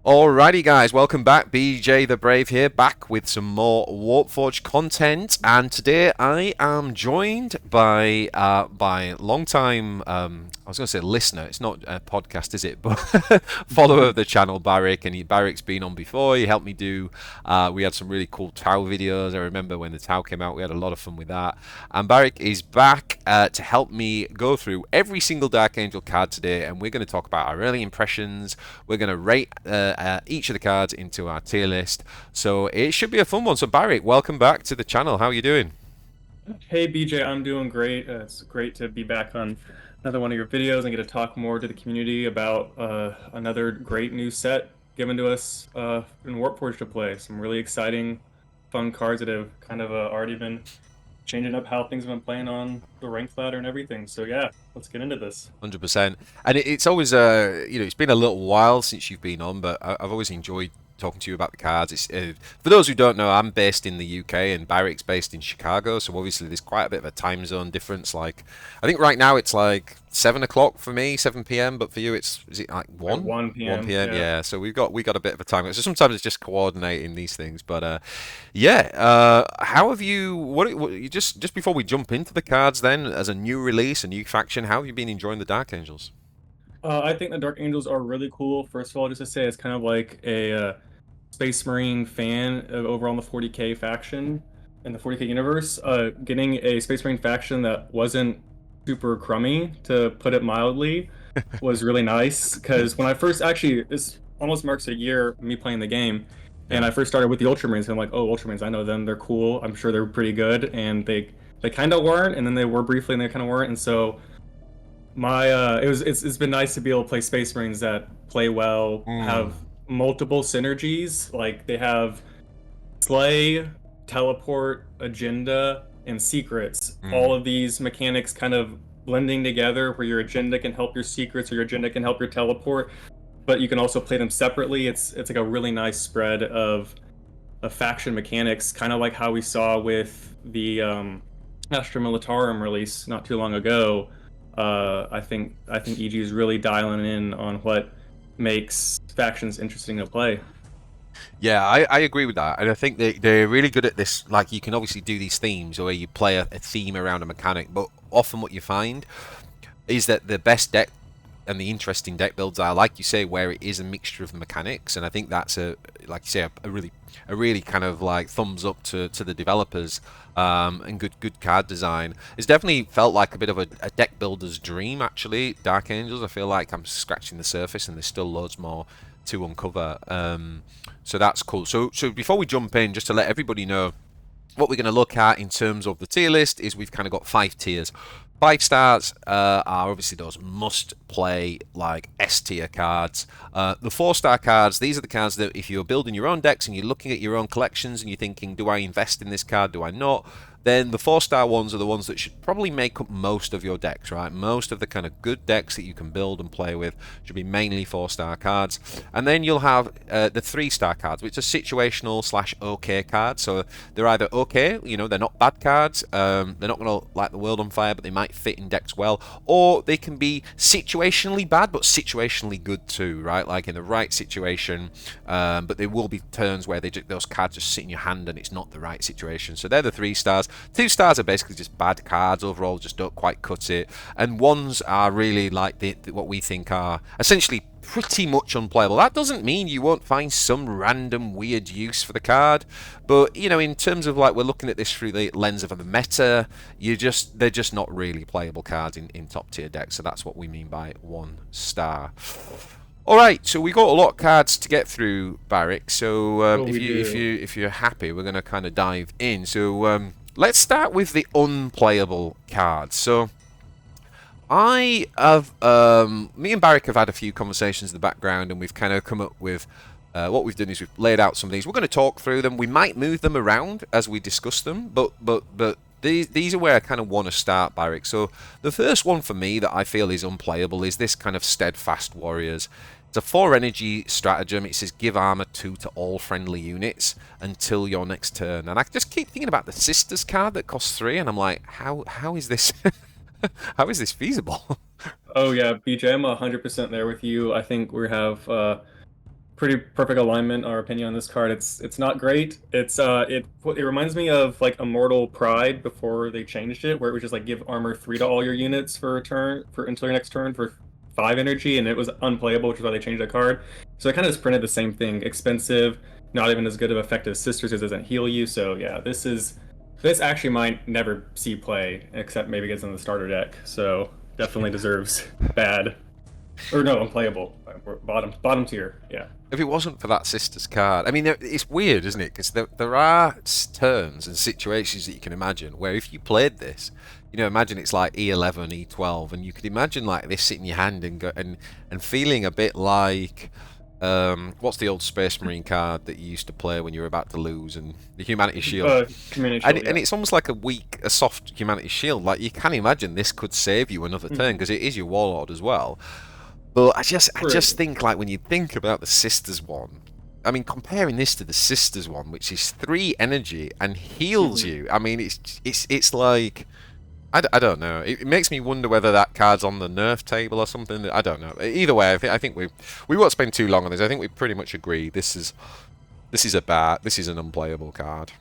Alrighty guys, welcome back. BJ the Brave here, back with some more Warpforge content, and today I am joined by long time I was going to say listener. It's not a podcast, is it? But follower of the channel, Barric, and Barric's been on before. He helped me do. We had some really cool Tau videos. I remember when the Tau came out, we had a lot of fun with that. And Barric is back to help me go through every single Dark Angel card today, and we're going to talk about our early impressions. We're going to rate each of the cards into our tier list, so it should be a fun one. So Barric, welcome back to the channel. How are you doing? Hey BJ, I'm doing great. It's great to be back on another one of your videos and get to talk more to the community about another great new set given to us in Warpforge to play. Some really exciting, fun cards that have kind of already been changing up how things have been playing on the ranked ladder and everything. So yeah, let's get into this. 100%. And it's always it's been a little while since you've been on, but I've always enjoyed talking to you about the cards. It's, for those who don't know, I'm based in the UK and Barrick's based in Chicago, so obviously there's quite a bit of a time zone difference. Like, I think right now it's like 7 o'clock for me, 7 p.m., but for you is it like 1? At 1 p.m. 1 p.m. Yeah. Yeah. So we got a bit of a time. So sometimes it's just coordinating these things, but yeah. How have you? What you just before we jump into the cards, then as a new release, a new faction, how have you been enjoying the Dark Angels? I think the Dark Angels are really cool. First of all, just to say it's kind of like a Space Marine fan over on the 40k faction in the 40k universe. Getting a Space Marine faction that wasn't super crummy, to put it mildly, was really nice. Because when I first actually, this almost marks a year me playing the game, and Yeah. I first started with the Ultramarines. And I'm like, oh, Ultramarines, I know them. They're cool. I'm sure they're pretty good. And they kind of weren't, and then they were briefly, and they kind of weren't. And so my it's been nice to be able to play Space Marines that play well, have Mm. multiple synergies. Like they have slay, teleport, agenda, and secrets. All Mm. of these mechanics kind of blending together, where your agenda can help your secrets or your agenda can help your teleport, but you can also play them separately. It's like a really nice spread of faction mechanics, kind of like how we saw with the Astra Militarum release not too long ago. I think EG is really dialing in on what makes factions interesting to play. Yeah, I agree with that, and I think they're really good at this. Like, you can obviously do these themes, or you play a theme around a mechanic, but often what you find is that the best deck and the interesting deck builds are, like you say, where it is a mixture of the mechanics, and I think that's like you say, a really kind of like thumbs up to the developers, and good card design. It's definitely felt like a bit of a deck builder's dream, actually. Dark Angels, I feel like I'm scratching the surface, and there's still loads more to uncover. So that's cool. So before we jump in, just to let everybody know, what we're going to look at in terms of the tier list is we've kind of got 5 tiers. 5 stars are obviously those must-play, like S-tier cards. The 4-star cards, these are the cards that if you're building your own decks and you're looking at your own collections and you're thinking, do I invest in this card, do I not? Then the 4-star ones are the ones that should probably make up most of your decks, right? Most of the kind of good decks that you can build and play with should be mainly 4-star cards. And then you'll have the 3-star cards, which are situational slash okay cards. So they're either okay, they're not bad cards, they're not going to light the world on fire, but they might fit in decks well, or they can be situationally bad, but situationally good too, right? Like in the right situation, but there will be turns where those cards just sit in your hand and it's not the right situation. So they're the 3 stars. 2 stars are basically just bad cards overall, just don't quite cut it, and 1s are really like what we think are essentially pretty much unplayable. That doesn't mean you won't find some random weird use for the card, but in terms of like we're looking at this through the lens of the meta, they're just not really playable cards in top tier decks. So that's what we mean by 1 star. All right, so we got a lot of cards to get through, Barrick. So Oh, if we you if do. you if you're happy, we're going to kind of dive in. So let's start with the unplayable cards. So I have, me and Barrick have had a few conversations in the background, and we've kind of come up with what we've done is we've laid out some of these. We're going to talk through them. We might move them around as we discuss them, but these are where I kind of want to start, Barrick. So the first one for me that I feel is unplayable is this kind of Steadfast Warriors. It's a 4 energy stratagem. It says give armor 2 to all friendly units until your next turn. And I just keep thinking about the Sisters card that costs 3, and I'm like, how is this how is this feasible? Oh yeah, BJ, I'm 100% there with you. I think we have pretty perfect alignment. Our opinion on this card. It's not great. It reminds me of like Immortal Pride before they changed it, where it was just like give armor 3 to all your units for a turn for until your next turn for 5 energy, and it was unplayable, which is why they changed that card. So I kind of just printed the same thing. Expensive, not even as good of effect as Sisters, because it doesn't heal you. So yeah, this actually might never see play except maybe gets in the starter deck. So definitely deserves bad. Or no, unplayable. Bottom tier. Yeah. If it wasn't for that Sisters card, I mean, it's weird, isn't it? Because there are turns and situations that you can imagine where if you played this, you know, imagine it's like E11, E12, and you could imagine like this sitting in your hand and and feeling a bit like what's the old Space Marine card that you used to play when you were about to lose, and the Humanity Shield. Community Shield, And yeah. it's almost like a soft Humanity Shield. Like you can imagine this could save you another turn because it is your Warlord as well. But I just think like when you think about the Sisters one, I mean comparing this to the Sisters one, which is 3 energy and heals you. I mean it's like I don't know. It makes me wonder whether that card's on the nerf table or something. I don't know. Either way, I think we won't spend too long on this. I think we pretty much agree. This is an unplayable card.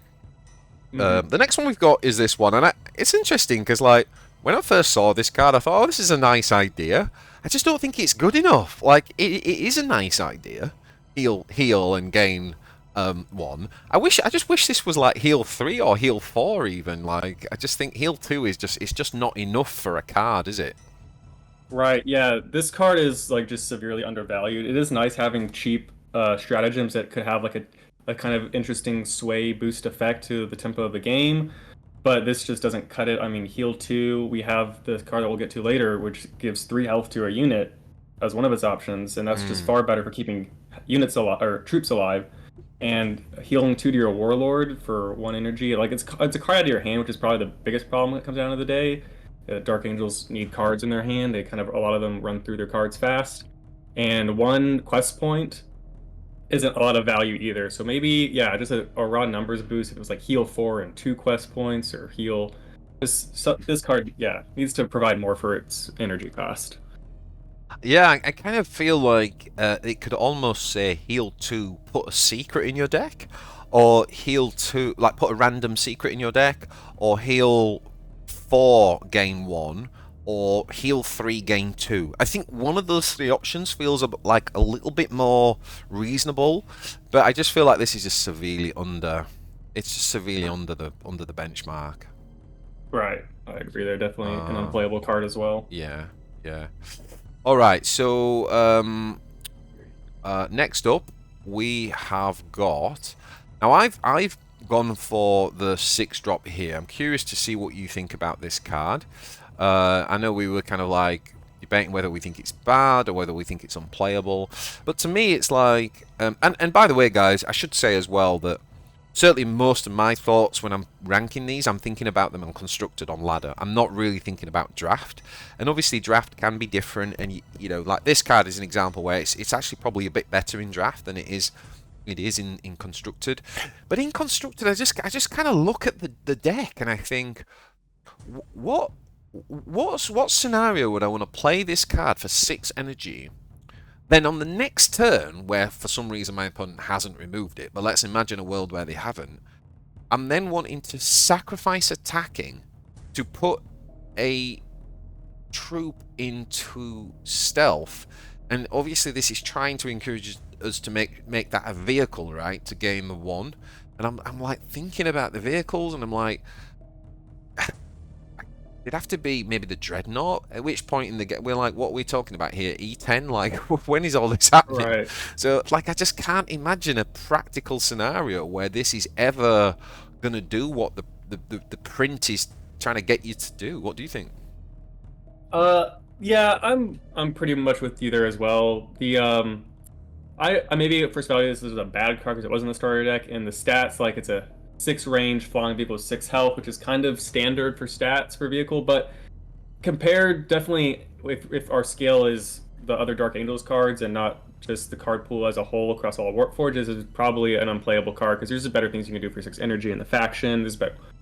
The next one we've got is this one, and it's interesting because like when I first saw this card, I thought, oh, this is a nice idea. I just don't think it's good enough. Like it is a nice idea, heal and gain 1. I just wish this was like heal 3 or heal 4 even. Like I just think heal 2 is just not enough for a card, is it? Right, yeah. This card is like just severely undervalued. It is nice having cheap stratagems that could have like a kind of interesting sway boost effect to the tempo of the game, but this just doesn't cut it. I mean, heal 2, we have the card that we'll get to later, which gives 3 health to a unit as one of its options, and that's just far better for keeping units alive or troops alive. And healing 2 to your warlord for 1 energy, like it's a card out of your hand, which is probably the biggest problem that comes down to the day. Dark Angels need cards in their hand. They kind of a lot of them run through their cards fast, and 1 quest point isn't a lot of value either. So maybe yeah, just a raw numbers boost. If it was like heal 4 and 2 quest points, or heal this card, yeah, needs to provide more for its energy cost. Yeah, I kind of feel like it could almost say heal 2, put a secret in your deck, or heal 2, like put a random secret in your deck, or heal 4, gain 1, or heal 3, gain 2. I think one of those 3 options feels like a little bit more reasonable, but I just feel like this is just severely under. It's just severely under the benchmark. Right, I agree. They're definitely an unplayable card as well. Yeah, yeah. All right, so next up we have got. Now I've gone for the 6-drop here. I'm curious to see what you think about this card. I know we were kind of like debating whether we think it's bad or whether we think it's unplayable, but to me it's like. And by the way, guys, I should say as well that certainly most of my thoughts when I'm ranking these, I'm thinking about them on constructed on ladder. I'm not really thinking about draft. And obviously draft can be different, and you know, like this card is an example where it's actually probably a bit better in draft than it is in constructed. But in constructed, I just kind of look at the deck and I think, what scenario would I want to play this card for 6 energy? Then on the next turn, where for some reason my opponent hasn't removed it, but let's imagine a world where they haven't, I'm then wanting to sacrifice attacking to put a troop into stealth, and obviously this is trying to encourage us to make that a vehicle, right, to gain the 1. And I'm like thinking about the vehicles, and I'm like, it'd have to be maybe the Dreadnought, at which point in the game we're like, what are we talking about here? E10? Like, when is all this happening? Right. So, like, I just can't imagine a practical scenario where this is ever going to do what the print is trying to get you to do. What do you think? Yeah, I'm pretty much with you there as well. I maybe at first value this is a bad card because it wasn't a starter deck, and the stats, like it's a 6 range flying vehicle with 6 health, which is kind of standard for stats for vehicle, but compared definitely if our scale is the other Dark Angels cards and not just the card pool as a whole across all Warpforges, is probably an unplayable card because there's just better things you can do for 6 energy in the faction. There's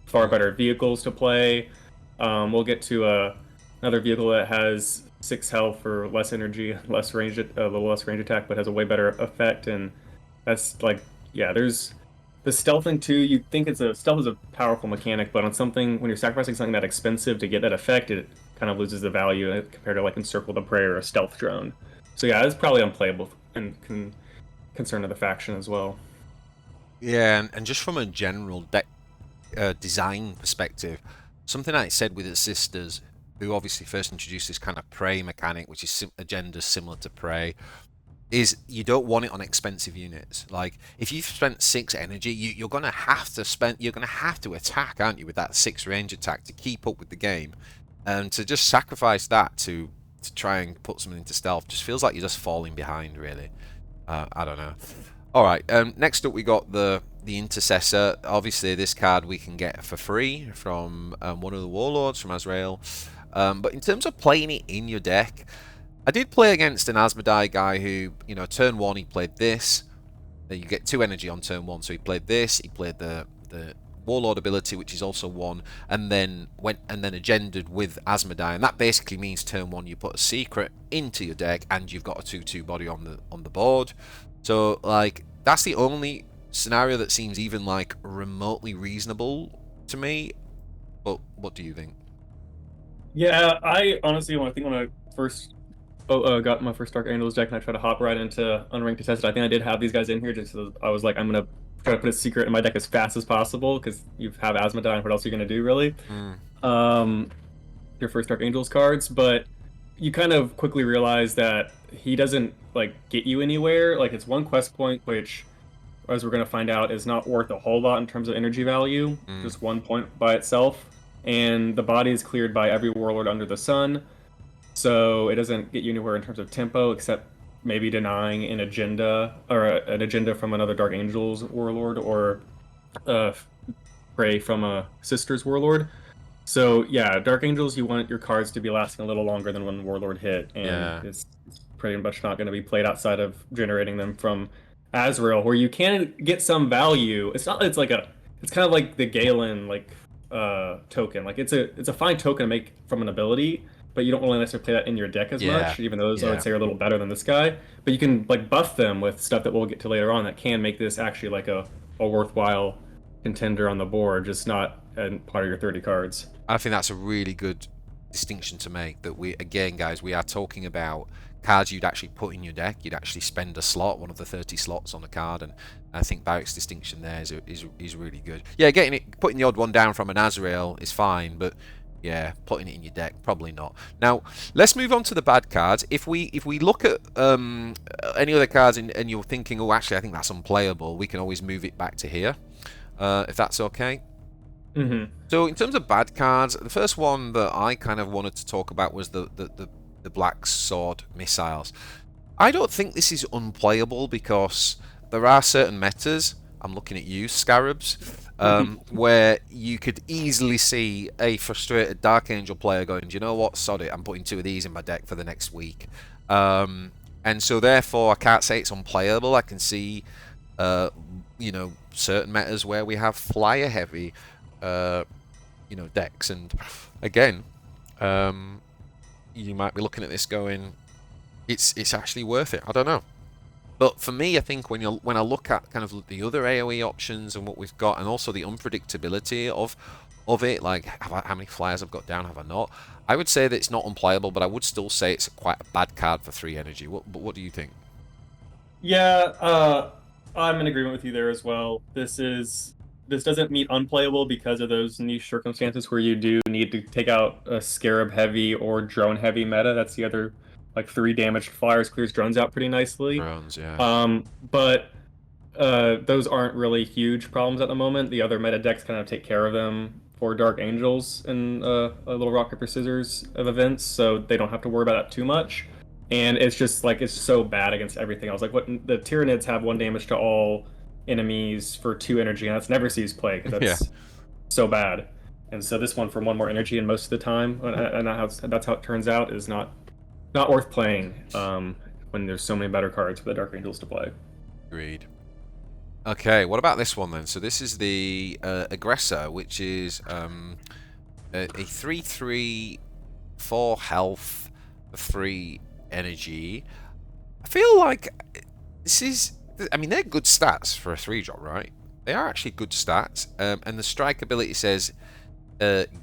far better vehicles to play. We'll get to another vehicle that has 6 health for less energy, less range, a little less range attack, but has a way better effect. And that's like, yeah, there's the stealth thing too. You think stealth is a powerful mechanic, but on something when you're sacrificing something that expensive to get that effect, it kind of loses the value compared to like Encircle the Prey or a stealth drone. So yeah, it's probably unplayable and concern of the faction as well. Yeah, and just from a general deck design perspective, something I said with its sisters, who obviously first introduced this kind of prey mechanic, which is agendas similar to prey, is you don't want it on expensive units. Like if you've spent 6 energy, you're gonna have to attack, aren't you, with that 6 range attack to keep up with the game, and to just sacrifice that to try and put something into stealth just feels like you're just falling behind, really. I don't know. All right. Next up, we got the Intercessor. Obviously, this card we can get for free from one of the Warlords from Azrael. But in terms of playing it in your deck, I did play against an Asmodai guy who, turn 1 he played this. You get 2 energy on turn 1, so he played this. He played the Warlord ability, which is also 1, and then agendaed with Asmodai, and that basically means turn 1 you put a secret into your deck, and you've got a 2/2 body on the board. So like that's the only scenario that seems even like remotely reasonable to me. But what do you think? Yeah, I honestly, when I first got my first Dark Angels deck and I tried to hop right into Unranked to test it, I think I did have these guys in here just so I was like, I'm gonna try to put a secret in my deck as fast as possible because you have Asmodai and what else are you gonna do really? Mm. Your first Dark Angels cards, but you kind of quickly realize that he doesn't like get you anywhere. Like it's one quest point, which, as we're gonna find out, is not worth a whole lot in terms of energy value. Mm. Just 1 point by itself, and the body is cleared by every warlord under the sun. So it doesn't get you anywhere in terms of tempo, except maybe denying an agenda or an agenda from another Dark Angels warlord or uh, prey from a Sisters warlord. So yeah, Dark Angels, you want your cards to be lasting a little longer than one warlord hit, and Yeah. it's pretty much not going to be played outside of generating them from Azrael, where you can get some value. It's not. It's kind of like the Galen token. Like it's a fine token to make from an ability, but you don't really necessarily play that in your deck as Yeah. much. Even though those I Yeah. would say are a little better than this guy, but you can like buff them with stuff that we'll get to later on that can make this actually like a worthwhile contender on the board, just not part of your 30 cards. I think that's a really good distinction to make. That we, again, guys, we are talking about cards you'd actually put in your deck. You'd actually spend a slot, one of the 30 slots on a card, and I think Barric's distinction there is really good. Yeah, putting the odd one down from an Azrael is fine, but yeah, putting it in your deck probably not. Now let's move on to the bad cards. If we look at any other cards and you're thinking, oh, actually I think that's unplayable, we can always move it back to here, if that's okay. Mm-hmm. So in terms of bad cards, the first one that I kind of wanted to talk about was the Black Sword missiles. I don't think this is unplayable because there are certain metas, I'm looking at you, Scarabs, where you could easily see a frustrated Dark Angel player going, do you know what, sod it, I'm putting 2 of these in my deck for the next week. And so therefore I can't say it's unplayable. I can see certain metas where we have flyer heavy decks, and again, you might be looking at this going, it's actually worth it. I don't know, but for me, I think when I look at kind of the other AOE options and what we've got, and also the unpredictability of it, like how many flyers I've got down, have I not? I would say that it's not unplayable, but I would still say it's quite a bad card for 3 energy. What do you think? Yeah, I'm in agreement with you there as well. This doesn't meet unplayable because of those niche circumstances where you do need to take out a Scarab heavy or drone heavy meta. That's the other like 3 damaged flyers clears drones out pretty nicely. Drones, yeah. But those aren't really huge problems at the moment. The other meta decks kind of take care of them for Dark Angels and a little rock paper scissors of events, so they don't have to worry about that too much. And it's just like it's so bad against everything else. Like what the Tyranids have 1 damage to all enemies for 2 energy, and that's never sees play because that's so bad. And so this one for 1 more energy, and most of the time, and that's how it turns out, is not worth playing when there's so many better cards for the Dark Angels to play. Agreed. Okay, what about this one then? So this is the Aggressor, which is a 3/3, 4 health 3 energy. I feel like this is. I mean, they're good stats for a 3-drop, right? They are actually good stats. And the strike ability says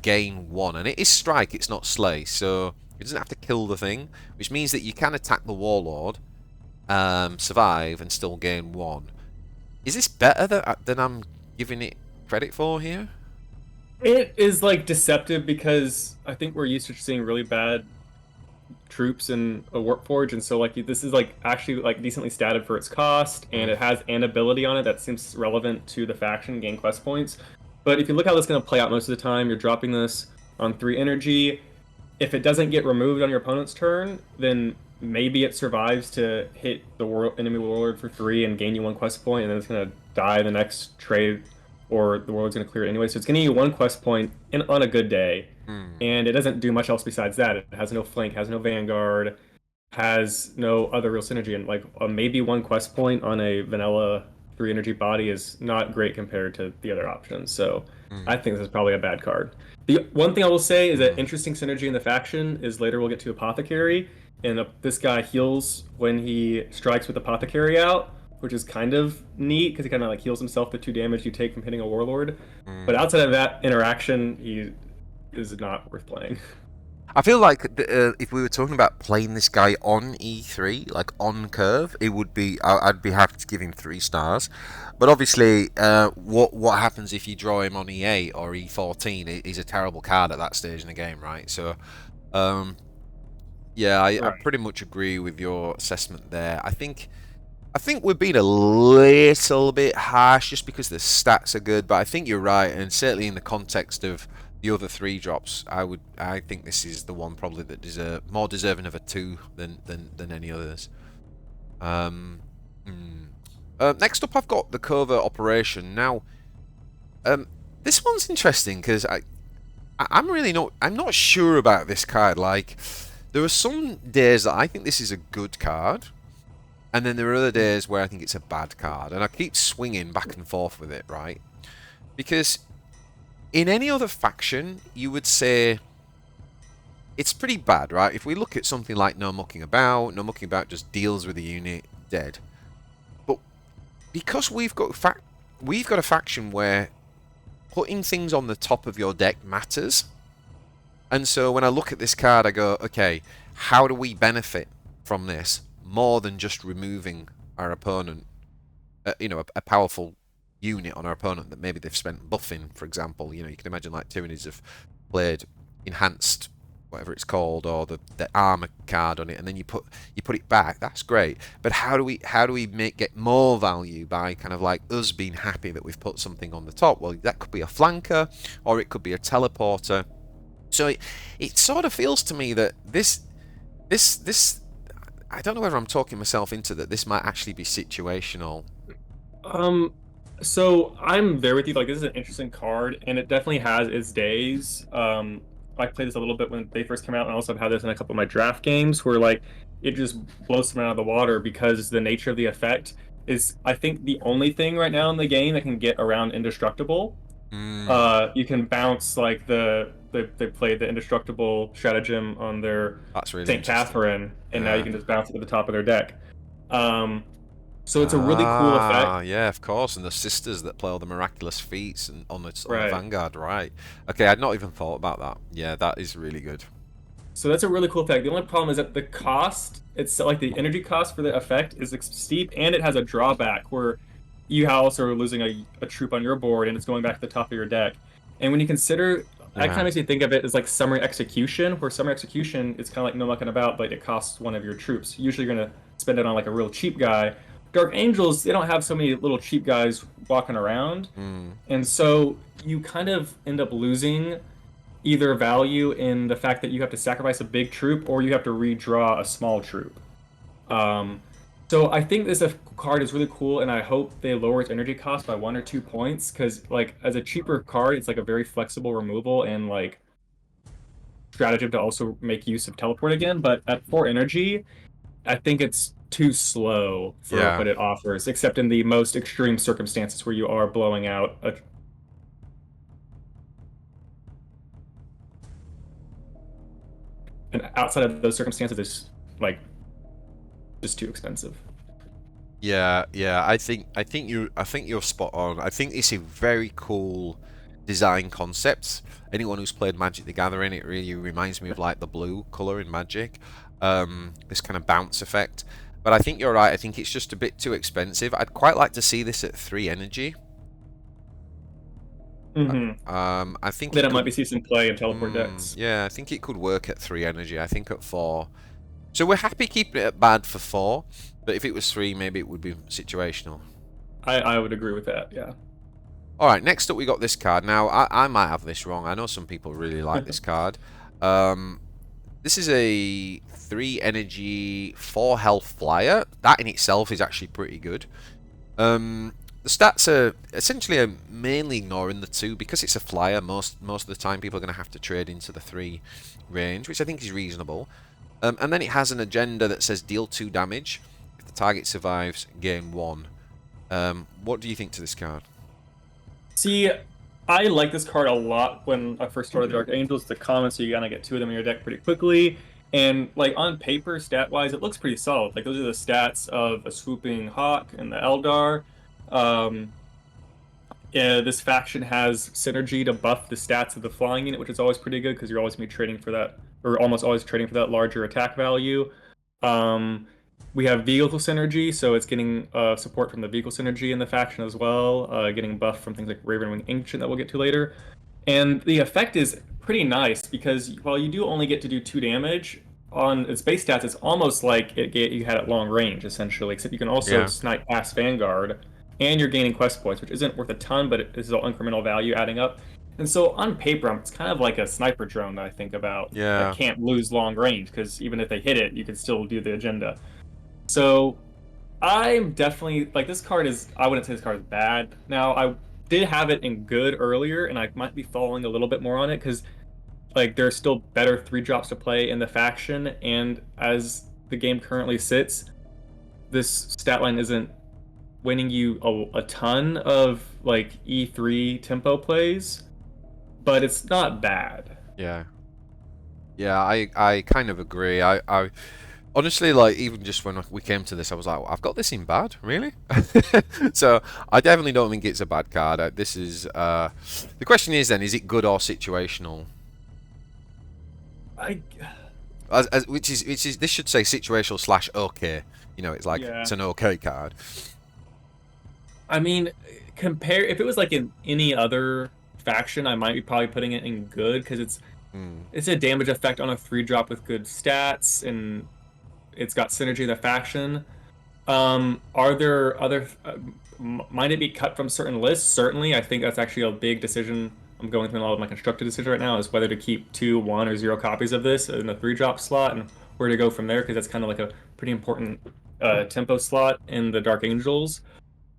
gain 1, and it is strike, it's not slay, so it doesn't have to kill the thing, which means that you can attack the warlord, survive, and still gain 1. Is this better than I'm giving it credit for here? It is like deceptive because I think we're used to seeing really bad troops in a Warpforge, and so like this is like actually like decently statted for its cost, and Mm. it has an ability on it that seems relevant to the faction, gain quest points. But if you look how this is going to play out most of the time, you're dropping this on 3 energy. If it doesn't get removed on your opponent's turn, then maybe it survives to hit the enemy warlord for 3 and gain you 1 quest point, and then it's going to die the next trade, or the warlord's going to clear it anyway. So it's going to give you 1 quest point on a good day, Mm. and it doesn't do much else besides that. It has no flank, has no vanguard, has no other real synergy, and like maybe 1 quest point on a vanilla 3 energy body is not great compared to the other options. So Mm. I think this is probably a bad card. The one thing I will say is that Mm. interesting synergy in the faction is later we'll get to Apothecary, and this guy heals when he strikes with Apothecary out, which is kind of neat because he kind of like heals himself the 2 damage you take from hitting a warlord. But Mm. outside of that interaction, he is not worth playing. I feel like if we were talking about playing this guy on E3, like on curve, it would be I'd be happy to give him 3 stars. But obviously, what happens if you draw him on E8 or E14? He's a terrible card at that stage in the game, right? So, um, yeah, I Right. pretty much agree with your assessment there. I think we're being a little bit harsh just because the stats are good, but I think you're right, and certainly in the context of the other 3-drops, I think this is the one probably that more deserving of a 2 than any others. Um, hmm. Next up, I've got the covert operation. Now, this one's interesting because I'm not sure about this card. Like, there are some days that I think this is a good card. And then there are other days where I think it's a bad card, and I keep swinging back and forth with it, right? Because in any other faction, you would say it's pretty bad, right? If we look at something like No Mucking About just deals with the unit dead. But because we've got a faction where putting things on the top of your deck matters, and so when I look at this card, I go, okay, how do we benefit from this more than just removing our opponent, a powerful unit on our opponent that maybe they've spent buffing, for example. You can imagine like Tyranids have played enhanced, whatever it's called, or the armor card on it, and then you put it back. That's great, but how do we get more value by kind of like us being happy that we've put something on the top? Well, that could be a flanker, or it could be a teleporter. So it sort of feels to me that this I don't know whether I'm talking myself into that this might actually be situational. Um, so I'm there with you. Like, this is an interesting card, and it definitely has its days. I played this a little bit when they first came out, and I also have had this in a couple of my draft games where like it just blows them out of the water because the nature of the effect is, I think, the only thing right now in the game that can get around indestructible. Mm, You can bounce like they played the indestructible stratagem on their that's really Saint interesting. Catherine, and now you Yeah. can just bounce it to the top of their deck. Um, so it's a really cool effect. Ah, yeah, of course. And the sisters that play all the miraculous feats and on the Right. Vanguard, right? Okay, I'd not even thought about that. Yeah, that is really good. So that's a really cool effect. The only problem is that the cost, it's like the energy cost for the effect is steep, and it has a drawback where you also are losing a troop on your board and it's going back to the top of your deck. And when you consider, that kind Yeah. of makes me think of it as like summary execution, where summary execution is kind of like no mucking about, but it costs 1 of your troops. Usually you're going to spend it on like a real cheap guy. Dark Angels, they don't have so many little cheap guys walking around. Mm, And so you kind of end up losing either value in the fact that you have to sacrifice a big troop or you have to redraw a small troop. Um, so I think this card is really cool, and I hope they lower its energy cost by 1 or 2 points because, like, as a cheaper card, it's like a very flexible removal and like stratagem to also make use of teleport again. But at 4 energy, I think it's too slow for yeah. what it offers, except in the most extreme circumstances where you are blowing out a. and outside of those circumstances, it's like just too expensive. Yeah, yeah. I think you're spot on. I think it's a very cool design concept. Anyone who's played Magic the Gathering, it really reminds me of like the blue color in Magic. This kind of bounce effect. But I think you're right. I think it's just a bit too expensive. I'd quite like to see this at 3 energy. Mm-hmm. I think Then it it might could. be season play and teleport decks. Yeah, I think it could work at 3 energy. I think at 4. So we're happy keeping it at bad for 4, but if it was 3, maybe it would be situational. I would agree with that. Yeah. All right, next up we got this card. Now, I might have this wrong. I know some people really like this card. Um, this is a 3 energy, 4 health flyer. That in itself is actually pretty good. The stats are essentially mainly ignoring the 2 because it's a flyer. Most of the time, people are going to have to trade into the 3 range, which I think is reasonable. And then it has an agenda that says deal 2 damage. If the target survives, gain 1. What do you think to this card? See, I like this card a lot when I first started Dark Angels. It's a common, so you gotta get 2 of them in your deck pretty quickly. And like on paper, stat-wise, it looks pretty solid. Like those are the stats of a swooping hawk and the Eldar. Um, yeah, this faction has synergy to buff the stats of the flying unit, which is always pretty good because you're always gonna be trading for that, or almost always trading for that larger attack value. Um, we have vehicle synergy, so it's getting support from the vehicle synergy in the faction as well, getting buff from things like Ravenwing Ancient that we'll get to later. And the effect is pretty nice because while you do only get to do 2 damage on its base stats, it's almost like you had it long range essentially. Except you can also Yeah, snipe past Vanguard, and you're gaining quest points, which isn't worth a ton, but it is all incremental value adding up. And so on paper, it's kind of like a sniper drone that I think about that yeah. can't lose long range because even if they hit it, you can still do the agenda. So I'm definitely like this card is. I wouldn't say this card is bad. Now I did have it in good earlier, and I might be following a little bit more on it because like there's still better 3 drops to play in the faction, and as the game currently sits, this stat line isn't winning you a ton of like E3 tempo plays, but it's not bad. Yeah, yeah, I kind of agree. I honestly, like, even just when we came to this, I was like, I've got this in bad, really? So I definitely don't think it's a bad card. This is the question is then, is it good or situational? I Which is this should say situational slash okay. You know, it's like Yeah. it's an okay card. I mean, compare if it was like in any other faction, I might be probably putting it in good because Hmm. it's a damage effect on a 3 drop with good stats, and it's got synergy in the faction. Are there other? Might it be cut from certain lists? Certainly, I think that's actually a big decision. I'm going through a lot of my constructed decision right now is whether to keep 2, 1, or 0 copies of this in the 3 drop slot and where to go from there because that's kind of like a pretty important tempo slot in the Dark Angels.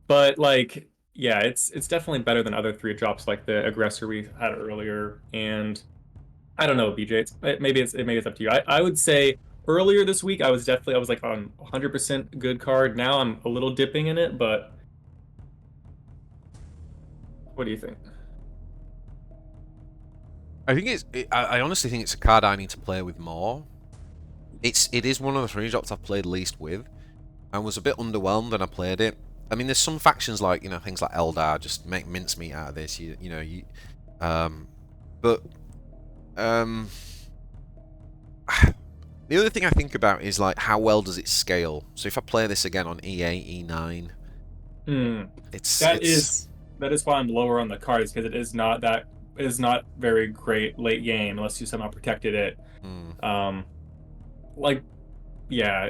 But like, yeah, it's definitely better than other 3 drops like the aggressor we had earlier. And I don't know, BJ. Maybe it's up to you. I would say earlier this week I was like on 100% good card. Now I'm a little dipping in it, but what do you think? I think I honestly think it's a card I need to play with more. It is one of the 3 drops I've played least with. I was a bit underwhelmed when I played it. I mean, there's some factions like things like Eldar just make mincemeat out of this. Um, but um, the other thing I think about is like how well does it scale. So if I play this again on E8, E9, Hmm. it's That it's is that is why I'm lower on the cards because it is not very great late game unless you somehow protected it. mm, Um, like yeah,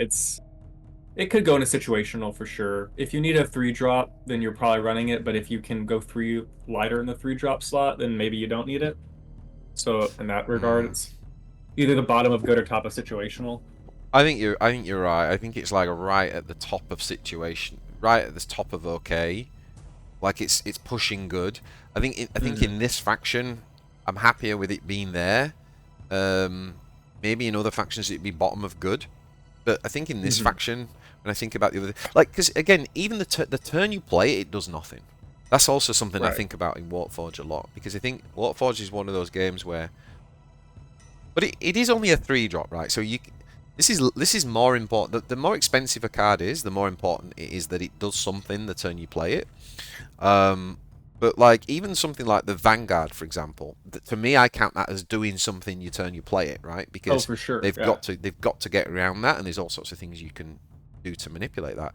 it could go into situational for sure. If you need a 3 drop, then you're probably running it. But if you can go 3 lighter in the 3 drop slot, then maybe you don't need it. So in that regard, mm. it's either the bottom of good or top of situational. I think you're right. I think it's like right at the top of situation, right at the top of okay. Like it's pushing good. I think in Hmm. this faction, I'm happier with it being there. Um, Maybe in other factions it'd be bottom of good, but I think in this Hmm. faction, when I think about the other, like, because again, even the turn you play it, it does nothing. That's also something I Right. think about in Warpforge a lot because I think Warpforge is one of those games where But it is only a 3-drop, right? So this is more important. The more expensive a card is, the more important it is that it does something the turn you play it. But like even something like the Vanguard, for example, to me I count that as doing something you turn you play it, right? Oh, Because for sure. they've Yeah. got to get around that, and there's all sorts of things you can do to manipulate that.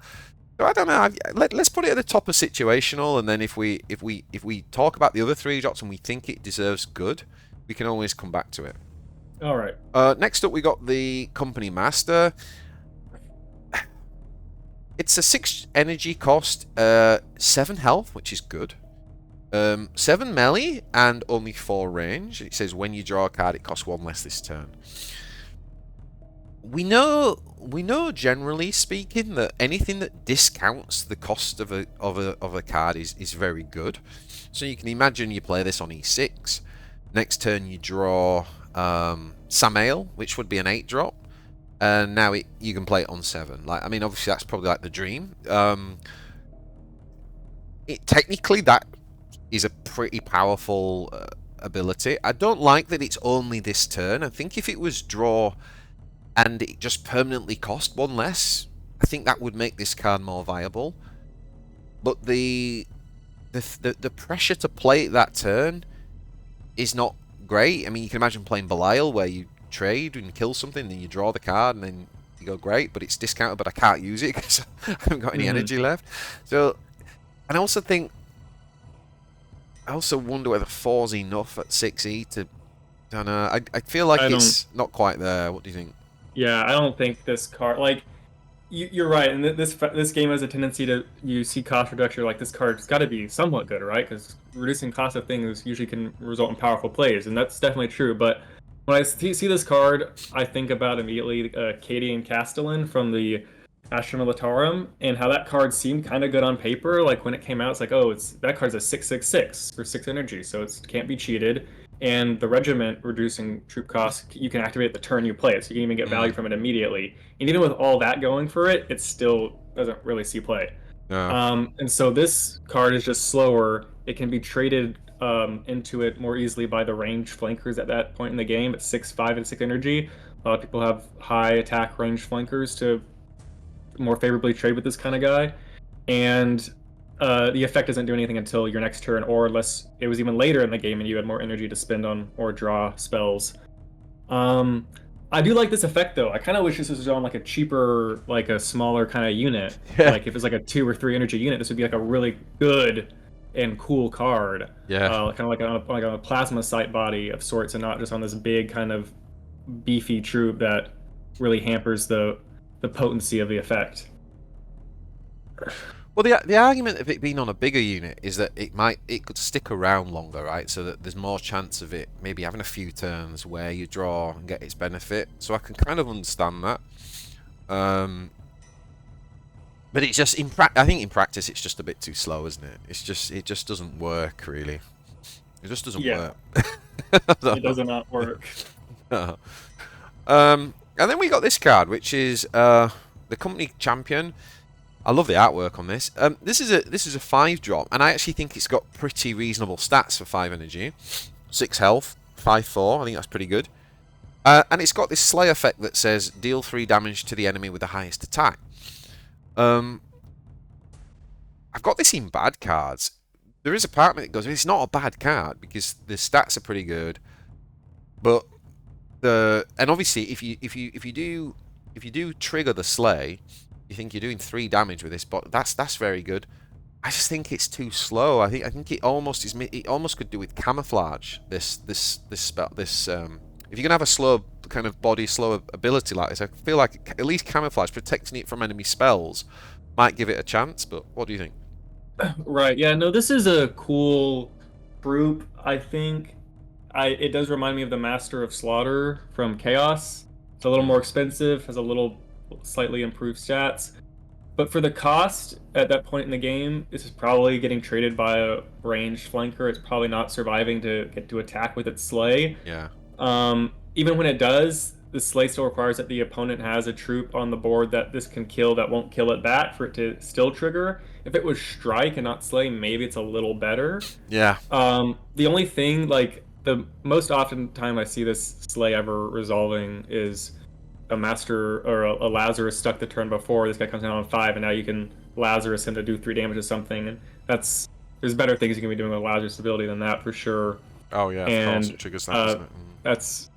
So I don't know. Let's put it at the top of situational, and then if we talk about the other 3 drops and we think it deserves good, we can always come back to it. All right. Next up, we got the Company Master. It's a 6 energy cost, 7 health, which is good. 7 melee and only 4 range. It says when you draw a card, it costs 1 less this turn. We know generally speaking that anything that discounts the cost of a card is very good. So you can imagine you play this on E6. Next turn you draw Samael, which would be an 8-drop, and now you can play it on 7. Like, I mean, obviously that's probably like the dream. Technically that is a pretty powerful ability. I don't like that it's only this turn. I think if it was draw and it just permanently cost 1 less, I think that would make this card more viable. But the pressure to play it that turn is not great. I mean, you can imagine playing Belial where you trade and kill something, then you draw the card, and then you go, great, but it's discounted, but I can't use it because I haven't got any energy left. So, and I also wonder whether 4's enough at 6E to, I don't know. I feel like it's not quite there. What do you think? Yeah, I don't think this card like you're right, and this game has a tendency to you see cost reduction like this card's got to be somewhat good, right? Because reducing cost of things usually can result in powerful plays, and that's definitely true. But when I see this card, I think about immediately Cadian Castellan from the Astra Militarum, and how that card seemed kind of good on paper. Like when it came out, it's like, oh, that card's a 6/6/6 for 6 energy, so it can't be cheated. And the regiment reducing troop costs, you can activate the turn you play it, so you can even get value from it immediately. And even with all that going for it, it still doesn't really see play. No. And so this card is just slower. It can be traded into it more easily by the range flankers at that point in the game. It's 6/5 and 6 energy. A lot of people have high attack range flankers to more favorably trade with this kind of guy. And the effect doesn't do anything until your next turn, or unless it was even later in the game and you had more energy to spend on or draw spells. I do like this effect though. I kind of wish this was on like a cheaper, like a smaller kind of unit. Yeah. Like if it's like a 2 or 3 energy unit, this would be like a really good and cool card. Yeah. Kind of like a plasma sight body of sorts, and not just on this big kind of beefy troop that really hampers the potency of the effect. Well, the argument of it being on a bigger unit is that it could stick around longer, right? So that there's more chance of it maybe having a few turns where you draw and get its benefit. So I can kind of understand that. But it's just I think in practice it's just a bit too slow, isn't it? It just doesn't work really. It just doesn't work. It does not work. No. And then we got this card, which is the company champion. I love the artwork on this. This is a 5-drop, and I actually think it's got pretty reasonable stats for 5 energy, 6 health, 5/4. I think that's pretty good. And it's got this slay effect that says deal 3 damage to the enemy with the highest attack. I've got this in bad cards. There is a part of me that goes, it's not a bad card because the stats are pretty good, but and obviously if you do trigger the slay, you think you're doing 3 damage with this, but that's very good. I just think it's too slow. I think it almost is. It almost could do with camouflage. This spell. If you're gonna have a slow kind of body, slow ability like this, I feel like at least camouflage, protecting it from enemy spells, might give it a chance. But what do you think? Right. Yeah. No. This is a cool group. I think. It does remind me of the Master of Slaughter from Chaos. It's a little more expensive, has a little slightly improved stats, but for the cost at that point in the game, this is probably getting traded by a ranged flanker. It's probably not surviving to get to attack with its slay. Yeah. Even when it does, the slay still requires that the opponent has a troop on the board that this can kill that won't kill it back for it to still trigger. If it was strike and not slay, maybe it's a little better. Yeah. The only thing, like, the most often time I see this sleigh ever resolving is a master or a Lazarus stuck the turn before. This guy comes down on 5, and now you can Lazarus him to do 3 damage to something. And that's there's better things you can be doing with Lazarus ability than that for sure. Oh yeah, of course, it And triggers that, doesn't it? that's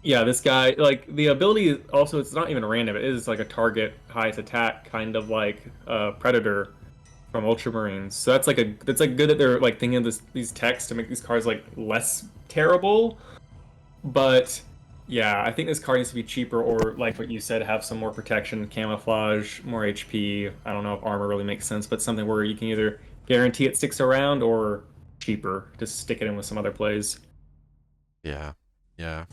yeah. This guy like the ability also it's not even random. It is like a target highest attack kind of like Predator from Ultramarines. So that's like good that they're like thinking of these texts to make these cards like less terrible. But yeah, I think this card needs to be cheaper or like what you said, have some more protection, camouflage, more HP. I don't know if armor really makes sense, but something where you can either guarantee it sticks around or cheaper, just stick it in with some other plays. Yeah, yeah.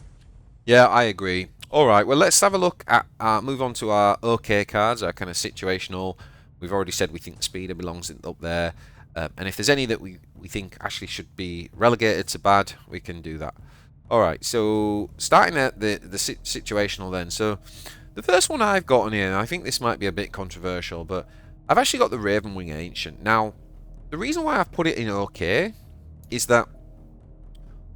Yeah, I agree. All right, well, let's have a look at move on to our OK cards, our kind of situational. We've already said we think Speeder belongs up there, and if there's any that we think actually should be relegated to bad, we can do that. All right, so starting at the situational then. So the first one I've got on here, and I think this might be a bit controversial, but I've actually got the Ravenwing Ancient. Now, the reason why I've put it in OK is that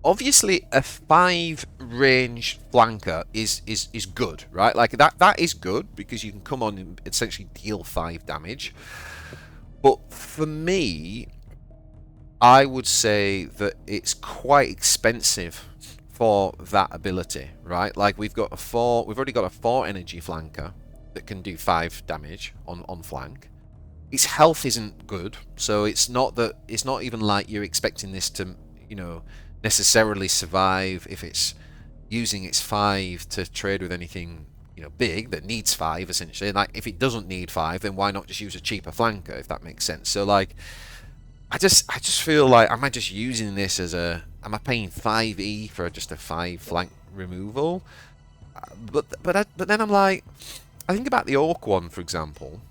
obviously a 5 range flanker is good, right? Like that is good because you can come on and essentially deal 5 damage. But for me, I would say that it's quite expensive for that ability, right? Like we've already got a 4 energy flanker that can do 5 damage on flank. Its health isn't good, so it's not even like you're expecting this to, necessarily survive if it's using its 5 to trade with anything, big that needs 5 essentially. Like if it doesn't need 5, then why not just use a cheaper flanker, if that makes sense? So like I just feel like, am I just using this as am I paying 5e for just a 5 flank removal? But then I'm like, I think about the Orc one, for example.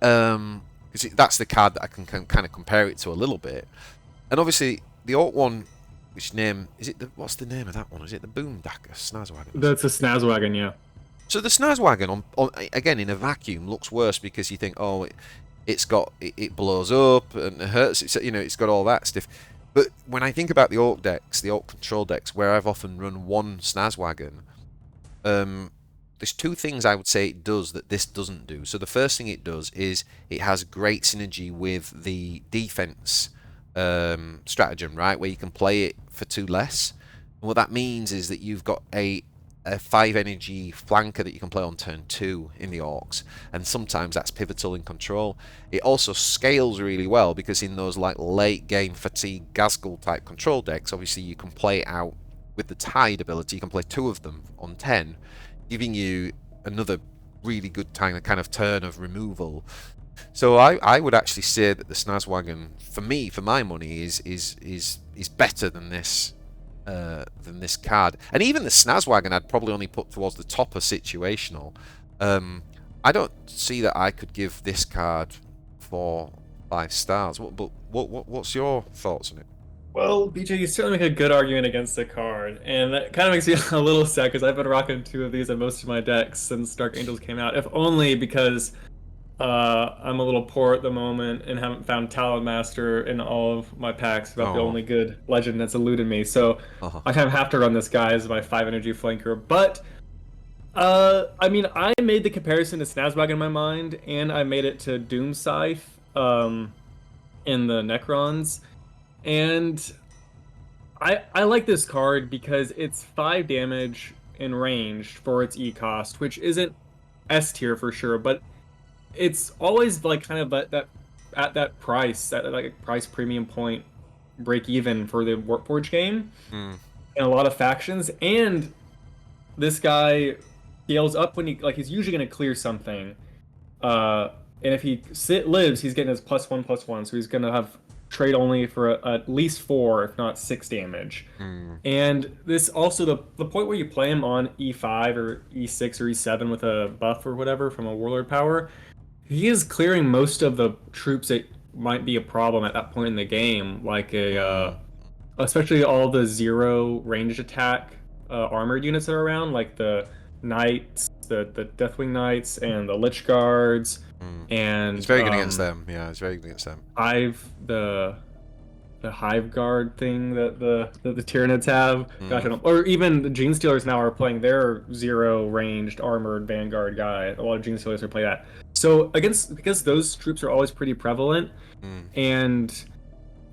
Because that's the card that I can kind of compare it to a little bit. And obviously the Orc one, which name is it? What's the name of that one? Is it the Boomdacker Snazwagon? That's a Snazwagon, yeah. So the Snazwagon on again in a vacuum looks worse because you think, oh, it blows up and it hurts. It's got all that stuff. But when I think about the Orc decks, the Orc control decks, where I've often run one Snazwagon, there's 2 things I would say it does that this doesn't do. So the first thing it does is it has great synergy with the defense stratagem, right, where you can play it for 2 less. And what that means is that you've got a 5 energy flanker that you can play on turn 2 in the Orcs, and sometimes that's pivotal in control. It also scales really well because in those like late game fatigue Gazgul type control decks, obviously you can play it out with the Tide ability. You can play 2 of them on 10, giving you another really good kind of turn of removal. So I would actually say that the Snazwagon, for my money, is better than this card. And even the Snazwagon I'd probably only put towards the top of situational. I don't see that I could give this card 5 stars. What's your thoughts on it? Well, BJ, you certainly make a good argument against the card, and that kind of makes me a little sad because I've been rocking 2 of these in most of my decks since Dark Angels came out, if only because I'm a little poor at the moment and haven't found Talon Master in all of my packs. About the only good legend that's eluded me, so I kind of have to run this guy as my 5 energy flanker. But I mean, I made the comparison to Snazwagon in my mind, and I made it to Doom Scythe in the Necrons. And I like this card because it's 5 damage in range for its E cost, which isn't S tier for sure, but it's always like kind of at that price, at like a price premium point break even for the Warpforge game and a lot of factions. And this guy scales up when he's usually going to clear something. And if he lives, he's getting his +1/+1, so he's going to have trade only for at least 4, if not 6 damage. And this also the point where you play him on E5 or E6 or E7 with a buff or whatever from a warlord power, he is clearing most of the troops that might be a problem at that point in the game, like especially all the 0 ranged attack armored units that are around, like the knights, the Deathwing Knights, and the Lich Guards. And it's very good against them. Yeah, it's very good against them. the Hive Guard thing that the Tyranids have. Gosh, I Mm. don't. Or even the Gene Stealers now are playing their zero ranged armored Vanguard guy. A lot of Gene Stealers are playing that. So against because those troops are always pretty prevalent, Mm. and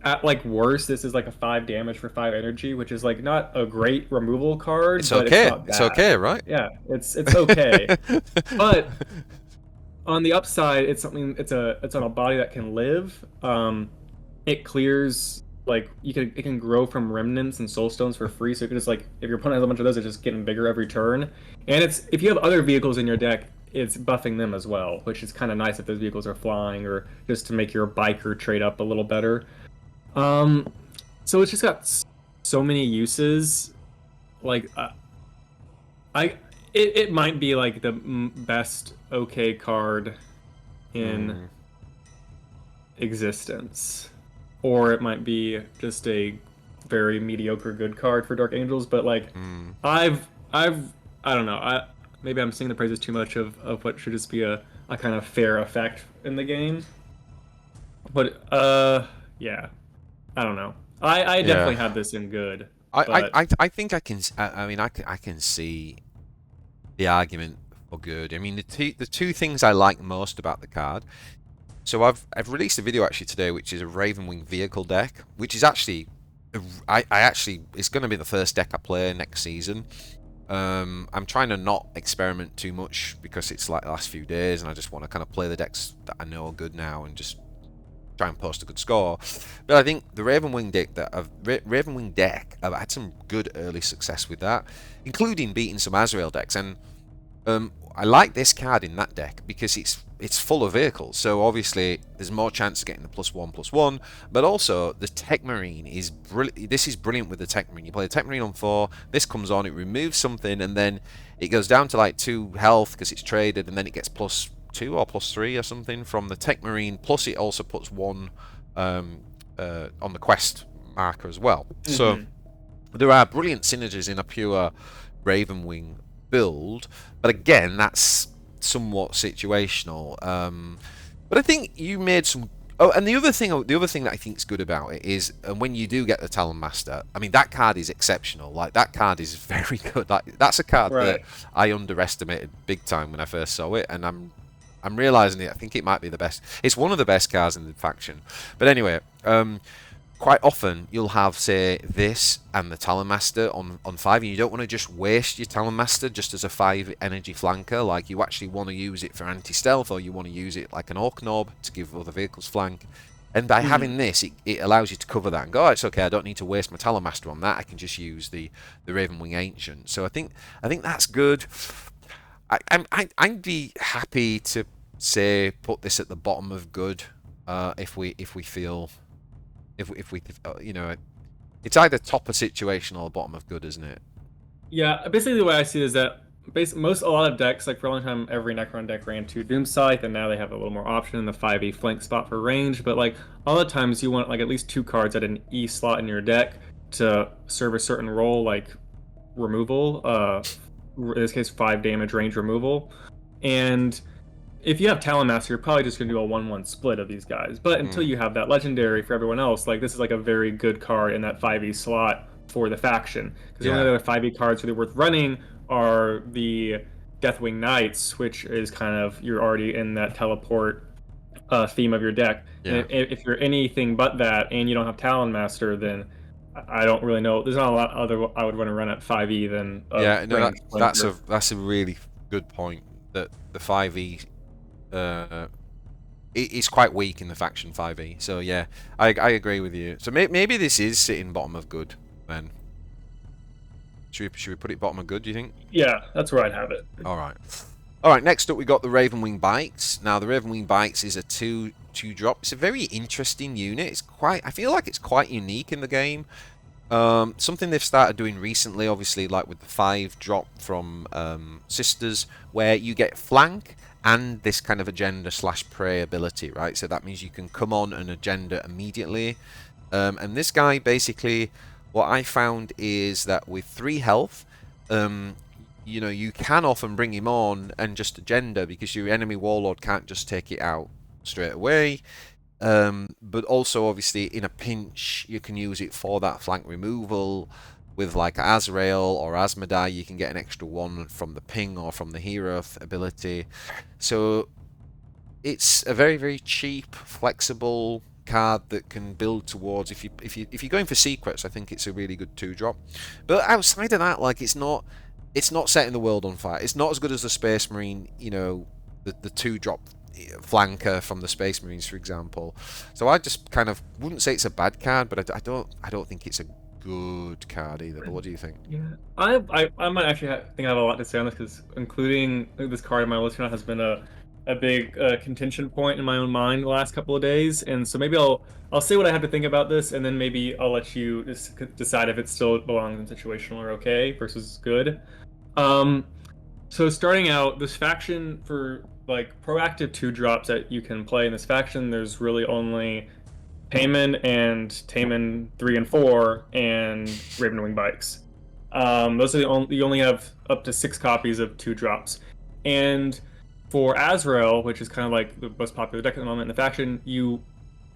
at like worst, this is like a 5 damage for 5 energy, which is like not a great removal card, It's but it's okay. not It's bad. okay, right? Yeah, it's okay. But on the upside, it's something. It's on a body that can live. It clears like it can grow from remnants and soul stones for free. So you can just like if your opponent has a bunch of those, it's just getting bigger every turn. And it's if you have other vehicles in your deck, it's buffing them as well, which is kind of nice if those vehicles are flying or just to make your biker trade up a little better. Um, so it's just got so many uses. Like I, it might be like the best okay card in Mm. existence, or it might be just a very mediocre good card for Dark Angels. But like, Mm. I've I don't know. Maybe I'm singing the praises too much of what should just be a kind of fair effect in the game. But yeah, I don't know. I Yeah. definitely have this in good, I, but I think I can. I mean, I can see the argument for good. I mean, the two things I like most about the card. So I've released a video actually today, which is a Ravenwing vehicle deck, which is actually I actually it's going to be the first deck I play next season. I'm trying to not experiment too much because it's like the last few days, and I just want to kind of play the decks that I know are good now and just try and post a good score. But I think the Ravenwing deck, I've had some good early success with that, including beating some Azrael decks. And I like this card in that deck because it's full of vehicles. So obviously there's more chance of getting the +1/+1, but also the Tech Marine is brilliant. This is brilliant with the Tech Marine. You play the Tech Marine on 4, this comes on, it removes something, and then it goes down to like 2 health because it's traded, and then it gets +2 or +3 or something from the Tech Marine. Plus it also puts 1 on the quest marker as well. So mhm. there are brilliant synergies in a pure Ravenwing build, but again, that's somewhat situational. But I think you made some. Oh, and the other thing that I think is good about it is, when you do get the Talon Master, I mean that card is exceptional. Like that card is very good. Like that's a card that Right. I underestimated big time when I first saw it, and I'm realizing it. I think it might be the best. It's one of the best cards in the faction. But anyway, quite often you'll have, say, this and the Talon Master on 5, and you don't want to just waste your Talon Master just as a 5 energy flanker. Like you actually want to use it for anti-stealth, or you want to use it like an Orc Knob to give other vehicles flank. And by having Mhm. this, it allows you to cover that and go, oh, it's okay, I don't need to waste my Talon Master on that. I can just use the Ravenwing Ancient. So I think that's good. I'd be happy to say put this at the bottom of good, if we feel if we you know, it's either top of situation or bottom of good, isn't it? Yeah, basically the way I see it is that a lot of decks, like for a long time, every Necron deck ran 2 Doom Scythe, and now they have a little more option in the 5e flank spot for range. But like a lot of times, you want like at least 2 cards at an E slot in your deck to serve a certain role, like removal. In this case, 5 damage range removal. And if you have Talon Master, you're probably just gonna do a 1/1 split of these guys. But until Mm, you have that legendary for everyone else, like this is like a very good card in that 5e slot for the faction. Because the only yeah, other 5e cards really worth running are the Deathwing Knights, which is kind of you're already in that teleport theme of your deck. And yeah, if you're anything but that, and you don't have Talon Master, then I don't really know. There's not a lot other I would want to run at 5e than a yeah. No, range flanker. that's a really good point. That the 5e, uh, it's quite weak in the faction 5e. So yeah, I agree with you. So maybe this is sitting bottom of good. Then should we put it bottom of good? Do you think? Yeah, that's where I'd have it. All right. All right. Next up, we got the Ravenwing Bikes. Now, the Ravenwing Bikes is a two drop. It's a very interesting unit. I feel like it's quite unique in the game. Something they've started doing recently, obviously, like with the 5 drop from Sisters, where you get flank and this kind of agenda/prey ability, right? So that means you can come on an agenda immediately. And this guy basically, what I found is that with 3 health, um, you can often bring him on and just agenda because your enemy warlord can't just take it out straight away. But also, obviously, in a pinch, you can use it for that flank removal. With like Azrael or Asmodai, you can get an extra one from the ping or from the hero ability. So it's a very, very cheap, flexible card that can build towards. If you're going for secrets, I think it's a really good 2-drop. But outside of that, like it's not setting the world on fire. It's not as good as the Space Marine, the 2-drop flanker from the Space Marines, for example. So I just kind of wouldn't say it's a bad card, but I don't think it's a good card either. But what do you think? Yeah, I might actually think I have a lot to say on this because including this card in my list now has been a big contention point in my own mind the last couple of days, and so maybe I'll say what I have to think about this, and then maybe I'll let you decide if it still belongs in situational or okay versus good. Um, so starting out, this faction for like proactive 2-drops that you can play in this faction, there's really only Payman and Taman 3 and 4 and Ravenwing Bikes. Those are the only you only have up to 6 copies of 2-drops. And for Azrael, which is kind of like the most popular deck at the moment in the faction, you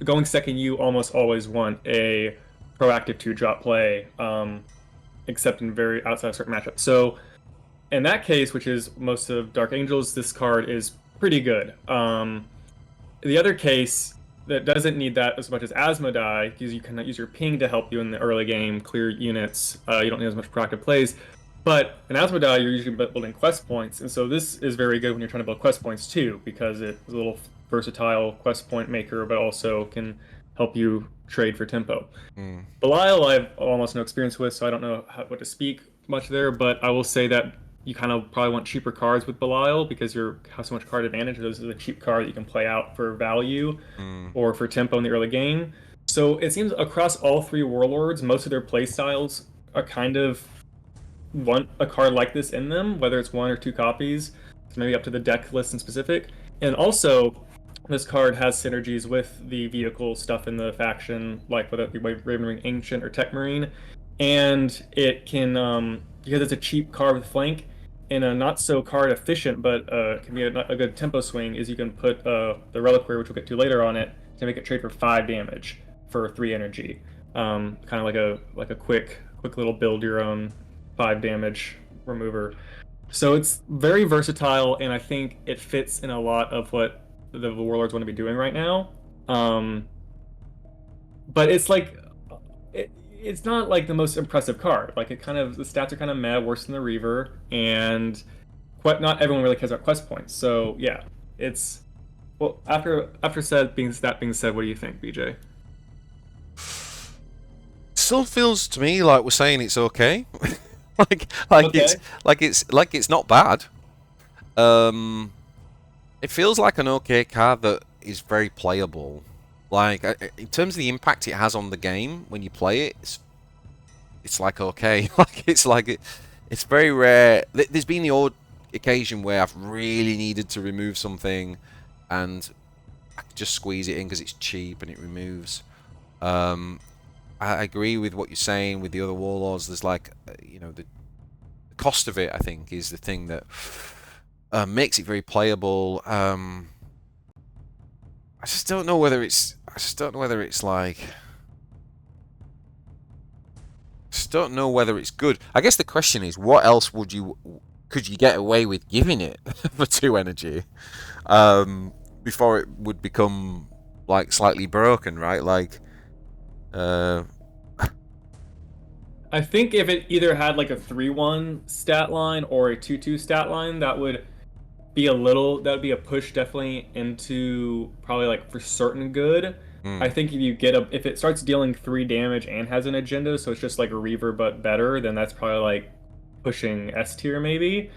going second, you almost always want a proactive 2-drop play, except in very outside of certain matchups. So in that case, which is most of Dark Angels, this card is pretty good. The other case that doesn't need that as much as Asmodai, because you can use your ping to help you in the early game, clear units. You don't need as much proactive plays. But in Asmodai, you're usually building quest points, and so this is very good when you're trying to build quest points too, because it's a little versatile quest point maker, but also can help you trade for tempo. Mm. Belial, I have almost no experience with, so I don't know what to speak much there, but I will say that you kind of probably want cheaper cards with Belial because you have so much card advantage. This is a cheap card that you can play out for value or for tempo in the early game. So it seems across all 3 warlords, most of their play styles are kind of want a card like this in them, whether it's 1 or 2 copies. It's maybe up to the deck list in specific. And also, this card has synergies with the vehicle stuff in the faction, like whether it be Ravenwing Ancient or Tech Marine. And it can, because it's a cheap card with flank, and a not so card efficient, but can be a good tempo swing, is you can put the Reliquary, which we'll get to later on it, to make it trade for 5 damage for 3 energy. Kind of like a quick little build your own 5 damage remover. So it's very versatile, and I think it fits in a lot of what the Warlords want to be doing right now. But it's like it's not like the most impressive card. Like the stats are kind of meh, worse than the Reaver, and not everyone really cares about quest points. So yeah, it's well after that being said, what do you think, BJ? Still feels to me like we're saying it's okay. like Okay. it's not bad. It feels like an okay card that is very playable. Like in terms of the impact it has on the game when you play it, it's like okay. It's very rare. There's been the odd occasion where I've really needed to remove something, and I can just squeeze it in because it's cheap and it removes. I agree with what you're saying with the other warlords. There's like the cost of it, I think, is the thing that makes it very playable. I just don't know whether it's. I just don't know whether it's like. I just don't know whether it's good. I guess the question is, what else could you get away with giving it for 2 energy, before it would become like slightly broken, right? Like, I think if it either had like a 3-1 stat line or a 2-2 stat line, that would be a push definitely into probably like for certain good. I think if it starts dealing 3 damage and has an agenda, so it's just like a Reaver but better, then that's probably like pushing S tier maybe.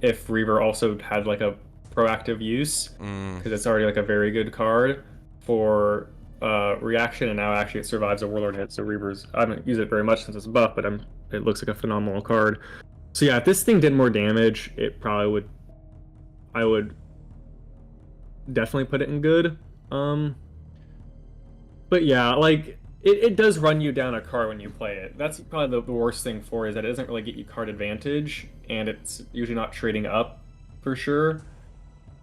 If Reaver also had like a proactive use, because it's already like a very good card for reaction, and now actually it survives a Warlord hit. So Reavers, I haven't used it very much since it's buff, but it looks like a phenomenal card. So yeah, if this thing did more damage, I would definitely put it in good. But yeah, like it does run you down a card when you play it. That's probably the worst thing for it, is that it doesn't really get you card advantage, and it's usually not trading up for sure.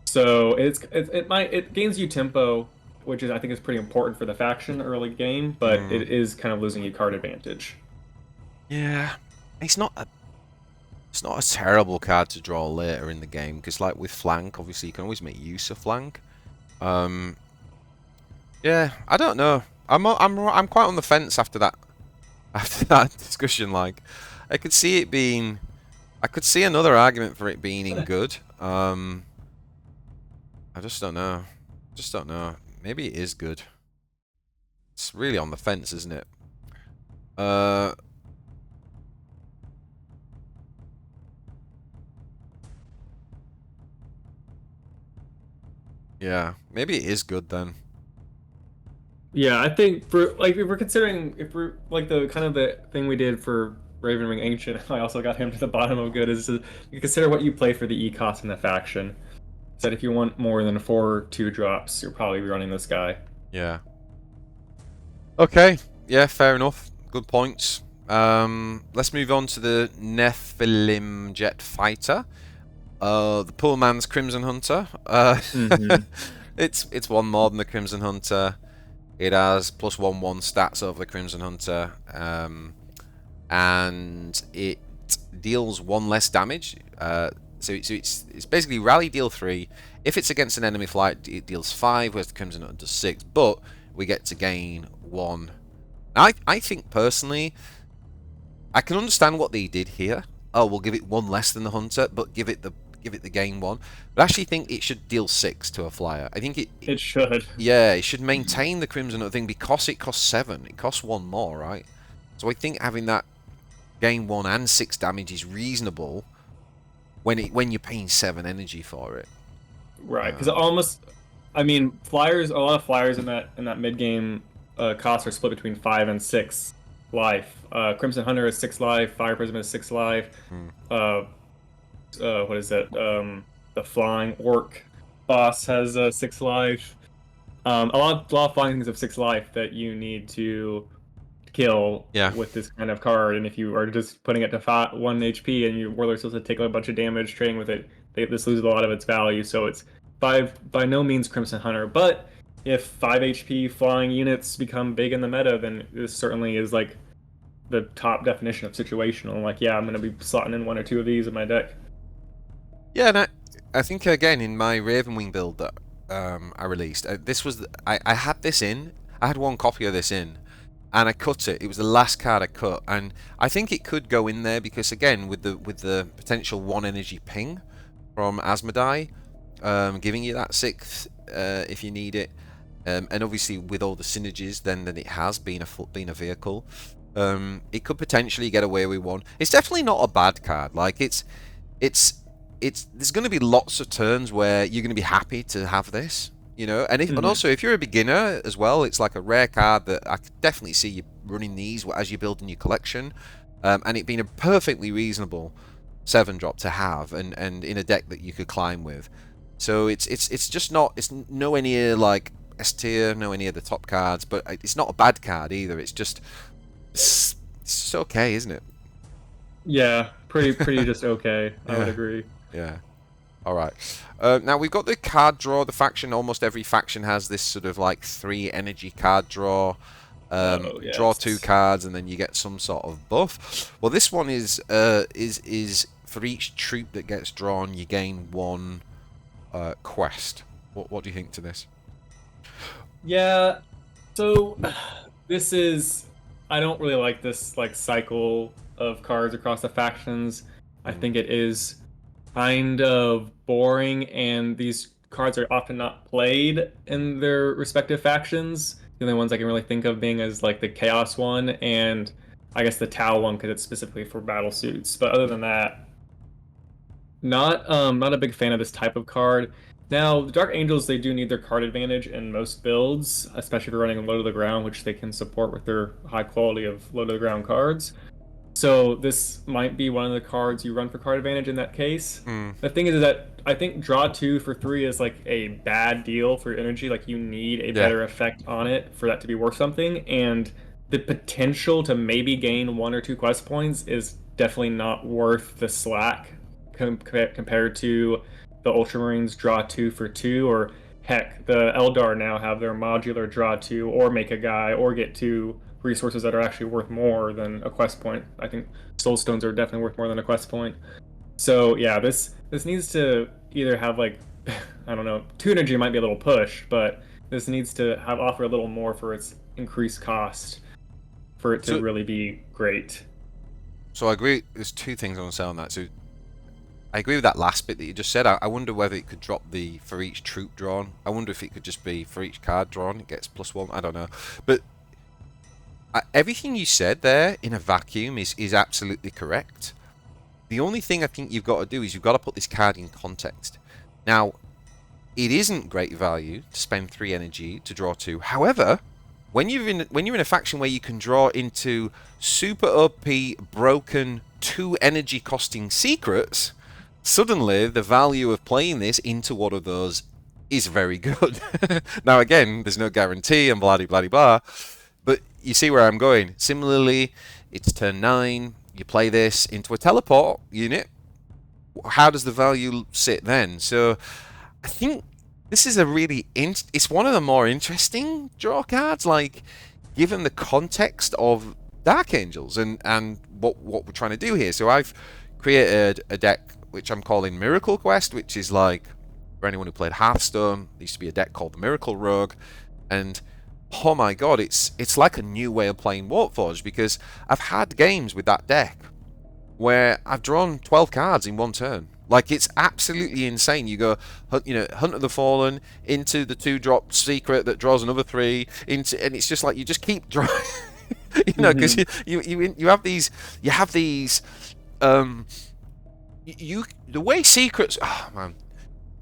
So it gains you tempo which is I think is pretty important for the faction early game, but it is kind of losing you card advantage. Yeah, it's not a terrible card to draw later in the game because, like with flank, obviously you can always make use of flank. Yeah, I don't know. I'm quite on the fence after that discussion. Like, I could see it being, I could see another argument for it being in good. I just don't know. Just don't know. Maybe it is good. It's really on the fence, isn't it? Yeah, maybe it is good then. Yeah, I think for like if we're considering if we're like the kind of the thing we did for Ravenwing Ancient, I also got him to the bottom of good is to you consider what you play for the E cost in the faction. Said if you want more than 4/2 drops, you're probably running this guy. Yeah. Okay. Yeah, fair enough. Good points. Let's move on to the Nephilim Jet Fighter. The poor man's Crimson Hunter. It's one more than the Crimson Hunter. It has +1/1 stats over the Crimson Hunter, and it deals 1 less damage. So it's basically rally deal 3. If it's against an enemy flight, it deals 5, whereas the Crimson Hunter does 6. But we get to gain 1. I think personally, I can understand what they did here. Oh, we'll give it 1 less than the Hunter, but give it the gain 1. But I actually think it should deal 6 to a flyer. I think it should. Yeah, it should maintain the Crimson Hunter thing because it costs 7. It costs 1 more, right? So I think having that gain 1 and 6 damage is reasonable when you're paying 7 energy for it. Right, because almost, I mean, flyers. A lot of flyers in that mid game costs are split between 5 and 6 life. Crimson Hunter is 6 life. Fire Prism is 6 life. What is it? The Flying Orc boss has 6 life. A lot of flying things have 6 life that you need to kill with this kind of card, and if you are just putting it to 1 HP and your warlord's supposed to take a bunch of damage trading with it, this loses a lot of its value. So it's by no means Crimson Hunter, but if 5 HP flying units become big in the meta, then this certainly is like the top definition of situational. Like, yeah, I'm going to be slotting in 1 or 2 of these in my deck. Yeah, and I think again in my Ravenwing build that I released, this was I had this in. I had 1 copy of this in, and I cut it. It was the last card I cut, and I think it could go in there because again with the potential 1 energy ping from Asmodai, giving you that 6th if you need it, and obviously with all the synergies then it has been a vehicle. It could potentially get away with 1. It's definitely not a bad card. Like it's there's going to be lots of turns where you're going to be happy to have this, you know, and and also if you're a beginner as well, it's like a rare card that I could definitely see you running these as you're building your collection, and it being a perfectly reasonable 7-drop to have, and in a deck that you could climb with. So it's just not, it's nowhere near like S tier, nowhere near the top cards, but it's not a bad card either. It's just it's okay, isn't it? Yeah, pretty just okay. I would agree. Yeah. All right. Now we've got the card draw. The faction, almost every faction has this sort of like 3 energy card draw. Draw 2 cards, and then you get some sort of buff. Well, this one is for each troop that gets drawn, you gain 1 quest. What do you think to this? Yeah. So this is, I don't really like this like cycle of cards across the factions. I think it is kind of boring, and these cards are often not played in their respective factions. The only ones I can really think of being is like the Chaos one and I guess the Tau one because it's specifically for battle suits. But other than that, not a big fan of this type of card. Now, the Dark Angels, they do need their card advantage in most builds, especially if you're running low to the ground, which they can support with their high quality of low to the ground cards. So this might be one of the cards you run for card advantage in that case. The thing is that I think draw 2 for 3 is like a bad deal for energy. Like you need a better effect on it for that to be worth something. And the potential to maybe gain 1 or 2 quest points is definitely not worth the slack compared to the Ultramarines draw 2 for 2, or heck, the Eldar now have their modular draw two, or make a guy, or get two resources that are actually worth more than a quest point. I think soul stones are definitely worth more than a quest point. So yeah, this needs to either have like I don't know, two energy might be a little push, but this needs to have offer a little more for its increased cost for it to So, really be great. so I agree. There's two things I want to say on that. So I agree with that last bit that you just said. I wonder whether it could drop the for each troop drawn. I wonder if it could just be for each card drawn, it gets +1. I don't know. But everything you said there in a vacuum is absolutely correct. The only thing I think you've got to do is you've got to put this card in context. Now, it isn't great value to spend 3 energy to draw 2. However, when you're in a faction where you can draw into super OP broken 2 energy costing secrets, suddenly the value of playing this into one of those is very good. Now again, there's no guarantee and blah blah blah, but you see where I'm going. Similarly, it's turn 9, you play this into a teleport unit. How does the value sit then? So I think this is a really it's one of the more interesting draw cards, like given the context of Dark Angels and what we're trying to do here. So I've created a deck which I'm calling Miracle Quest, which is like, for anyone who played Hearthstone, there used to be a deck called the Miracle Rogue, and oh my god, it's like a new way of playing Warpforge, because I've had games with that deck where I've drawn 12 cards in one turn. Like, it's absolutely insane. You go, Hunt of the Fallen into the 2-drop secret that draws another 3 into, and it's just like you just keep drawing, because you have these the way secrets. Oh man,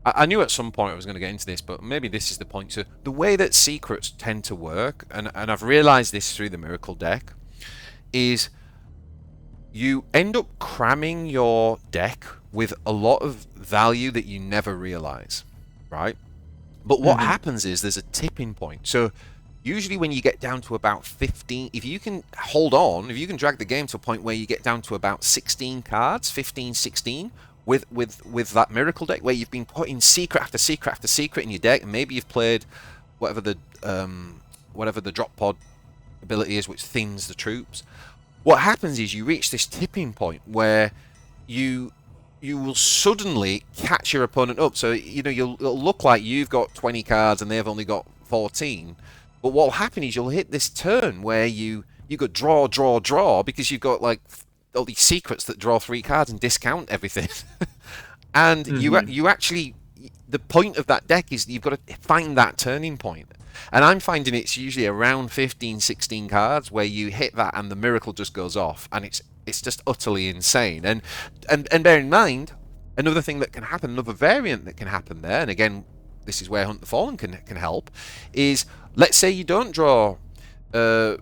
I knew at some point I was going to get into this, but maybe this is the point. So the way that secrets tend to work, and I've realised this through the Miracle deck, is you end up cramming your deck with a lot of value that you never realise, right? But what happens is there's a tipping point. So usually when you get down to about 15, if you can hold on, if you can drag the game to a point where you get down to about 16 cards, 15, 16, with that Miracle deck, where you've been putting secret after secret after secret in your deck, and maybe you've played whatever the drop pod ability is, which thins the troops. What happens is you reach this tipping point where you will suddenly catch your opponent up. So it'll look like you've got 20 cards and they've only got 14. But what will happen is you'll hit this turn where you go draw, because you've got like all these secrets that draw 3 cards and discount everything. And you actually, the point of that deck is you've got to find that turning point. And I'm finding it's usually around 15, 16 cards where you hit that and the Miracle just goes off, and it's just utterly insane. And bear in mind, another thing that can happen, another variant that can happen there, and again, this is where Hunt the Fallen can help, is let's say you don't draw draw.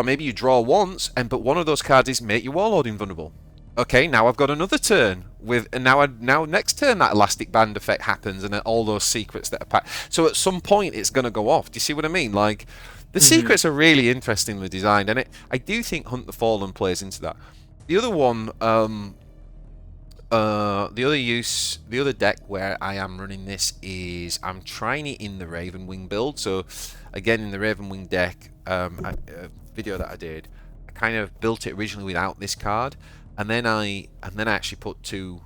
Maybe you draw once, but one of those cards is make your Warlord invulnerable. Okay, now I've got another turn and now next turn that elastic band effect happens, and all those secrets that are packed. So at some point it's going to go off. Do you see what I mean? Like, the secrets are really interestingly designed, and I do think Hunt the Fallen plays into that. The other one, the other deck where I am running this is I'm trying it in the Ravenwing build. So again, in the Ravenwing deck, a video that I did, I kind of built it originally without this card, and then I actually put two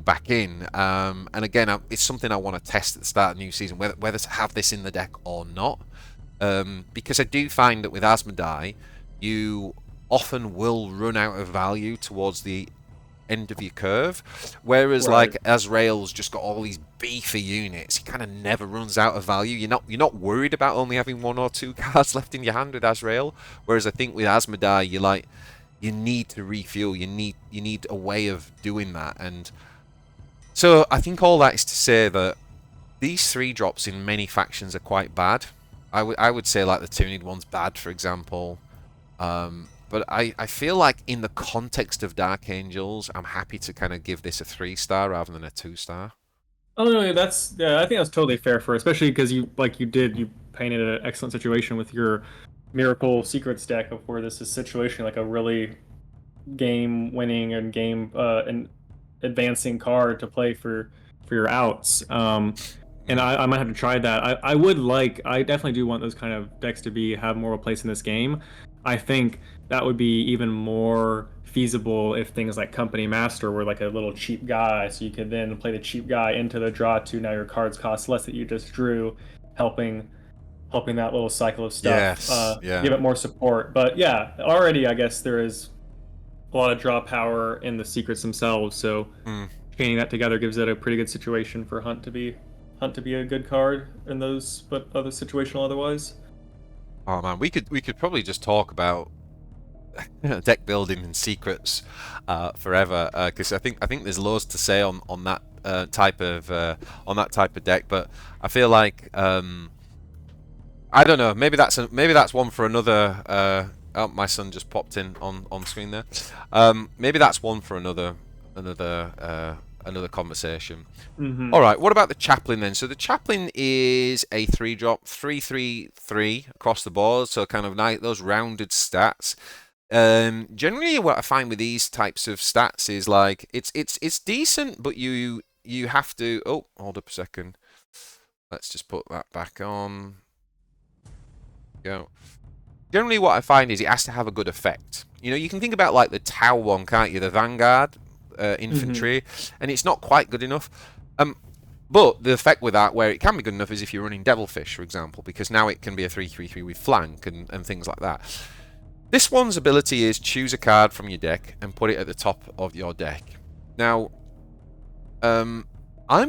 back in. And again, it's something I want to test at the start of the new season, whether to have this in the deck or not, because I do find that with Asmodai, you often will run out of value towards the end of your curve, whereas like Azrael's just got all these beefy units. He kind of never runs out of value. You're not worried about only having 1 or 2 cards left in your hand with Azrael, whereas I think with Asmodai you need to refuel. You need a way of doing that. And so I think all that is to say that these 3 drops in many factions are quite bad. I would say like the Tuned one's bad, for example. But I feel like in the context of Dark Angels, I'm happy to kind of give this a 3-star rather than a 2-star. Oh no, I think that's totally fair for, especially because you painted an excellent situation with your Miracle Secrets deck of where this is situation like a really game winning and game and advancing card to play for your outs. and I might have to try that. I definitely do want those kind of decks to have more of a place in this game. I think that would be even more feasible if things like Company Master were like a little cheap guy, so you could then play the cheap guy into the draw two. Now your cards cost less that you just drew, helping that little cycle of stuff Yes, yeah. give it more support. But yeah, already I guess there is a lot of draw power in the secrets themselves, so Mm. chaining that together gives it a pretty good situation for Hunt to be a good card in those, but other situational otherwise. Oh man, we could probably just talk about deck building and secrets forever, because I think there's loads to say on that type of deck. But I feel like I don't know. Maybe that's one for another. Oh, my son just popped in on screen there. Maybe that's one for another conversation. Hmm. All right. What about the chaplain then? So the chaplain is a 3-drop, 3/3/3 across the board. So kind of nice, those rounded stats. Generally, what I find with these types of stats is like it's decent, but you have to. Oh, hold up a second. Let's just put that back on. Go. Generally, what I find is it has to have a good effect. You know, you can think about like the Tau one, can't you? The Vanguard Hmm. infantry, and it's not quite good enough. But the effect with that, where it can be good enough, is if you're running Devilfish, for example, because now it can be a 3/3/3 with flank and things like that. This one's ability is choose a card from your deck and put it at the top of your deck. Now, I'm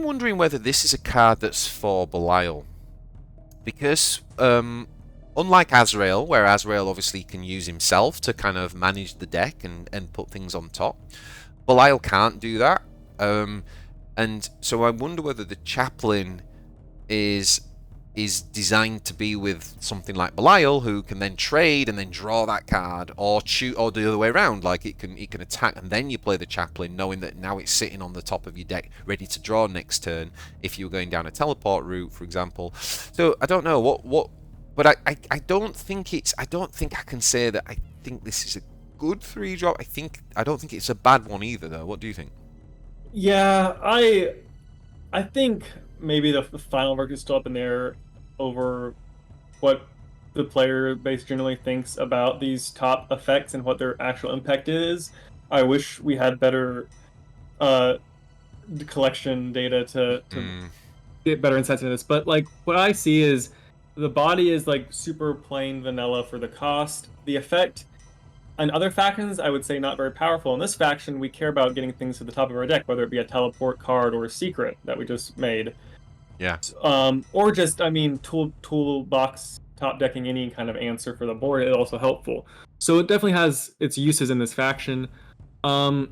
wondering whether this is a card that's for Belial. Because, unlike Azrael, where Azrael obviously can use himself to kind of manage the deck and put things on top, Belial can't do that. And so I wonder whether the Chaplain is designed to be with something like Belial, who can then trade and then draw that card, or shoot, or the other way around, like it can attack and then you play the Chaplain, knowing that now it's sitting on the top of your deck, ready to draw next turn if you were going down a teleport route, for example. So I don't know but I don't think I don't think I can say that I think this is a good 3-drop. I don't think it's a bad one either, though. What do you think? Yeah, I think maybe the final work is still up in there over what the player base generally thinks about these top effects and what their actual impact is. I wish we had better uh, collection data to Mm, get better insights into this. But like what I see is the body is like super plain vanilla for the cost. The effect in other factions, I would say not very powerful. In this faction, we care about getting things to the top of our deck, whether it be a teleport card or a secret that we just made. yeah. Or just, I mean, toolbox top decking any kind of answer for the board is also helpful. So it definitely has its uses in this faction. Um,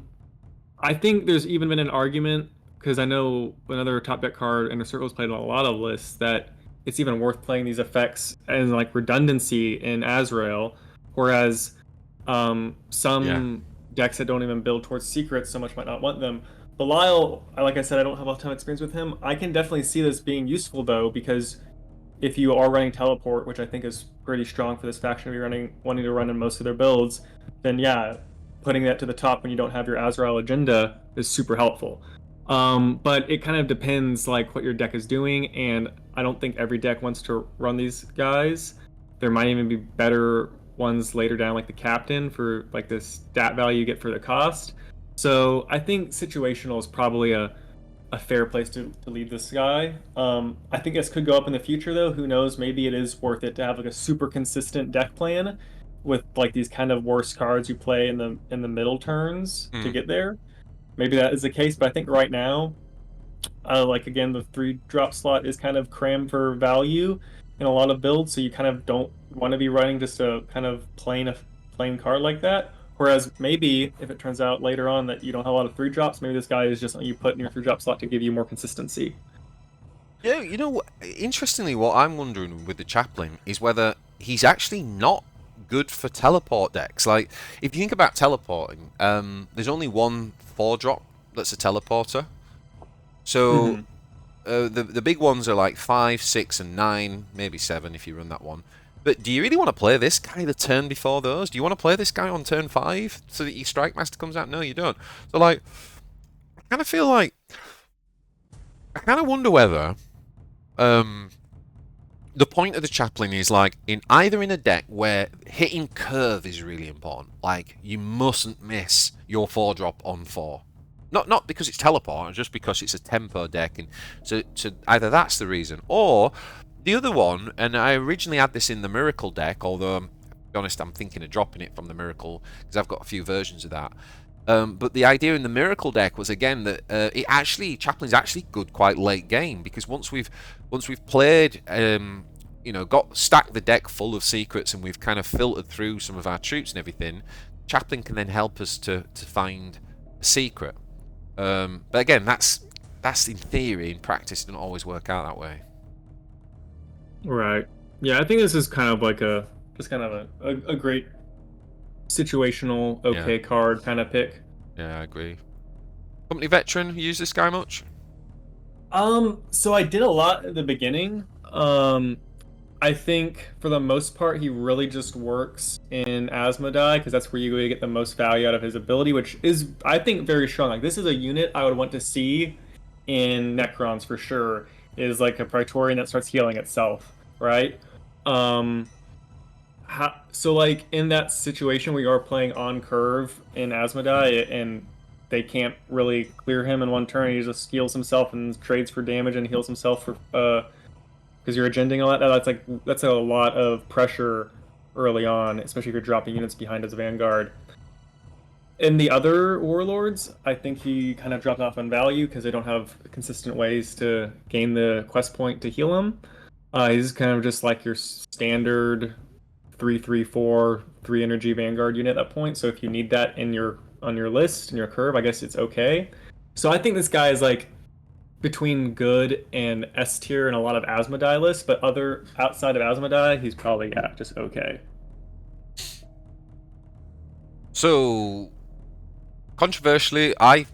I think there's even been an argument because I know another top deck card, Inner Circle, is played on a lot of lists that it's even worth playing these effects and like redundancy in Azrael, whereas Yeah. some decks that don't even build towards secrets so much might not want them. Belial, like I said, I don't have a ton of experience with him. I can definitely see this being useful though, because if you are running teleport, which I think is pretty strong for this faction to be wanting to run in most of their builds, then yeah, putting that to the top when you don't have your Azrael agenda is super helpful. But it kind of depends like what your deck is doing, and I don't think every deck wants to run these guys. There might even be better ones later down, like the captain for like the stat value you get for the cost. So I think situational is probably a fair place to leave this guy. I think this could go up in the future though. Who knows? Maybe it is worth it to have like a super consistent deck plan with like these kind of worst cards you play in the middle turns to Mm. get there. Maybe that is the case, but I think right now, like again, the 3-drop slot is kind of crammed for value in a lot of builds, so you kind of don't want to be running just a kind of plain card like that. Whereas maybe if it turns out later on that you don't have a lot of 3-drops, maybe this guy is just something you put in your 3-drop slot to give you more consistency. Yeah, interestingly, what I'm wondering with the Chaplain is whether he's actually not good for teleport decks. Like, if you think about teleporting, there's only one 4-drop that's a teleporter. So Hmm. the big ones are like 5, 6, and 9, maybe 7 if you run that one. But do you really want to play this guy the turn before those? Do you want to play this guy on turn 5 so that your Strike Master comes out? No, you don't. So, like, I kind of feel like I kind of wonder whether the point of the chaplain is like in either in a deck where hitting curve is really important, like you mustn't miss your 4-drop on 4. Not because it's teleport, just because it's a tempo deck, and so either that's the reason, or the other one, and I originally had this in the Miracle deck, although to be honest, I'm thinking of dropping it from the Miracle because I've got a few versions of that. But the idea in the Miracle deck was again that Chaplain's actually good quite late game, because once we've played, got stacked the deck full of secrets and we've kind of filtered through some of our troops and everything, Chaplain can then help us to find a secret. But again, that's in theory. In practice, it doesn't always work out that way. Right. Yeah, I think this is kind of like a great situational card kind of pick. Yeah, I agree. Company veteran, you use this guy much? So I did a lot at the beginning. I think for the most part he really just works in Asmodai because that's where you really get the most value out of his ability, which is, I think, very strong. Like, this is a unit I would want to see in Necrons for sure. Is like a Praetorian that starts healing itself, right? So like in that situation where you are playing on curve in Asmodai and they can't really clear him in one turn, he just heals himself and trades for damage and heals himself for because you're agending all that. That's a lot of pressure early on, especially if you're dropping units behind as Vanguard. In the other Warlords, I think he kind of dropped off on value because they don't have consistent ways to gain the quest point to heal him. He's kind of just like your standard 3/3/4 3 energy Vanguard unit at that point. So if you need that on your list in your curve, I guess it's okay. So I think this guy is like between good and S tier in a lot of Asmodai lists, but outside of Asmodai, he's probably just okay. So controversially, I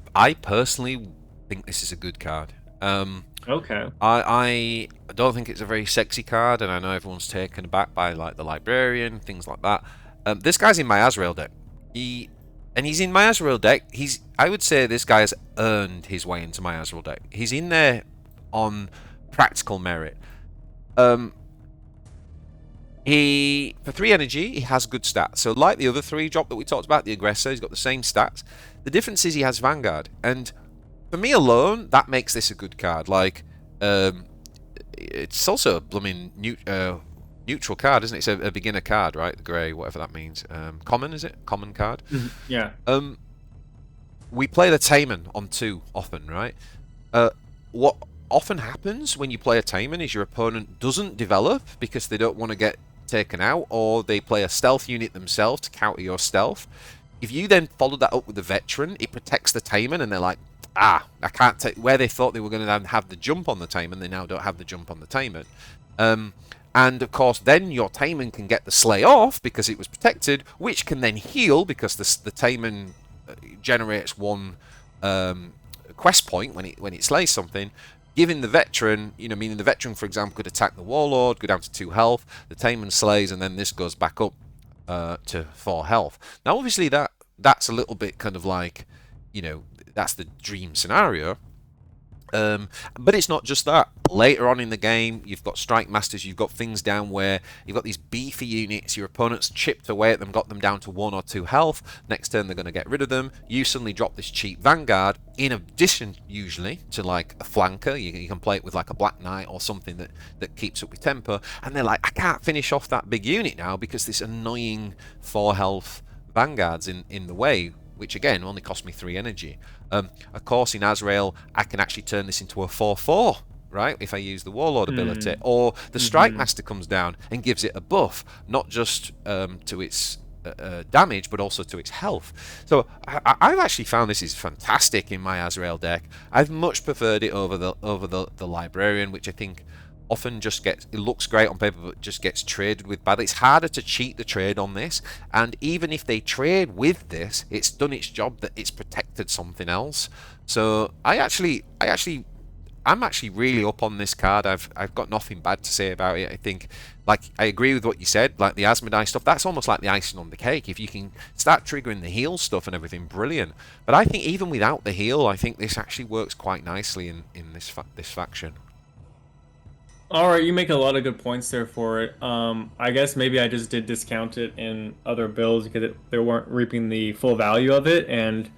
personally think this is a good card. Okay. I don't think it's a very sexy card, and I know everyone's taken aback by like the Librarian, things like that. This guy's in my Azrael deck. He's in my Azrael deck. I would say this guy has earned his way into my Azrael deck. He's in there on practical merit. He, for 3 energy, he has good stats. So like the other 3-drop that we talked about, the Aggressor, he's got the same stats. The difference is he has Vanguard, and for me alone, that makes this a good card. Like, it's also a blooming neutral card, isn't it? It's a beginner card, right? The grey, whatever that means. Common, is it? Common card? Yeah. We play the Taman on 2 often, right? What often happens when you play a Taman is your opponent doesn't develop because they don't want to get taken out, or they play a stealth unit themselves to counter your stealth. If you then follow that up with the Veteran, it protects the Taman, and they're like, I can't take where they thought they were going to have the jump on the Taman, they now don't have the jump on the Taman. And of course, then your Taman can get the Slay off because it was protected, which can then heal because the Taman generates 1 quest point when it slays something, giving the Veteran, meaning the Veteran, for example, could attack the Warlord, go down to 2 health, the Taman slays, and then this goes back up to 4 health. Now, obviously, that's a little bit kind of like, that's the dream scenario. But it's not just that. Later on in the game, you've got Strike Masters, you've got things down where you've got these beefy units, your opponent's chipped away at them, got them down to 1 or 2 health. Next turn, they're going to get rid of them. You suddenly drop this cheap Vanguard, in addition, usually, to like a flanker. You can play it with like a Black Knight or something that keeps up with tempo. And they're like, I can't finish off that big unit now because this annoying 4 health Vanguard's in the way, which again only cost me 3 energy. Of course, in Azrael, I can actually turn this into a 4/4, right? If I use the Warlord ability, or the Strike Master comes down and gives it a buff, not just to its damage, but also to its health. So I've actually found this is fantastic in my Azrael deck. I've much preferred it over the Librarian, which I think often just it looks great on paper but just gets traded with badly. It's harder to cheat the trade on this, and even if they trade with this, it's done its job, that it's protected something else. So I'm actually really up on this card. I've got nothing bad to say about it. I think, like, I agree with what you said, like the Asmodai stuff, that's almost like the icing on the cake. If you can start triggering the heal stuff and everything, brilliant. But I think even without the heal, I think this actually works quite nicely in this faction. All right, you make a lot of good points there for it. I guess maybe I just did discount it in other builds because they weren't reaping the full value of it, and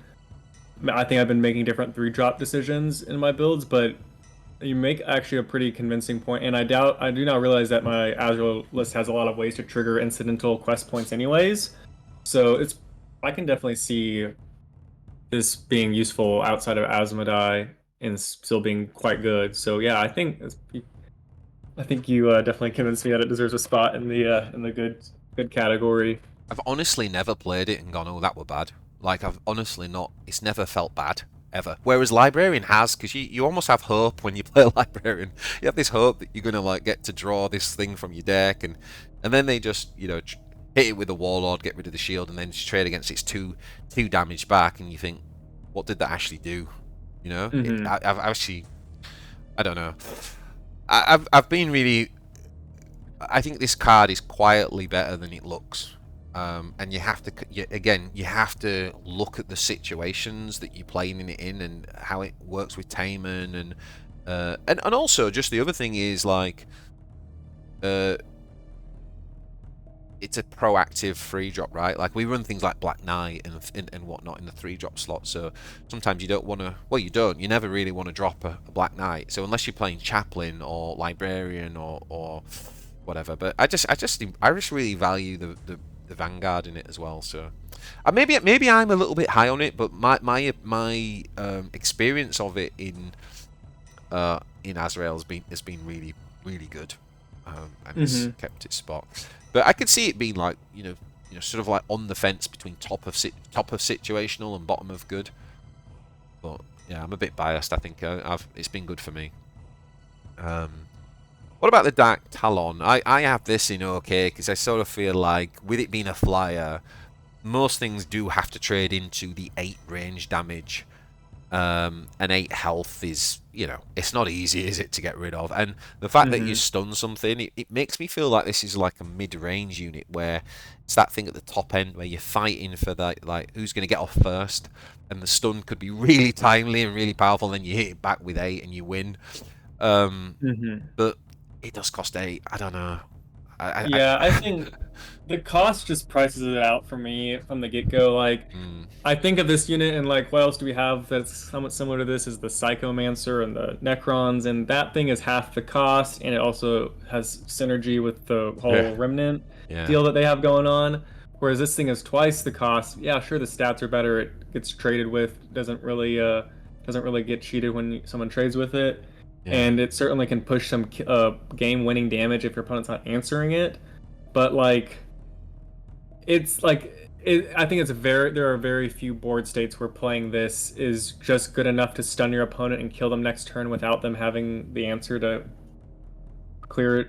I think I've been making different 3-drop decisions in my builds, but you make actually a pretty convincing point, and I do not realize that my Azure list has a lot of ways to trigger incidental quest points anyways. So I can definitely see this being useful outside of Asmodai and still being quite good. So yeah, I think you definitely convinced me that it deserves a spot in the good category. I've honestly never played it and gone, oh, that were bad. Like, I've honestly not. It's never felt bad, ever. Whereas Librarian has, because you almost have hope when you play Librarian. You have this hope that you're going to, like, get to draw this thing from your deck, and then they just, hit it with a Warlord, get rid of the shield, and then just trade against its two damage back, and you think, what did that actually do? I've actually, I don't know. I've been really. I think this card is quietly better than it looks. And you have to, you have to look at the situations that you're playing it in and how it works with Taman, and also just the other thing is like, it's a proactive 3-drop, right? Like we run things like Black Knight and whatnot in the 3-drop slot, so sometimes you don't want to. Well, you never really want to drop a Black Knight. So unless you're playing Chaplain or Librarian or whatever, but I just really value the Vanguard in it as well. So maybe I'm a little bit high on it, but my experience of it in Azrael has been really really good, and it's kept its spot. But I could see it being like sort of like on the fence between top of situational and bottom of good. But yeah, I'm a bit biased. I think it's been good for me. What about the Dark Talon? I have this in okay because I sort of feel like with it being a flyer, most things do have to trade into the 8 range damage. And 8 health is, it's not easy, is it, to get rid of? And the fact that you stun something, it makes me feel like this is like a mid-range unit where it's that thing at the top end where you're fighting for that, like who's going to get off first, and the stun could be really timely and really powerful. And then you hit it back with 8 and you win. But it does cost 8. I don't know. I think the cost just prices it out for me from the get-go. Like, I think of this unit and like, what else do we have that's somewhat similar to this? Is the Psychomancer and the Necrons, and that thing is half the cost, and it also has synergy with the whole Remnant deal that they have going on. Whereas this thing is twice the cost. Yeah, sure, the stats are better. It gets traded with, doesn't really get cheated when someone trades with it. And it certainly can push some game-winning damage if your opponent's not answering it. But like, it's like I think there are very few board states where playing this is just good enough to stun your opponent and kill them next turn without them having the answer to clear it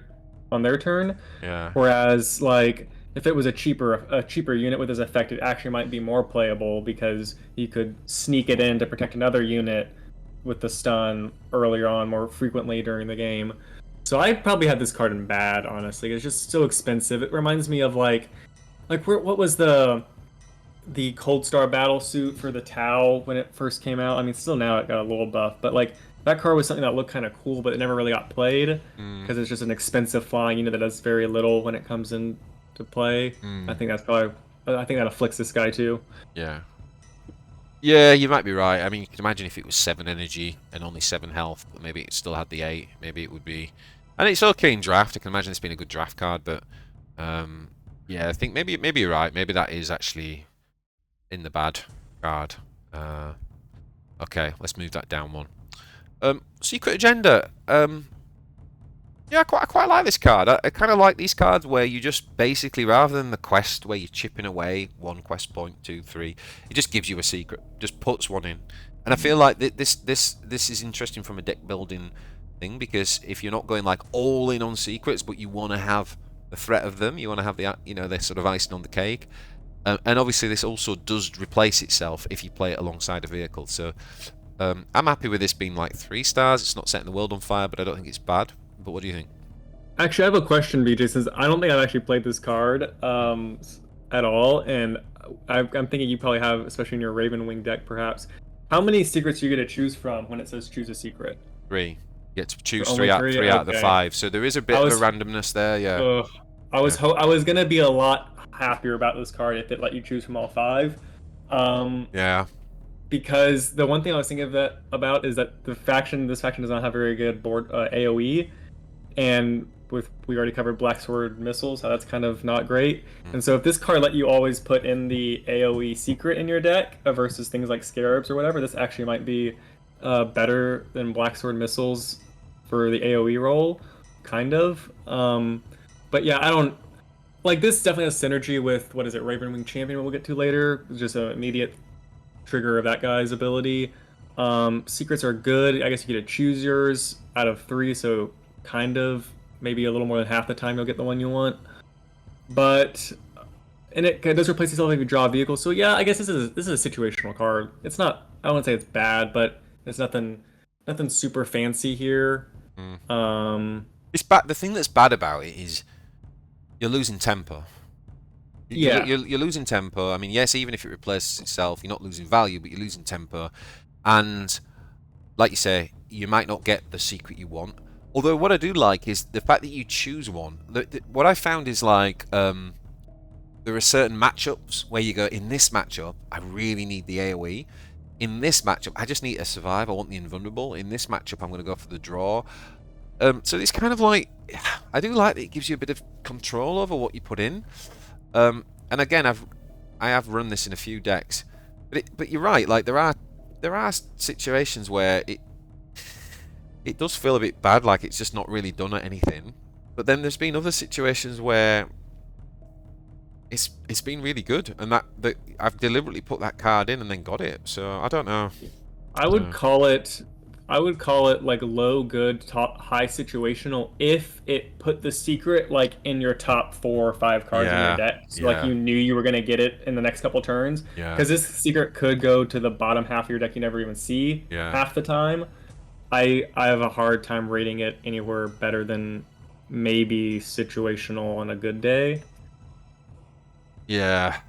on their turn. Yeah. Whereas like if it was a cheaper unit with this effect, it actually might be more playable because you could sneak it in to protect another unit with the stun earlier on more frequently during the game. So I probably had this card in bad, honestly. It's just so expensive. It reminds me of like what was the Cold Star battle suit for the Tau when it first came out? I mean, still now it got a little buff, but like that card was something that looked kind of cool, but it never really got played because it's just an expensive flying unit that does very little when it comes into play. I think that afflicts this guy too. Yeah. Yeah, you might be right. I mean, you can imagine if it was 7 energy and only 7 health, but maybe it still had the 8. Maybe it would be... And it's okay in draft. I can imagine it's been a good draft card, but... yeah, I think maybe you're right. Maybe that is actually in the bad card. Okay, let's move that down one. Secret Agenda. Yeah, I quite like this card. I kind of like these cards where you just basically, rather than the quest where you're chipping away 1 quest point, 2, 3, it just gives you a secret, just puts one in. And I feel like this is interesting from a deck building thing, because if you're not going like all in on secrets, but you want to have the threat of them, you want to have the the sort of icing on the cake. And obviously this also does replace itself if you play it alongside a vehicle. So I'm happy with this being like 3 stars. It's not setting the world on fire, but I don't think it's bad. But what do you think? Actually, I have a question, BJ, since I don't think I've actually played this card at all, and I'm thinking you probably have, especially in your Raven Wing deck, perhaps. How many secrets do you get to choose from when it says choose a secret? 3. You get to choose Only three? three out of the Okay. 5. So there is a bit I of a was randomness there. Yeah. ugh. I was gonna be a lot happier about this card if it let you choose from all 5. Um, Yeah. because the one thing I was thinking about is that this faction does not have very good board AoE, and we already covered Black Sword missiles, so that's kind of not great. Mm. And so if this card let you always put in the AoE secret in your deck versus things like Scarabs or whatever, this actually might be better than Black Sword missiles for the AoE role, kind of. But yeah, I don't like this. Definitely has synergy with what is it, Ravenwing Champion? We'll get to later. Just an immediate trigger of that guy's ability. Secrets are good. I guess you get to choose yours out of 3, so kind of maybe a little more than half the time you'll get the one you want. But and it does replace itself if you draw a vehicle. So yeah, I guess this is a situational card. It's not. I wouldn't say it's bad, but it's nothing super fancy here. Mm. Um, It's bad. The thing that's bad about it is you're losing tempo. yeah. You're losing tempo. I mean, yes, even if it replaces itself, you're not losing value, but you're losing tempo. And like you say, you might not get the secret you want. Although what I do like is the fact that you choose one. What I found is like there are certain matchups where you go, in this matchup, I really need the AoE. In this matchup, I just need to survive. I want the invulnerable. In this matchup, I'm going to go for the draw. So it's kind of like, I do like that it gives you a bit of control over what you put in. And again, I have run this in a few decks, but you're right. Like there are situations where it does feel a bit bad, like it's just not really done at anything. But then there's been other situations where it's been really good, and that I've deliberately put that card in and then got it. So I don't know. I would call it like low good, top high situational if it put the secret like in your top 4 or 5 cards in your Yeah, deck. So like yeah, you knew you were gonna get it in the next couple turns. yeah, Because this secret could go to the bottom half of your deck you never even see yeah. half the time. I have a hard time rating it anywhere better than maybe situational on a good day. Yeah,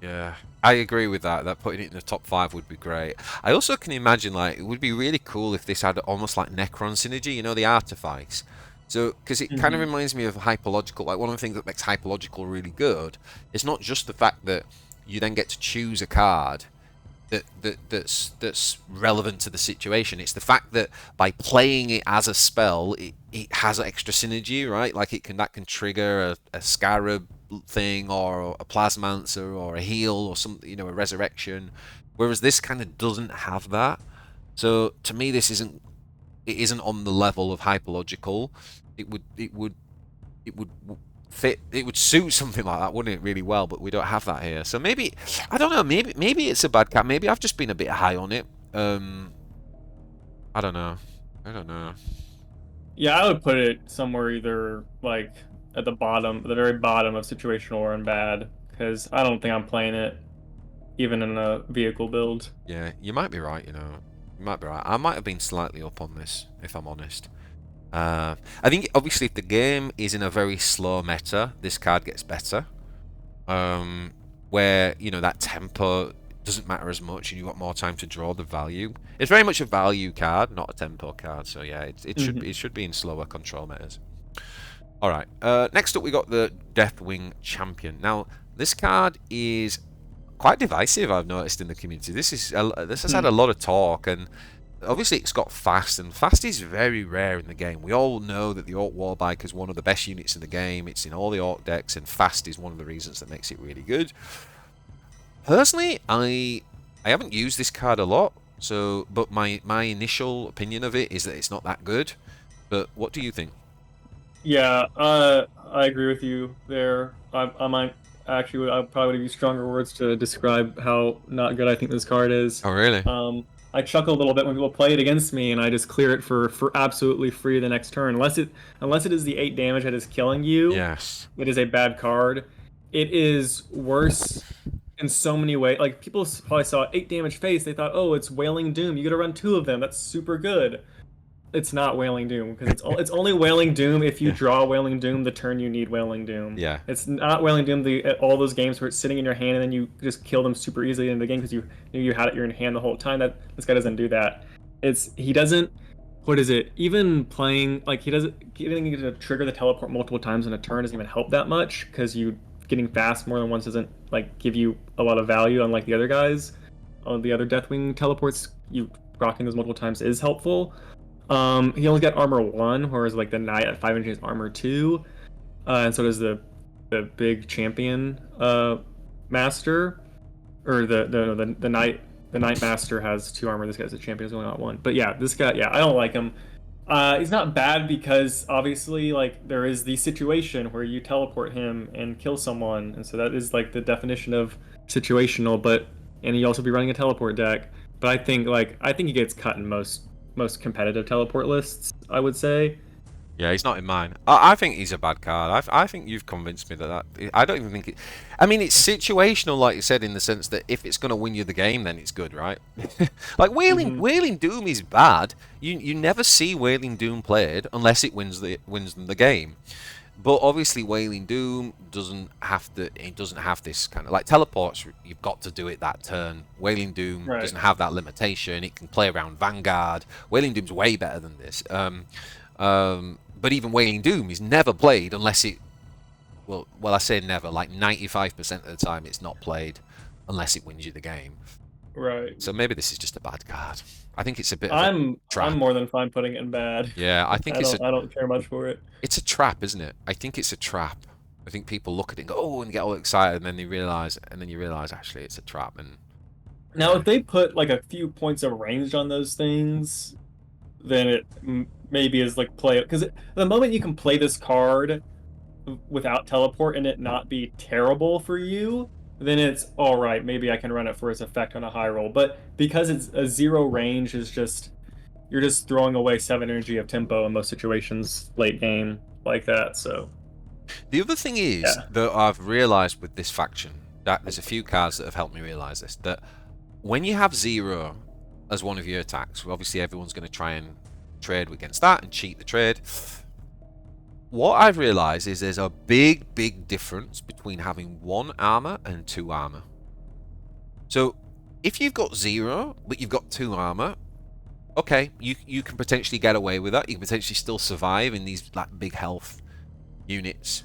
yeah. I agree with that. That putting it in the top 5 would be great. I also can imagine like it would be really cool if this had almost like Necron synergy. You know, the artifacts. So, because it kind of Hmm. reminds me of hyperlogical. Like one of the things that makes hyperlogical really good is not just the fact that you then get to choose a card that's relevant to the situation. It's the fact that by playing it as a spell, it has extra synergy, right? Like that can trigger a scarab thing or a plasmancer or a heal or some, you know, a resurrection. Whereas this kind of doesn't have that. So to me, it isn't on the level of hyperlogical. It would fit. It would suit something like that, wouldn't it? Really well, but we don't have that here. So maybe I don't know. Maybe it's a bad cat. Maybe I've just been a bit high on it. I don't know. I don't know. Yeah, I would put it somewhere either like at the bottom, the very bottom of situational or in bad, because I don't think I'm playing it even in a vehicle build. Yeah, you might be right. You know, you might be right. I might have been slightly up on this, if I'm honest. I think obviously if the game is in a very slow meta, this card gets better. Where you know that tempo doesn't matter as much, and you've got more time to draw the value. It's very much a value card, not a tempo card. So yeah, it should be in slower control metas. All right. Next up, we got the Deathwing Champion. Now this card is quite divisive. I've noticed in the community. This has had a lot of talk, and obviously it's got fast, and fast is very rare in the game. We all know that the Orc Warbike is one of the best units in the game. It's in all the Orc decks, and fast is one of the reasons that makes it really good. Personally, I haven't used this card a lot, so but my initial opinion of it is that it's not that good. But what do you think? Yeah, I agree with you there. I might actually, I probably would use stronger words to describe how not good I think this card is. Oh, really? I chuckle a little bit when people play it against me, and I just clear it for absolutely free the next turn, unless it is the 8 damage that is killing you. Yes. It is a bad card. It is worse in so many ways. Like people probably saw 8 damage face, they thought, oh, it's Wailing Doom. You got to run 2 of them. That's super good. It's not Wailing Doom because it's only Wailing Doom if you draw Wailing Doom the turn you need Wailing Doom. Yeah. It's not Wailing Doom all those games where it's sitting in your hand and then you just kill them super easily in the game because you knew you had it in your hand the whole time. That this guy doesn't do that. He doesn't what is it? Even playing like he doesn't getting to trigger the teleport multiple times in a turn doesn't even help that much because you getting fast more than once doesn't like give you a lot of value unlike the other guys. On the other Deathwing teleports, you rocking those multiple times is helpful. He only got armor 1, whereas like the knight at 5 inches is armor 2, and so does the big champion master, or the knight master has 2 armor. This guy's a champion, he's only got 1. But yeah, this guy, yeah, I don't like him. He's not bad because obviously like there is the situation where you teleport him and kill someone, and so that is like the definition of situational. But and he also be running a teleport deck. But I think he gets cut in most competitive teleport lists, I would say. Yeah, he's not in mine. I think he's a bad card. I think you've convinced me that. I don't even think it. I mean, it's situational, like you said, in the sense that if it's going to win you the game, then it's good, right? Like Wailing Doom is bad. You never see Wailing Doom played unless it wins them the game. But obviously, Wailing Doom doesn't have to. It doesn't have this kind of like teleports. You've got to do it that turn. Wailing Doom Right. doesn't have that limitation. It can play around Vanguard. Wailing Doom's way better than this. But even Wailing Doom is never played unless it. Well, I say never. Like 95% of the time, it's not played unless it wins you the game. Right. So maybe this is just a bad card. I think it's a bit of a trap. I'm more than fine putting it in bad. Yeah, I think I don't care much for it. it's a trap, isn't it? I think it's a trap. I think people look at it and go, oh, and get all excited, and then you realize actually it's a trap. And Now, if they put like a few points of range on those things, then it maybe is like play because the moment you can play this card without teleport and it not be terrible for you, then it's all right. Maybe I can run it for its effect on a high roll. But because it's a 0 range, is just you're just throwing away 7 energy of tempo in most situations late game like that. So the other thing is that I've realized with this faction that there's a few cards that have helped me realize this, that when you have 0 as one of your attacks, well, obviously everyone's going to try and trade against that and cheat the trade. What I've realized is there's a big difference between having 1 armor and 2 armor. So if you've got 0 but you've got 2 armor, okay, you can potentially get away with that. You can potentially still survive in these like big health units.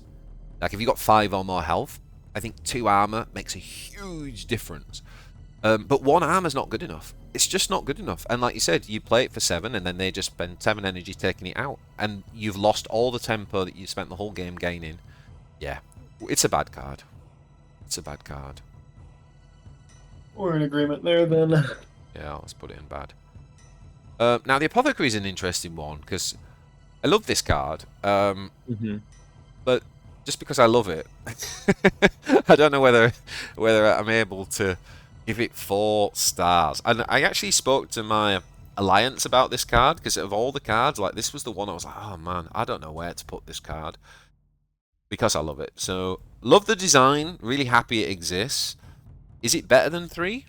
Like if you've got 5 or more health, I think 2 armor makes a huge difference. But 1 armor's not good enough. It's just not good enough. And like you said, you play it for 7 and then they just spend 7 energy taking it out. And you've lost all the tempo that you spent the whole game gaining. Yeah, it's a bad card. It's a bad card. we're in agreement there then. Yeah, let's put it in bad. Now the Apothecary is an interesting one because I love this card. But just because I love it, I don't know whether I'm able to give it 4 stars. And I actually spoke to my alliance about this card because of all the cards, like this was the one I was like, oh man, I don't know where to put this card because I love it. So love the design, really happy it exists. Is it better than 3?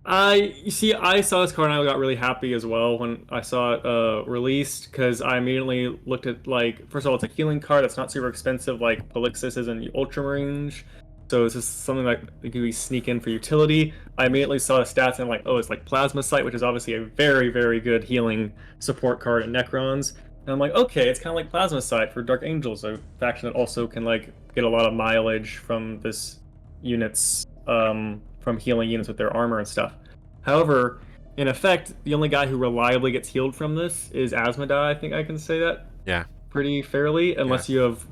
You see, I saw this card and I got really happy as well when I saw it released because I immediately looked at like, first of all, it's a healing card that's not super expensive like Polixis is in the ultramarines. So it's just something that you can sneak in for utility. I immediately saw the stats and I'm like, oh, it's like Plasma Sight, which is obviously a very good healing support card in Necrons. And I'm like, okay, it's kind of like Plasma Sight for Dark Angels, a faction that also can like get a lot of mileage from this units, from healing units with their armor and stuff. However, in effect, the only guy who reliably gets healed from this is Asmodai. I think I can say that. Yeah. Pretty fairly, unless you have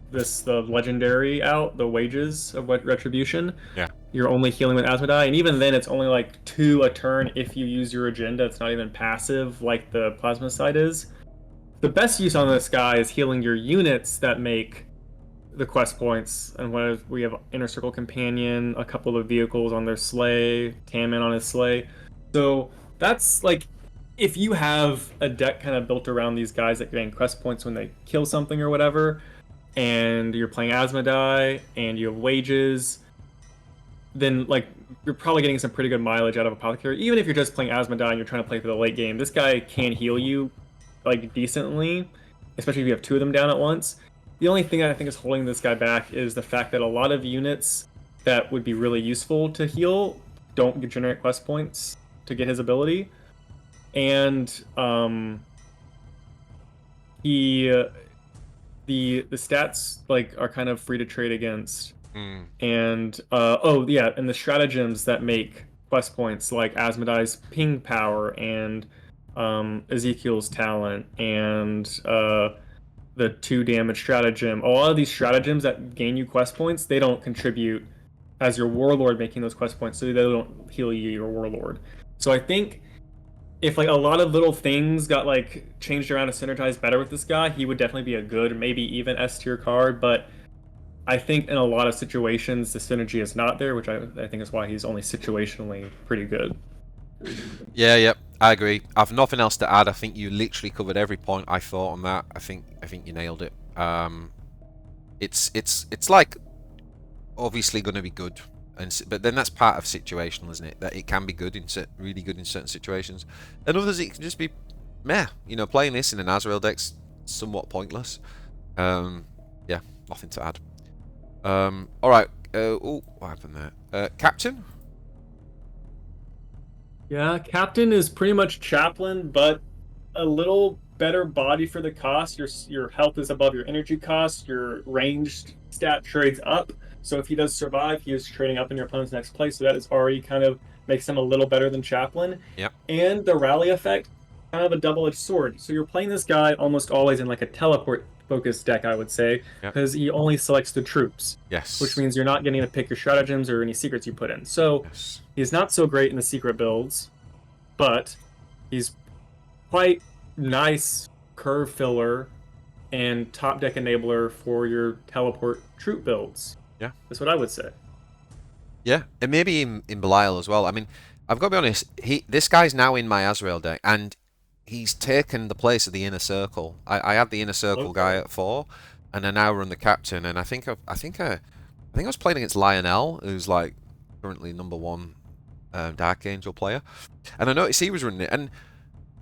the legendary out, the Wages of Retribution. Yeah. You're only healing with Asmodai, and even then it's only like 2 a turn if you use your agenda. It's not even passive like the Plasma Side is. The best use on this guy is healing your units that make the quest points, and when we have Inner Circle Companion, a couple of vehicles on their sleigh, Tammin on his sleigh. So that's like, if you have a deck kind of built around these guys that gain quest points when they kill something or whatever, and you're playing Asmodai and you have Wages, then like you're probably getting some pretty good mileage out of Apothecary. Even if you're just playing Asmodai and you're trying to play for the late game, this guy can heal you like decently, especially if you have 2 of them down at once. The only thing I think is holding this guy back is the fact that a lot of units that would be really useful to heal don't generate quest points to get his ability. and he the stats like are kind of free to trade against. Mm. And oh yeah, and the stratagems that make quest points like Asmodee's ping power and Ezekiel's talent and the 2 damage stratagem. A lot of these stratagems that gain you quest points, they don't contribute as your warlord making those quest points, so they don't heal you your warlord. So I think if like a lot of little things got like changed around to synergize better with this guy, he would definitely be a good, maybe even S tier card. But I think in a lot of situations the synergy is not there, which I think is why he's only situationally pretty good. Yeah, yep, I agree. I've nothing else to add. I think you literally covered every point I thought on that. I think you nailed it. It's like obviously going to be good, but then that's part of situational, isn't it? That it can be good really good in certain situations, and others it can just be meh. You know, playing this in an Azrael deck's somewhat pointless. Yeah, nothing to add. All right. Oh, what happened there? Captain. Yeah, Captain is pretty much Chaplain, but a little better body for the cost. Your health is above your energy cost. Your ranged stat trades up. So if he does survive, he is trading up in your opponent's next play. So that is already kind of makes him a little better than Chaplain. Yep. And the rally effect, kind of a double-edged sword. So you're playing this guy almost always in like a teleport focused deck, I would say, Yep. because he only selects the troops. Yes. Which means you're not getting to pick your stratagems or any secrets you put in. So Yes. he's not so great in the secret builds, but he's quite nice curve filler and top deck enabler for your teleport troop builds. Yeah. That's what I would say. Yeah, and maybe in Belial as well. I mean, I've got to be honest. This guy's now in my Azrael deck, and he's taken the place of the inner circle. I had the inner circle guy at 4, and I now run the captain. And I think I was playing against Lionel, who's like currently #1 Dark Angel player, and I noticed he was running it, and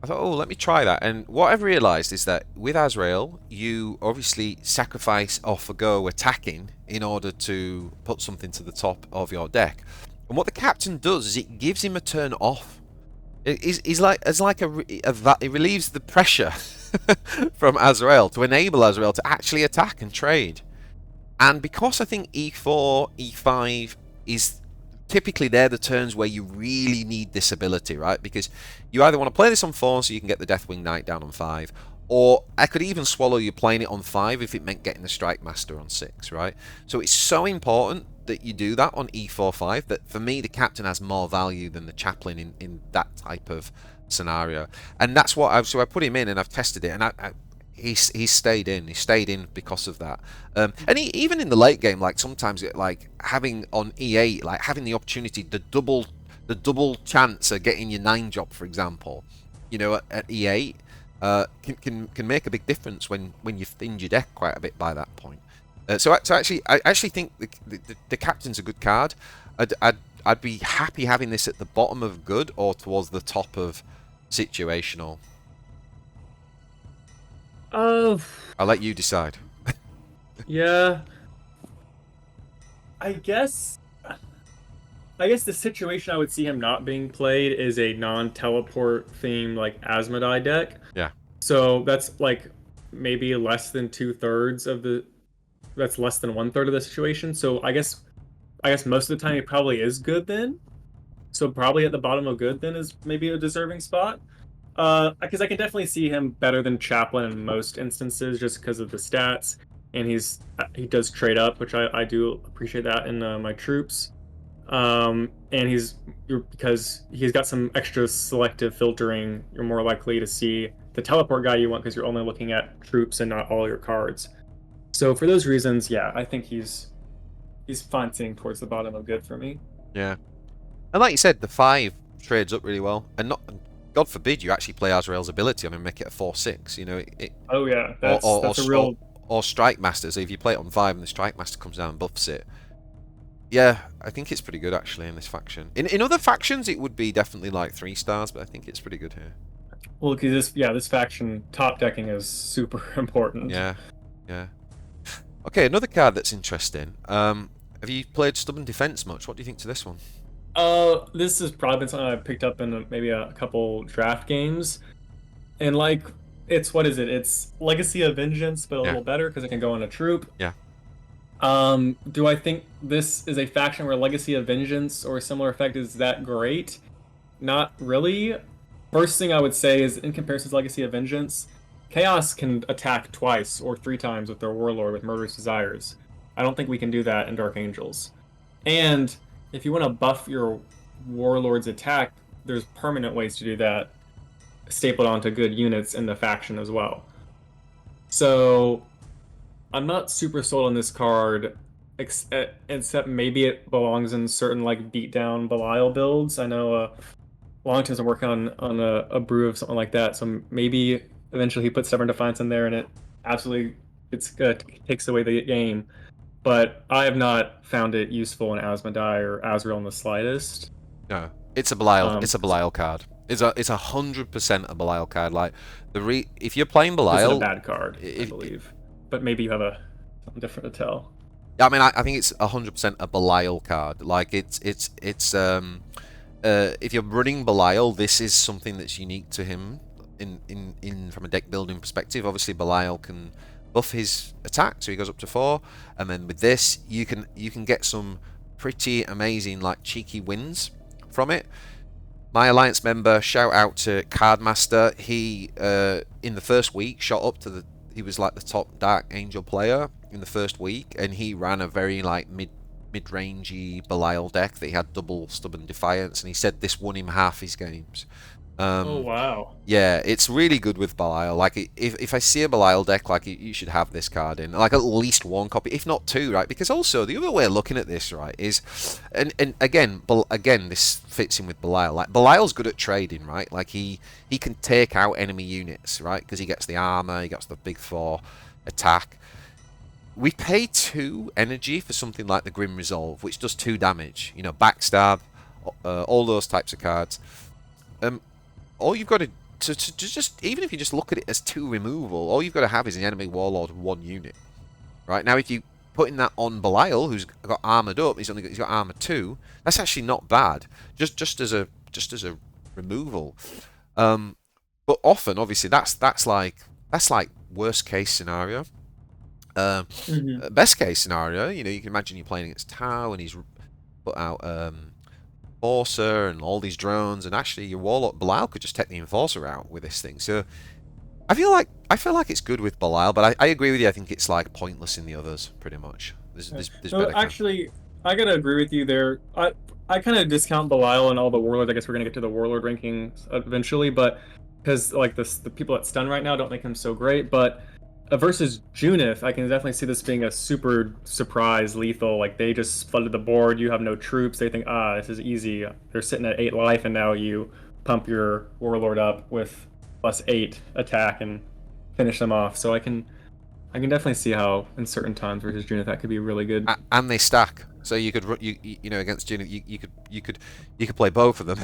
I thought, oh, let me try that. And what I've realised is that with Azrael, you obviously sacrifice or forgo attacking in order to put something to the top of your deck. And what the captain does is it gives him a turn off. It relieves the pressure from Azrael to enable Azrael to actually attack and trade. And because I think E4, E5 is typically they're the turns where you really need this ability, right? Because you either want to play this on 4 so you can get the Deathwing Knight down on 5, or I could even swallow you playing it on 5 if it meant getting the Strike Master on 6, right? So it's so important that you do that on E4-5 that for me the captain has more value than the chaplain in that type of scenario. And that's what I put him in and I've tested it, and he's stayed in. He stayed in because of that. And even in the late game, like sometimes like having on E8, like having the opportunity, the double chance of getting your 9 job, for example, you know, at E8, can make a big difference when you've thinned your deck quite a bit by that point. So actually, I actually think the captain's a good card. I'd be happy having this at the bottom of good or towards the top of situational. I'll let you decide. Yeah. I guess the situation I would see him not being played is a non-teleport themed like Asmodee deck. Yeah. So that's like maybe less than 2/3 of the. That's less than 1/3 of the situation. So I guess most of the time he probably is good then. So probably at the bottom of good then is maybe a deserving spot. Because I can definitely see him better than Chaplain in most instances just because of the stats, and he does trade up, which I do appreciate that in my troops. And because he's got some extra selective filtering, you're more likely to see the teleport guy you want because you're only looking at troops and not all your cards. So for those reasons, yeah, I think he's fine sitting towards the bottom of good for me. Yeah, and like you said, the 5 trades up really well, and not. God forbid you actually play Azrael's ability on and make it a 4/6. You know, oh yeah, that's a real. Or Strike Master. So if you play it on 5 and the Strike Master comes down and buffs it, yeah, I think it's pretty good actually in this faction. In other factions, it would be definitely like 3 stars, but I think it's pretty good here. Well, because this faction top decking is super important. Yeah, yeah. Okay, another card that's interesting. Have you played Stubborn Defense much? What do you think to this one? This has probably been something I picked up in maybe a couple draft games, and like, it's what is it? It's Legacy of Vengeance, but a Yeah, little better because it can go in a troop. yeah. Do I think this is a faction where Legacy of Vengeance or a similar effect is that great? Not really. First thing I would say is, in comparison to Legacy of Vengeance, Chaos can attack twice or three times with their Warlord with Murderous Desires. I don't think we can do that in Dark Angels. And if you want to buff your Warlord's attack, there's permanent ways to do that, stapled onto good units in the faction as well. So I'm not super sold on this card, except maybe it belongs in certain like beatdown Belial builds. I know Longton's been working on a brew of something like that, so maybe eventually he puts Stubborn Defiance in there and it absolutely takes away the game. But I have not found it useful in Asmodai or Azrael in the slightest. No, it's a Belial. Um, It's a Belial card. It's 100% a Belial card. Like if you're playing this is a Belial, bad card, I if, believe. But maybe you have something different to tell. I mean, I think it's 100% a Belial card. Like if you're running Belial, this is something that's unique to him in from a deck building perspective. Obviously, Belial can buff his attack, so he goes up to 4, and then with this, you can get some pretty amazing like cheeky wins from it. My Alliance member, shout out to Cardmaster. He in the first week shot up to he was like the top Dark Angel player in the first week, and he ran a very like mid-rangey Belial deck that he had double Stubborn Defiance, and he said this won him half his games. Oh wow. Yeah, it's really good with Belial. Like, if I see a Belial deck, like, you should have this card in. Like, at least one copy, if not two, right? Because also, the other way of looking at this, right, is... And again, this fits in with Belial. Like, Belial's good at trading, right? Like, he can take out enemy units, right? Because he gets the armor, he gets the big 4 attack. We pay 2 energy for something like the Grim Resolve, which does 2 damage. You know, Backstab, all those types of cards. All you've got to just, even if you just look at it as 2 removal, all you've got to have is an enemy Warlord 1 unit. Right? Now, if you put in that on Belial, who's got armored up, he's got armor 2, that's actually not bad. Just as a removal. But often, obviously, that's like worst case scenario. Best case scenario, you know, you can imagine you're playing against Tau and he's put out Enforcer and all these drones, and actually your Warlock Belial could just take the Enforcer out with this thing. So I feel like it's good with Belial, but I agree with you. I think it's like pointless in the others, pretty much. There's So better actually, I gotta agree with you there. I kind of discount Belial and all the Warlords. I guess we're gonna get to the Warlord rankings eventually, but because like the people that stun right now don't make him so great. But versus Junith, I can definitely see this being a super surprise lethal. Like they just flooded the board. You have no troops. They think, this is easy. They're sitting at 8 life, and now you pump your Warlord up with +8 attack and finish them off. So I can definitely see how in certain times versus Junith that could be really good. And they stack, so you could you know, against Junith you could play both of them.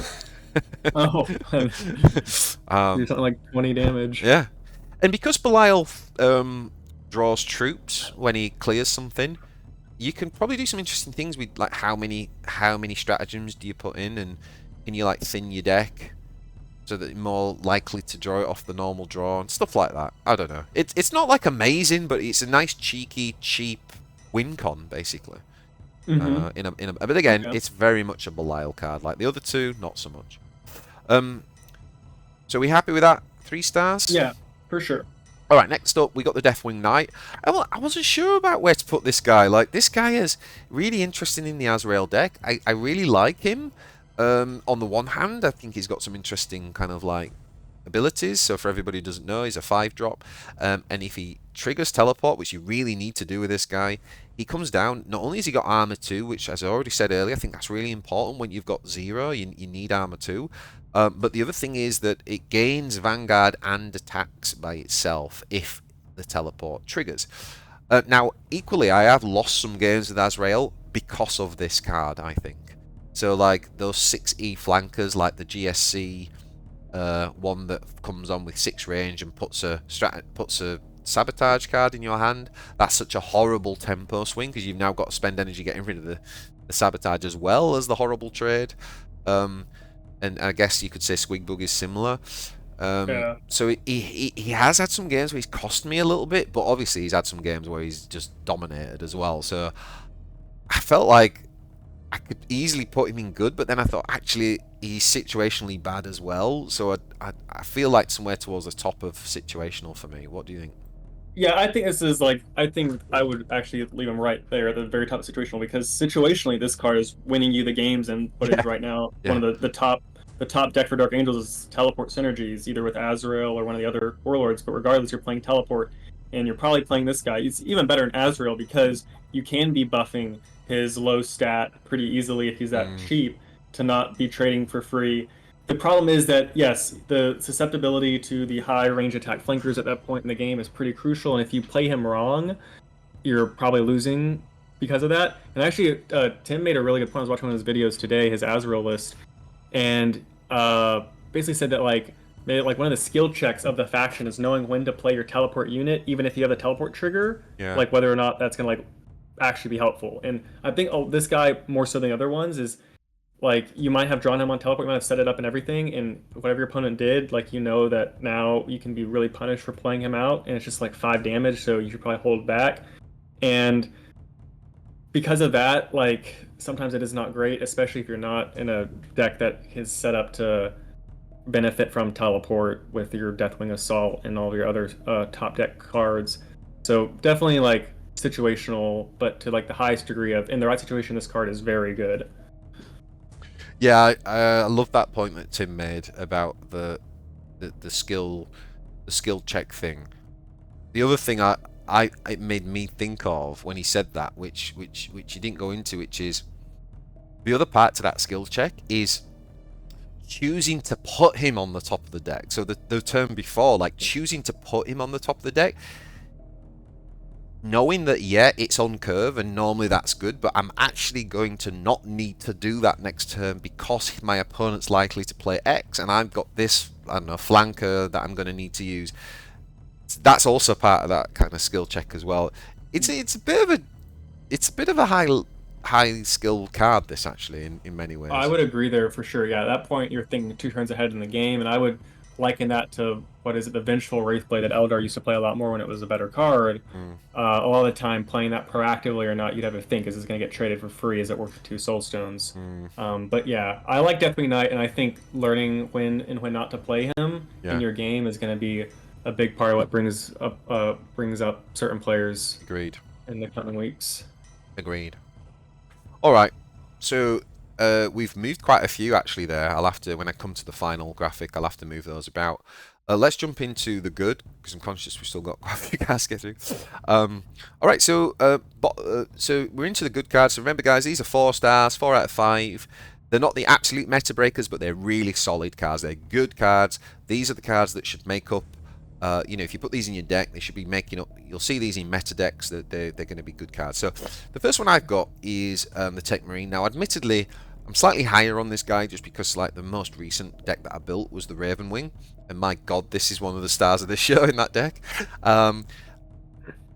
Oh, do something like 20 damage. Yeah, and because Belial draws troops when he clears something, you can probably do some interesting things with like how many stratagems do you put in, and can you like thin your deck so that you're more likely to draw it off the normal draw and stuff like that. I don't know. It's not like amazing, but it's a nice cheeky cheap win con basically. But again, it's very much a Belial card. Like the other two, not so much. So we happy with that? 3 stars? Yeah, for sure. All right, next up, we got the Deathwing Knight. I wasn't sure about where to put this guy. Like, this guy is really interesting in the Azrael deck. I really like him. On the one hand, I think he's got some interesting kind of, like, abilities. So for everybody who doesn't know, he's a 5-drop. And if he triggers Teleport, which you really need to do with this guy, he comes down. Not only has he got Armor 2, which, as I already said earlier, I think that's really important when you've got 0. You need Armor 2. But the other thing is that it gains Vanguard and attacks by itself if the teleport triggers. Now, equally, I have lost some games with Azrael because of this card, I think. So, like, those 6E flankers, like the GSC one that comes on with 6 range and puts a Sabotage card in your hand, that's such a horrible tempo swing because you've now got to spend energy getting rid of the Sabotage as well as the horrible trade. And I guess you could say Squigbug is similar. Yeah. So he has had some games where he's cost me a little bit, but obviously he's had some games where he's just dominated as well. So I felt like I could easily put him in good, but then I thought actually he's situationally bad as well. So I feel like somewhere towards the top of situational for me. What do you think? Yeah, I think this is like I think I would actually leave him right there at the very top of situational because situationally this card is winning you the games and what Yeah, is right now yeah. one of the top deck for Dark Angels is teleport synergies, either with Azrael or one of the other warlords, but regardless you're playing teleport and you're probably playing this guy. It's even better in Azrael because you can be buffing his low stat pretty easily if he's that Mm, cheap to not be trading for free. The problem is that, yes, the susceptibility to the high range attack flankers at that point in the game is pretty crucial, and if you play him wrong, you're probably losing because of that. And actually, Tim made a really good point. I was watching one of his videos today, his Azrael list, and basically said that like one of the skill checks of the faction is knowing when to play your teleport unit, even if you have a teleport trigger, yeah. like whether or not that's gonna like actually be helpful. And I think this guy more so than the other ones is like you might have drawn him on teleport, you might have set it up and everything, and whatever your opponent did, like you know that now you can be really punished for playing him out, and it's just like 5 damage, so you should probably hold back. And because of that, like sometimes it is not great, especially if you're not in a deck that is set up to benefit from teleport with your Deathwing Assault and all of your other top deck cards. So definitely like situational, but to like the highest degree of in the right situation, this card is very good. Yeah, I love that point that Tim made about the skill check thing. The other thing I it made me think of when he said that, which he didn't go into, which is the other part to that skill check is choosing to put him on the top of the deck. So the turn before, like choosing to put him on the top of the deck, knowing that yeah, it's on curve and normally that's good, but I'm actually going to not need to do that next turn because my opponent's likely to play X and I've got this, I don't know, flanker that I'm going to need to use. That's also part of that kind of skill check as well. It's a bit of a high skill card, this actually in many ways. I would agree there for sure. Yeah, at that point you're thinking 2 turns ahead in the game, and I would liken that to what is it, the Vengeful Wraithblade that Eldar used to play a lot more when it was a better card. Mm, A lot of the time, playing that proactively or not, you'd have to think: is this going to get traded for free? Is it worth the 2 soulstones? mm, But yeah, I like Deathwing Knight, and I think learning when and when not to play him yeah, in your game is going to be a big part of what brings up certain players agreed. in the coming weeks. Agreed. All right, so we've moved quite a few actually there. I'll have to, when I come to the final graphic, I'll have to move those about. Let's jump into the good, because I'm conscious we've still got quite a few cards to get through. All right, so so we're into the good cards. So remember, guys, these are 4 stars, 4 out of 5. They're not the absolute meta breakers, but they're really solid cards. They're good cards. These are the cards that should make up. You know, if you put these in your deck, they should be making up. You'll see these in meta decks. That they're going to be good cards. So the first one I've got is the Tech Marine. Now, admittedly, I'm slightly higher on this guy just because like the most recent deck that I built was the Raven Wing, and my God, this is one of the stars of this show in that deck.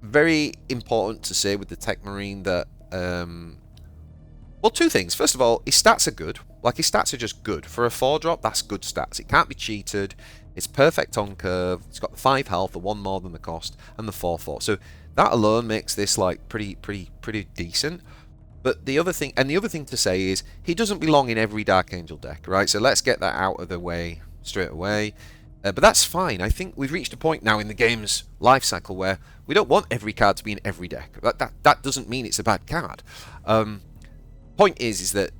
Very important to say with the Tech Marine that well, 2 things. First of all, his stats are good. Like, his stats are just good. For a 4-drop, that's good stats. It can't be cheated. It's perfect on curve. It's got the 5 health, the 1 more than the cost, and the 4/4. So that alone makes this like pretty decent. But the other thing to say is he doesn't belong in every Dark Angel deck, right? So let's get that out of the way straight away. But that's fine. I think we've reached a point now in the game's life cycle where we don't want every card to be in every deck. That doesn't mean it's a bad card. Point is that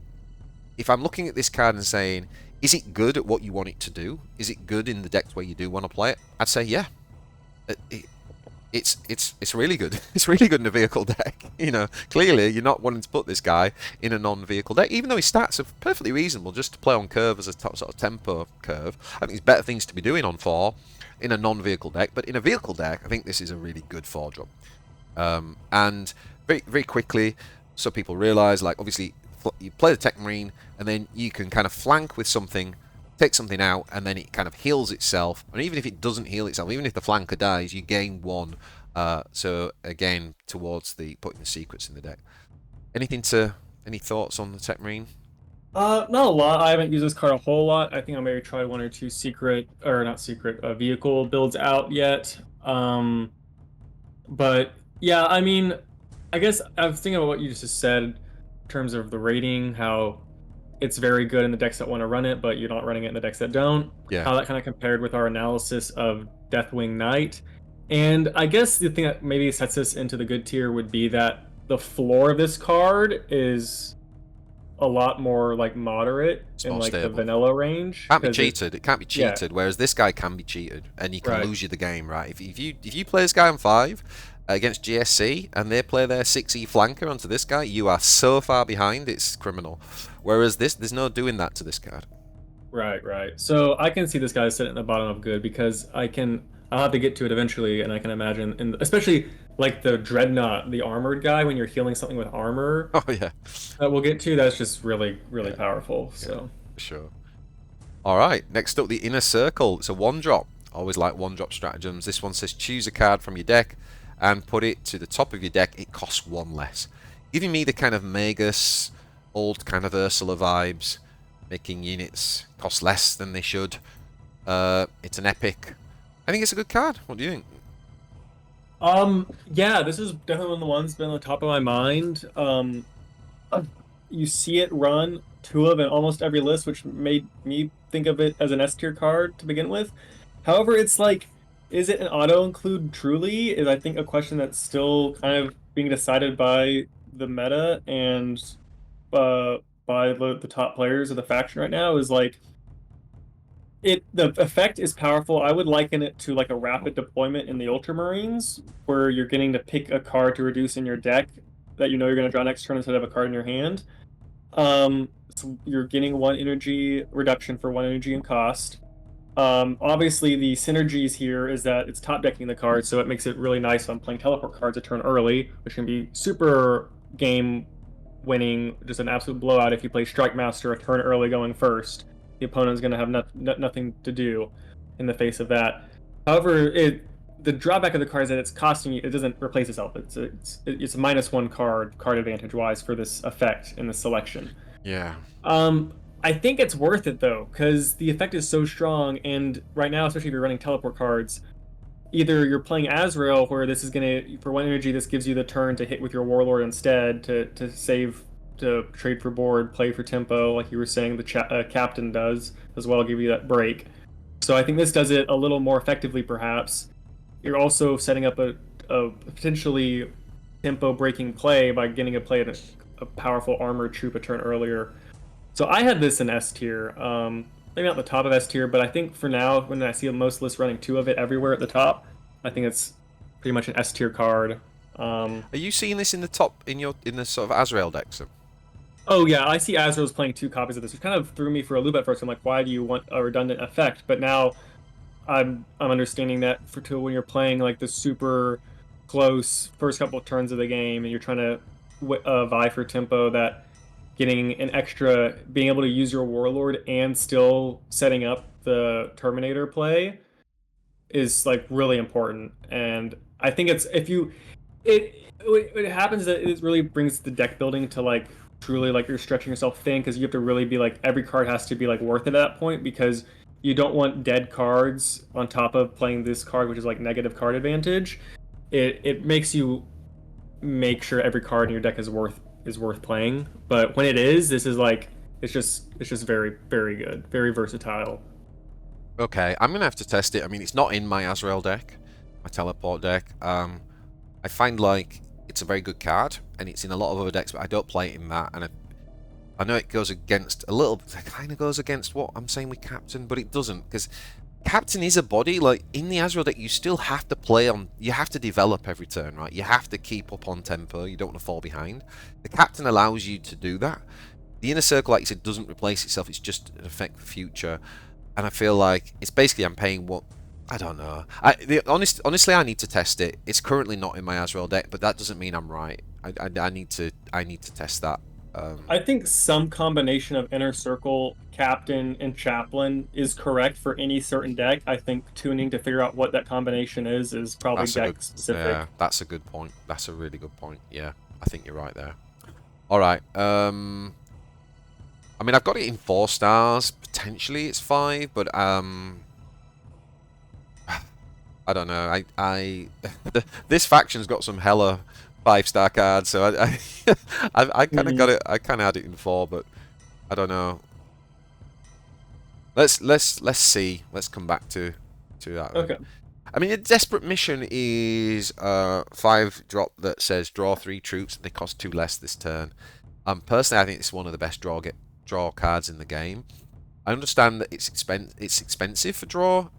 if I'm looking at this card and saying, is it good at what you want it to do? Is it good in the decks where you do want to play it? I'd say yeah. It's really good. It's really good in a vehicle deck. You know, clearly you're not wanting to put this guy in a non-vehicle deck, even though his stats are perfectly reasonable just to play on curve as a sort of tempo curve. I think there's better things to be doing on 4 in a non-vehicle deck, but in a vehicle deck, I think this is a really good 4-drop. And very quickly, so people realise, like, obviously you play the Tech Marine, and then you can kind of flank with something take something out, and then it kind of heals itself. And even if it doesn't heal itself, even if the flanker dies, you gain 1. So again, towards the putting the secrets in the deck. Any thoughts on the Tech Marine? Not a lot. I haven't used this card a whole lot. I think I maybe tried 1 or 2 secret, or not secret, vehicle builds out yet. But yeah, I mean, I guess I was thinking about what you just said in terms of the rating, how it's very good in the decks that want to run it, but you're not running it in the decks that don't. Yeah. How that kind of compared with our analysis of Deathwing Knight. And I guess the thing that maybe sets us into the good tier would be that the floor of this card is a lot more like moderate It's in more like the stable. vanilla range. Can't be 'cause cheated. It can't be yeah, cheated. Whereas this guy can be cheated, and he can right. lose you the game, right? If you play this guy on 5 against GSC, and they play their 6E flanker onto this guy, you are so far behind, it's criminal. Whereas this, there's no doing that to this card. Right, right. So I can see this guy sitting at the bottom of good because I'll have to get to it eventually, and I can imagine, and especially like the Dreadnought, the armored guy, when you're healing something with armor Oh yeah, that we'll get to, that's just really, really yeah, powerful. yeah, So, for sure. All right, next up, the Inner Circle. It's a 1-drop. Always like 1-drop stratagems. This one says choose a card from your deck and put it to the top of your deck. It costs 1 less, giving me the kind of Magus, old kind of Ursula vibes, making units cost less than they should. It's an epic. I think it's a good card. What do you think? yeah, this is definitely one of the ones that's been on the top of my mind. You see it run 2 of in almost every list, which made me think of it as an S tier card to begin with. However, it's like, is it an auto include truly? Is I think a question that's still kind of being decided by the meta and by the top players of the faction right now. Is like the effect is powerful. I would liken it to like a rapid deployment in the ultramarines, where you're getting to pick a card to reduce in your deck that you know you're going to draw next turn instead of a card in your hand. So you're getting 1 energy reduction for 1 energy in cost. Obviously, the synergies here is that it's top decking the card, so it makes it really nice on playing teleport cards a turn early, which can be super game winning, just an absolute blowout if you play Strike Master a turn early going first. The opponent's going to have nothing to do in the face of that. However, the drawback of the card is that it's costing you. It doesn't replace itself. It's a -1 card advantage wise for this effect in the selection. Yeah. I think it's worth it though, because the effect is so strong, and right now, especially if you're running teleport cards, either you're playing Azrael, where this is gonna for 1 energy, this gives you the turn to hit with your Warlord instead to save, to trade for board, play for tempo, like you were saying, the captain does as well, give you that break. So I think this does it a little more effectively, perhaps. You're also setting up a potentially tempo breaking play by getting a play at a powerful armored troop a turn earlier. So I had this in S tier. Maybe not the top of S tier, but I think for now, when I see most lists running 2 of it everywhere at the top, I think it's pretty much an S tier card. Are you seeing this in the top in the sort of Azrael decks? Oh yeah, I see Azrael's playing 2 copies of this, which kind of threw me for a loop at first. I'm like, why do you want a redundant effect? But now I'm understanding that for when you're playing like the super close first couple of turns of the game and you're trying to vie for tempo, that getting an extra, being able to use your Warlord and still setting up the Terminator play is like really important. And I think it's it happens that it really brings the deck building to like truly like you're stretching yourself thin, because you have to really be like, every card has to be like worth it at that point, because you don't want dead cards on top of playing this card, which is like negative card advantage. It makes you make sure every card in your deck is worth playing. But when it is, this is like, it's just very, very good, very versatile. Okay, I'm gonna have to test it. I mean, it's not in my Azrael deck, my teleport deck. I find like it's a very good card, and it's in a lot of other decks, but I don't play it in that. And I know it goes against a little. It kind of goes against what I'm saying with Captain, but it doesn't, because Captain is a body. Like in the Azrael deck, you still have to play on. You have to develop every turn, right? You have to keep up on tempo. You don't want to fall behind. The Captain allows you to do that. The Inner Circle, like you said, doesn't replace itself. It's just an effect for future. And I feel like it's basically I'm paying what, I don't know. Honestly, I need to test it. It's currently not in my Azrael deck, but that doesn't mean I'm right. I need to test that. I think some combination of Inner Circle, Captain, and Chaplain is correct for any certain deck. I think tuning to figure out what that combination is probably That's a good, deck yeah, specific. that's a good point. That's a really good point. Yeah, I think you're right there. All right. I mean, I've got it in 4 stars. Potentially, it's 5, but I don't know. This faction's got some hella 5-star cards, so I kind of got Mhm. it. I kind of had it in 4, but I don't know. Let's see. Let's come back to that then. Okay. I mean, a desperate mission is 5 drop that says draw 3 troops and they cost 2 less this turn. Personally, I think it's one of the best draw cards in the game. I understand that it's expensive for draw.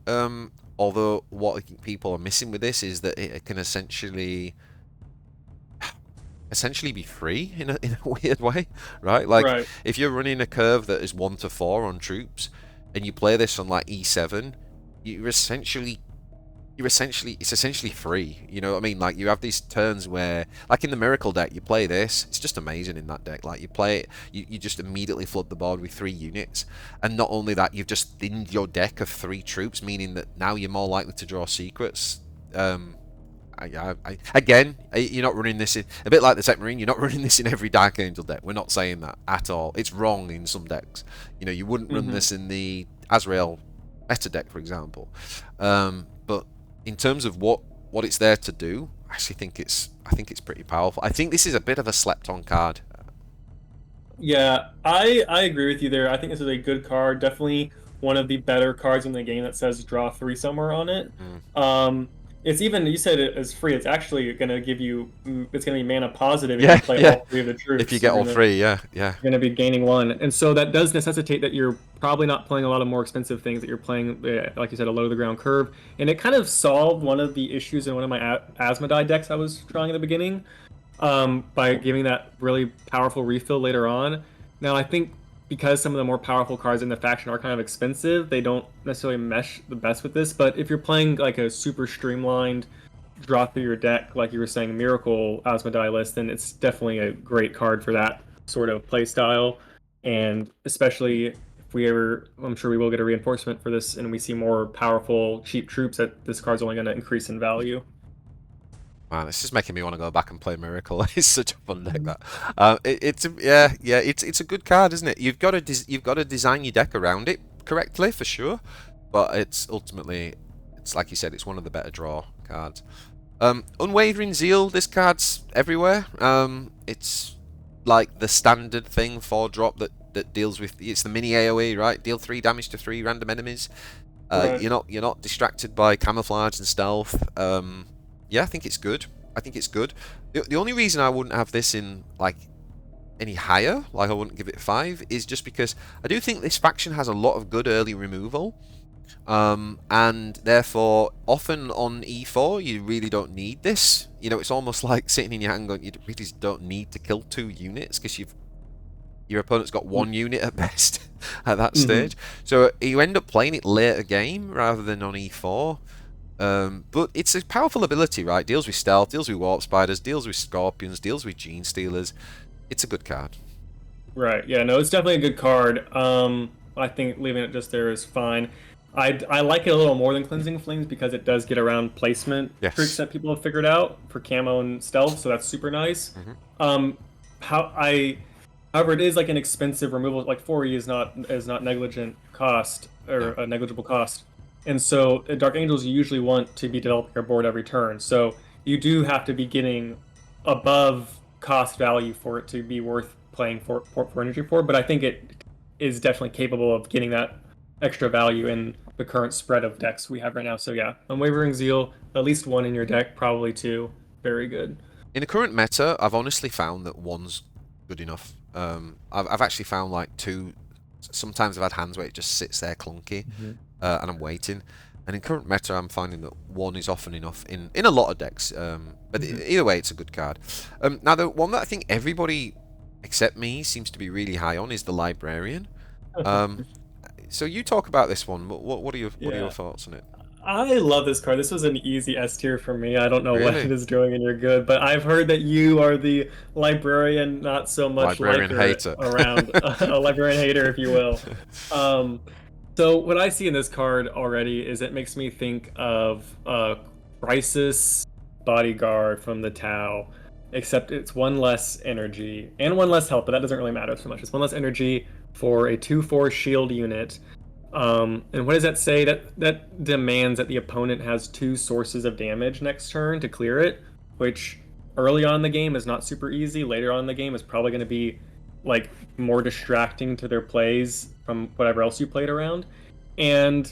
Although what I think people are missing with this is that it can essentially be free in a weird way, right? Like Right. if you're running a curve that is 1 to 4 on troops, and you play this on like E7, you're essentially it's essentially free. You know what I mean? Like you have these turns where, like in the Miracle deck, you play this. It's just amazing in that deck. Like you play it, you just immediately flood the board with 3 units, and not only that, you've just thinned your deck of 3 troops, meaning that now you're more likely to draw secrets. Again, you're not running this in a bit like the Tech Marine. You're not running this in every Dark Angel deck. We're not saying that at all. It's wrong in some decks. You know, you wouldn't run Hmm. this in the Azrael meta deck, for example. But in terms of what it's there to do, I think it's pretty powerful. I think this is a bit of a slept-on card. Yeah, I agree with you there. I think this is a good card. Definitely one of the better cards in the game that says draw 3 somewhere on it. Mm. Um, it's even you said it is free. It's actually going to give you. It's going to be mana positive if you Yeah, play yeah. all 3 of the If you troops. get all 3, yeah, yeah. You're going to be gaining 1, and so that does necessitate that you're probably not playing a lot of more expensive things. That you're playing, like you said, a low to the ground curve, and it kind of solved one of the issues in one of my Asmodai decks I was trying at the beginning by giving that really powerful refill later on. Now, I think because some of the more powerful cards in the faction are kind of expensive, they don't necessarily mesh the best with this. But if you're playing like a super streamlined draw through your deck, like you were saying, Miracle Asmodai list, then it's definitely a great card for that sort of play style. And especially if we ever, I'm sure we will get a reinforcement for this, and we see more powerful, cheap troops, that this card's only going to increase in value. Man, this is making me want to go back and play Miracle. It's such a fun deck Mhm. that. Yeah, it's a good card, isn't it? You've got to design your deck around it correctly for sure, but it's ultimately, it's like you said, it's one of the better draw cards. Unwavering Zeal. This card's everywhere. It's like the standard thing 4 drop that deals with, it's the mini AOE, right? Deal 3 damage to 3 random enemies. Right. You're not distracted by camouflage and stealth. Yeah, I think it's good. I think it's good. The only reason I wouldn't have this in like any higher, like I wouldn't give it 5, is just because I do think this faction has a lot of good early removal. And therefore, often on E4, you really don't need this. You know, it's almost like sitting in your hand going, you really don't need to kill 2 units because your opponent's got 1 unit at best at that Mm-hmm. stage. So you end up playing it later game rather than on E4. But it's a powerful ability, right? Deals with stealth, deals with warp spiders, deals with scorpions, deals with gene stealers. It's a good card. Right. Yeah. No, it's definitely a good card. I think leaving it just there is fine. I like it a little more than Cleansing Flames because it does get around placement tricks Yes. that people have figured out for camo and stealth, so that's super nice. Hmm. Um, how I, however, it is like an expensive removal. Like 4E is not negligent cost or No. a negligible cost, and so Dark Angels you usually want to be developing your board every turn. So you do have to be getting above cost value for it to be worth playing for energy for. But I think it is definitely capable of getting that extra value in the current spread of decks we have right now. So yeah, Unwavering Zeal, at least 1 in your deck, probably 2. Very good. In the current meta, I've honestly found that 1's good enough. I've actually found like 2. Sometimes I've had hands where it just sits there clunky, Mhm. and I'm waiting. And in current meta, I'm finding that 1 is often enough in a lot of decks. But Mhm. either way, it's a good card. Now, the one that I think everybody except me seems to be really high on is the Librarian. Um, so you talk about this one. What are your Yeah. thoughts on it? I love this card. This was an easy S tier for me. I don't know what it Really? is doing and you're good, but I've heard that you are the librarian, not so much Librarian liker hater. around, a librarian hater, if you will. Um, so what I see in this card already is it makes me think of Crisis Bodyguard from the Tau, except it's one less energy and one less health, but that doesn't really matter so much. It's one less energy for a 2/4 shield unit. And what does that say? That demands that the opponent has two sources of damage next turn to clear it, which early on in the game is not super easy. Later on in the game is probably going to be like more distracting to their plays from whatever else you played around. And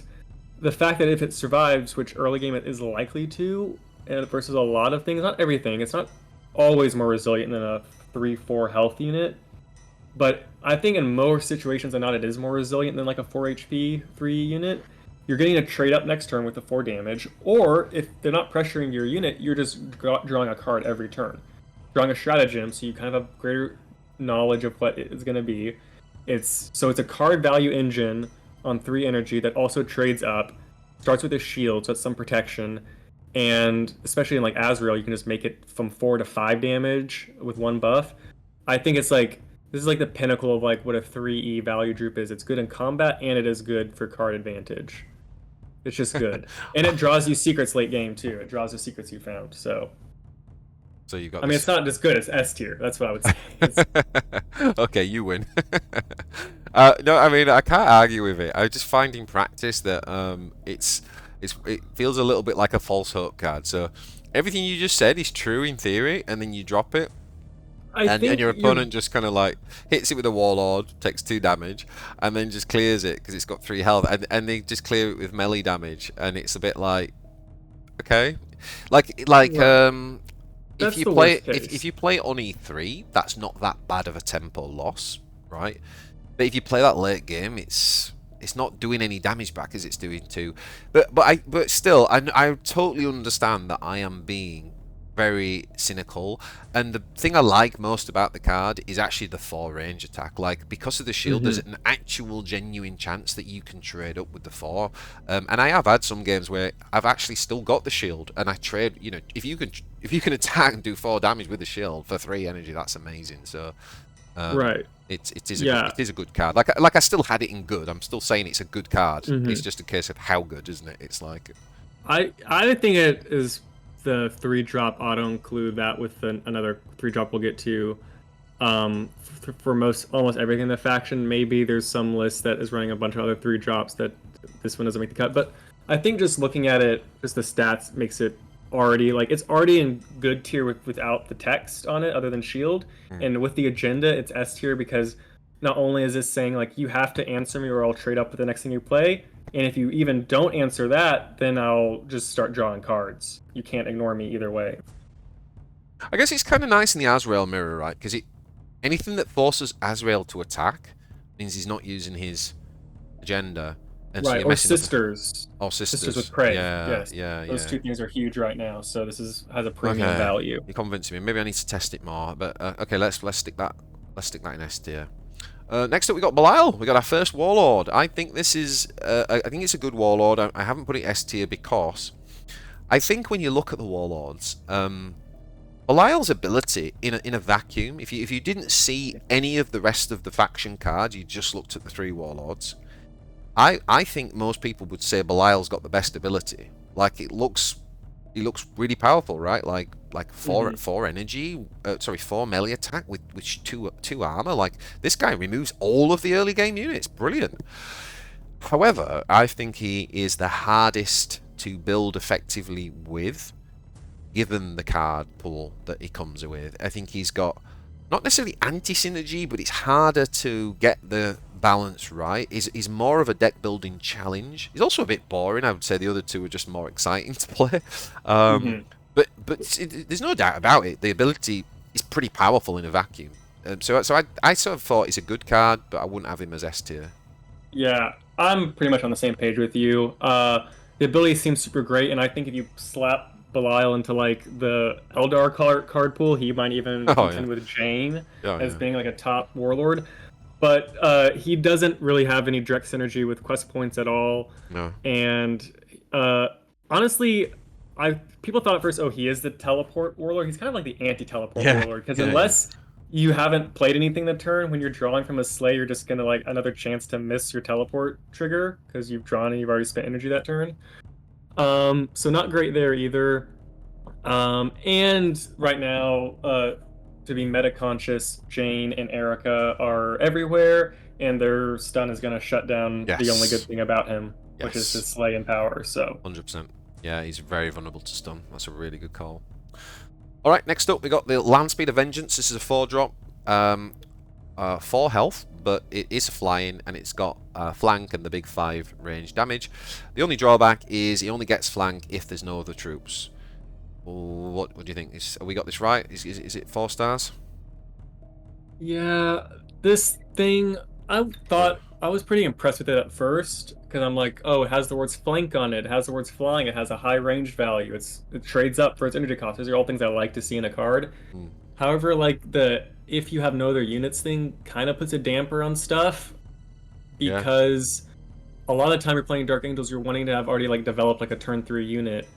the fact that if it survives, which early game it is likely to, and versus a lot of things, not everything, it's not always more resilient than a 3/4 health unit. But I think in more situations than not, it is more resilient than like a 4 HP free unit. You're getting a trade up next turn with the 4 damage, or if they're not pressuring your unit, you're just drawing a card every turn. Drawing a stratagem, so you kind of have greater knowledge of what it's going to be. It's a card value engine on 3 energy that also trades up, starts with a shield, so it's some protection, and especially in like Azrael, you can just make it from 4 to 5 damage with 1 buff. I think it's like this is like the pinnacle of like what a 3E value droop is. It's good in combat and it is good for card advantage. It's just good. And it draws you secrets late game too. It draws the secrets you found. So So you got I mean this. it's not just good, it's S tier. That's what I would say. It's, Okay, you win. No, I mean I can't argue with it. I just find in practice that it feels a little bit like a false hope card. So everything you just said is true in theory, and then you drop it, I and think your you're opponent just kind of like hits it with a warlord, takes 2 damage, and then just clears it because it's got 3 health, and they just clear it with melee damage, and it's a bit like okay, like right. if That's you the play worst if case. you play on E3, that's not that bad of a tempo loss, right? But if you play that late game, it's not doing any damage back as it's doing to. But still, I totally understand that I am being very cynical, and the thing I like most about the card is actually the 4 range attack. Like because of the shield, there's Hmm. an actual genuine chance that you can trade up with the 4. And I have had some games where I've actually still got the shield, and I trade. You know, if you can attack and do 4 damage with the shield for 3 energy, that's amazing. So um, Right. it Yeah. is a good card. Like I still had it in good. I'm still saying it's a good card. It's Hmm. just a case of how good, isn't it? It's like I think it is the 3-drop auto include that with another 3-drop we'll get to. For most almost everything in the faction, maybe there's some list that is running a bunch of other 3-drops that this one doesn't make the cut. But I think just looking at it, just the stats makes it already like it's already in good tier without the text on it, other than shield. mm. And with the agenda, it's S tier because not only is this saying like you have to answer me or I'll trade up with the next thing you play, and if you even don't answer that, then I'll just start drawing cards. You can't ignore me either way. I guess it's kind of nice in the Azrael mirror, right? Because anything that forces Azrael to attack means he's not using his agenda, and so Right, you're or messing up the sisters. oh Sisters with sisters. Prey. Yeah, Yes. yeah, Those yeah. two things are huge right now, so this is has a premium Okay, value. you're convincing me. Maybe I need to test it more. But okay, let's stick that in S tier. Next up, we got Belial. We got our first warlord. I think this is. I think it's a good warlord. I haven't put it S tier because I think when you look at the warlords, Belial's ability in a vacuum. If you didn't see any of the rest of the faction cards, you just looked at the 3 warlords. I think most people would say Belial's got the best ability. Like he looks really powerful, right? Like Hmm. four energy, 4 melee attack with two armor. Like this guy removes all of the early game units. Brilliant. However, I think he is the hardest to build effectively with, given the card pool that he comes with. I think he's got not necessarily anti-synergy, but it's harder to get the balance right. He's more of a deck building challenge. He's also a bit boring. I would say the other 2 are just more exciting to play. Um, Hmm. but there's no doubt about it. The ability is pretty powerful in a vacuum. So I sort of thought he's a good card, but I wouldn't have him as S tier. Yeah, I'm pretty much on the same page with you. The ability seems super great, and I think if you slap Belial into like the Eldar card pool, he might even Oh yeah, contend with Jane oh as yeah, being like a top warlord. But he doesn't really have any direct synergy with quest points at all, no. and uh, honestly, I people thought at first, oh, he is the teleport warlord. He's kind of like the anti-teleport Yeah, warlord because yeah, yeah. unless you haven't played anything that turn, when you're drawing from a sleigh, you're just gonna like another chance to miss your teleport trigger because you've drawn and you've already spent energy that turn. So not great there either. And right now, to be meta conscious, Jane and Erica are everywhere, and their stun is gonna shut down the only good Yes, thing about him, which is his yes, slay and power. So. 100%. Yeah, he's very vulnerable to stun. That's a really good call. All right, next up we got the Land Speed of Vengeance. This is a 4-drop, 4 health, but it is flying and it's got flank and the big 5 range damage. The only drawback is it only gets flank if there's no other troops. What do you think? Have we got this right? Is it 4 stars? Yeah, this thing, I thought I was pretty impressed with it at first because I'm like, oh, it has the words flank on it, it has the words flying, it has a high range value, it trades up for its energy cost. These are all things I like to see in a card. Hmm. However, like the if you have no other units thing kind of puts a damper on stuff Yeah. because a lot of the time you're playing Dark Angels, you're wanting to have already like developed like a turn 3 unit.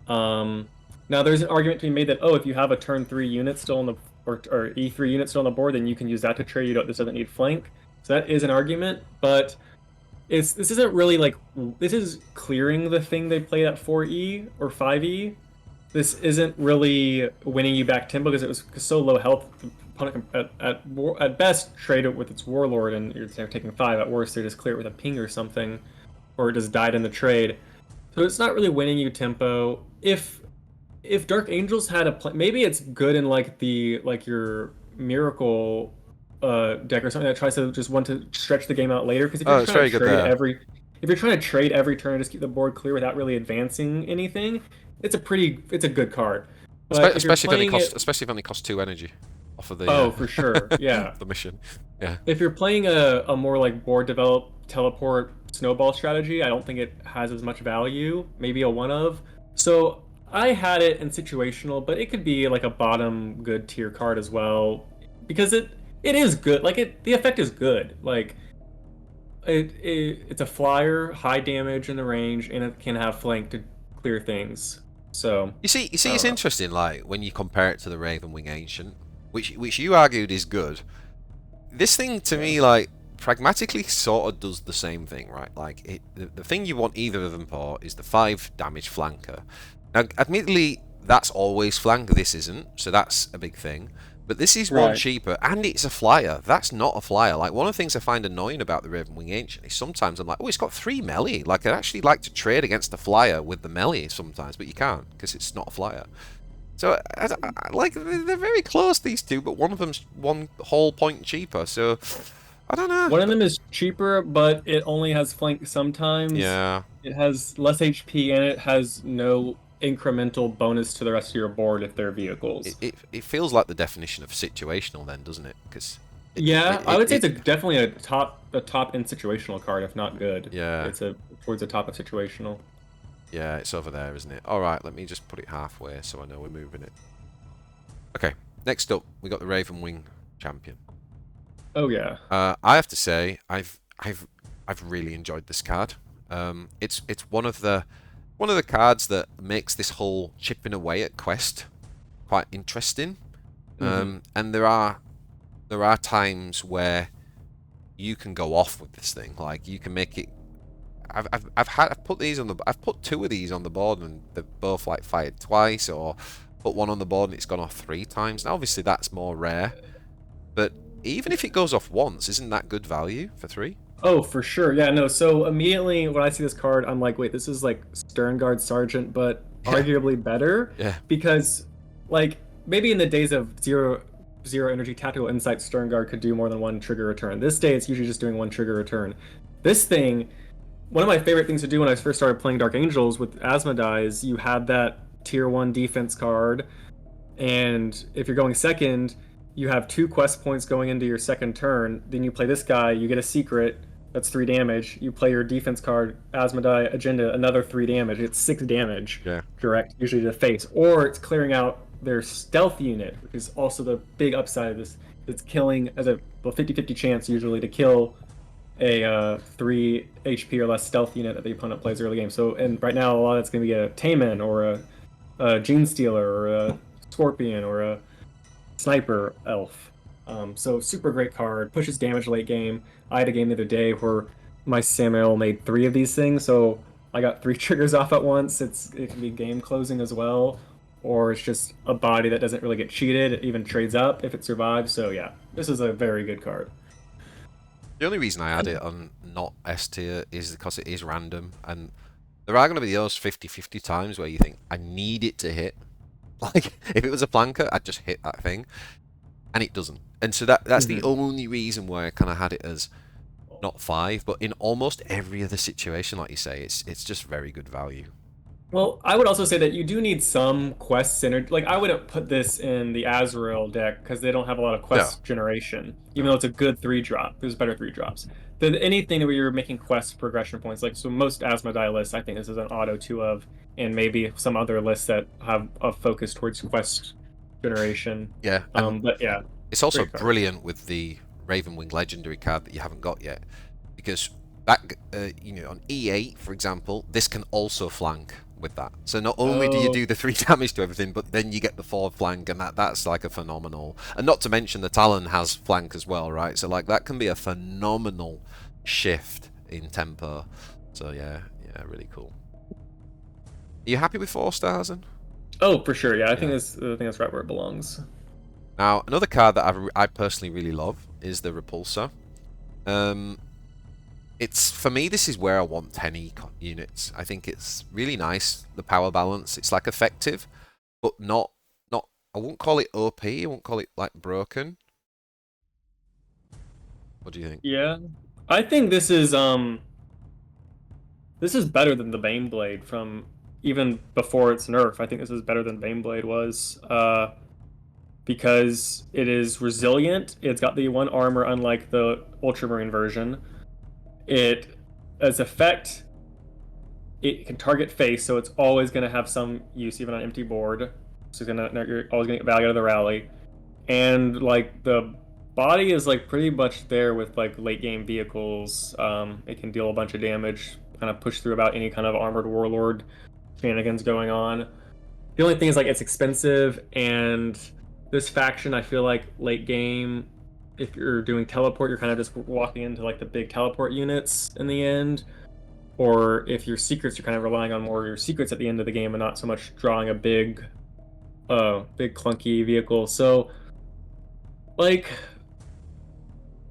Um, Now there's an argument to be made that if you have a turn 3 unit still on the or E3 unit still on the board, then you can use that to trade. This doesn't need flank. So that is an argument, but this isn't really like this is clearing the thing they played at 4E or 5E. This isn't really winning you back tempo because it was so low health. The opponent at best trade it with its warlord and you're taking 5. At worst, they just clear it with a ping or something, or it just died in the trade. So it's not really winning you tempo. If Dark Angels had a play, maybe it's good in like your Miracle deck or something that tries to just want to stretch the game out later. Because if Oh, you're it's trying very to good trade there. if you're trying to trade every turn and just keep the board clear without really advancing anything, it's a good card. But if you're playing it, Especially if it only costs 2 energy off of the oh, for sure, yeah. the mission. Yeah. If you're playing a more like board develop teleport snowball strategy, I don't think it has as much value. Maybe a one of. So I had it in situational, but it could be like a bottom good tier card as well because it is good. Like the effect is good. Like it's a flyer, high damage in the range, and it can have flank to clear things. So I It's don't know. interesting. Like when you compare it to the Ravenwing Ancient, which you argued is good. This thing to Yeah. me, like pragmatically, sort of does the same thing, right? Like the thing you want either of them for is the 5 damage flanker. Now, admittedly, that's always flank. This isn't, so that's a big thing. But this is one Right. cheaper, and it's a flyer. That's not a flyer. Like one of the things I find annoying about the Ravenwing Ancient is sometimes I'm like, oh, it's got 3 melee. Like I'd actually like to trade against the flyer with the melee sometimes, but you can't because it's not a flyer. So, like, they're very close, these two, but one of them's 1 whole point cheaper, so, I don't know. One of them is cheaper, but it only has flank sometimes. Yeah, It has less HP and it has no incremental bonus to the rest of your board if they're vehicles. it feels like the definition of situational then, doesn't it? Because Yeah, I would say it's definitely a top in situational card, if not good. yeah, It's a towards the top of situational. yeah, it's over there, isn't it? Alright, let me just put it halfway so I know we're moving it. Okay, next up, we got the Ravenwing Champion. Oh yeah. I have to say, I've really enjoyed this card. It's one of the cards that makes this whole chipping away at quest quite interesting. And there are times where you can go off with this thing. Like you can make it. I've put these on the. I've put 2 of these on the board and they've both like fired twice, or put 1 on the board and it's gone off 3 times. Now obviously that's more rare, but even if it goes off once, isn't that good value for 3? Oh, for sure. Yeah, no. So immediately when I see this card, I'm like, wait, this is like Sternguard Sergeant, but Yeah, arguably better yeah, because, like, maybe in the days of zero energy tactical insight, Sternguard could do more than 1 trigger return. This day, it's usually just doing 1 trigger return. This thing, one of my favorite things to do when I first started playing Dark Angels with Asmodai is you had that tier 1 defense card, and if you're going second, you have 2 quest points going into your second turn. Then you play this guy, you get a secret. That's 3 damage. You play your defense card, Asmodai Agenda, another 3 damage. It's 6 damage yeah. direct, usually to the face. Or it's clearing out their stealth unit, which is also the big upside of this. It's killing as a 50-50 chance usually to kill a 3 HP or less stealth unit that the opponent plays early game. So, and right now, a lot of it's going to be a Tayman or a Gene Stealer or a Scorpion or a Sniper Elf. So, super great card. Pushes damage late game. I had a game the other day where my Samuel made 3 of these things, so I got 3 triggers off at once. It can be game closing as well, or it's just a body that doesn't really get cheated. It even trades up if it survives. So yeah, this is a very good card. The only reason I had it on not S tier is because it is random, and there are going to be those 50-50 times where you think, I need it to hit. Like, if it was a flanker, I'd just hit that thing, and it doesn't. And so that's the only reason why I kind of had it as not 5, but in almost every other situation, like you say, it's just very good value. Well, I would also say that you do need some quest synergy. Like, I wouldn't put this in the Azrael deck because they don't have a lot of No, quest generation, even no. though it's a good 3-drop. There's better 3-drops. Than anything where you're making quest progression points. Like, so most Asmodai lists, I think this is an auto 2 of, and maybe some other lists that have a focus towards quest generation. Yeah, and But yeah, it's also great card. brilliant with the Ravenwing Legendary card that you haven't got yet, because that on E8, for example, this can also flank with that. So not only do you Oh, do the 3 damage to everything, but then you get the 4 flank, and that's like a phenomenal. And not to mention the Talon has flank as well, right? So like that can be a phenomenal shift in tempo. So yeah, really cool. Are you happy with 4 stars then? oh, for sure. Yeah, Yeah. I think that's right where it belongs. Now another card that I personally really love is the Repulsor. It's, for me, this is where I want 10 units. I think it's really nice, the power balance. It's like effective, but not. I won't call it OP. I won't call it like broken. What do you think? Yeah, I think this is better than the Baneblade from even before its nerf. I think this is better than Baneblade was, because it is resilient. It's got the 1 armor, unlike the Ultramarine version. It, as effect, it can target face, so it's always going to have some use, even on empty board. So you're always going to get value out of the rally. And like the body is like pretty much there with like late game vehicles. It can deal a bunch of damage, kind of push through about any kind of armored warlord shenanigans going on. The only thing is like it's expensive, and this faction I feel like late game, if you're doing teleport, you're kind of just walking into like the big teleport units in the end. Or if your secrets, you're kind of relying on more of your secrets at the end of the game and not so much drawing a big clunky vehicle. So like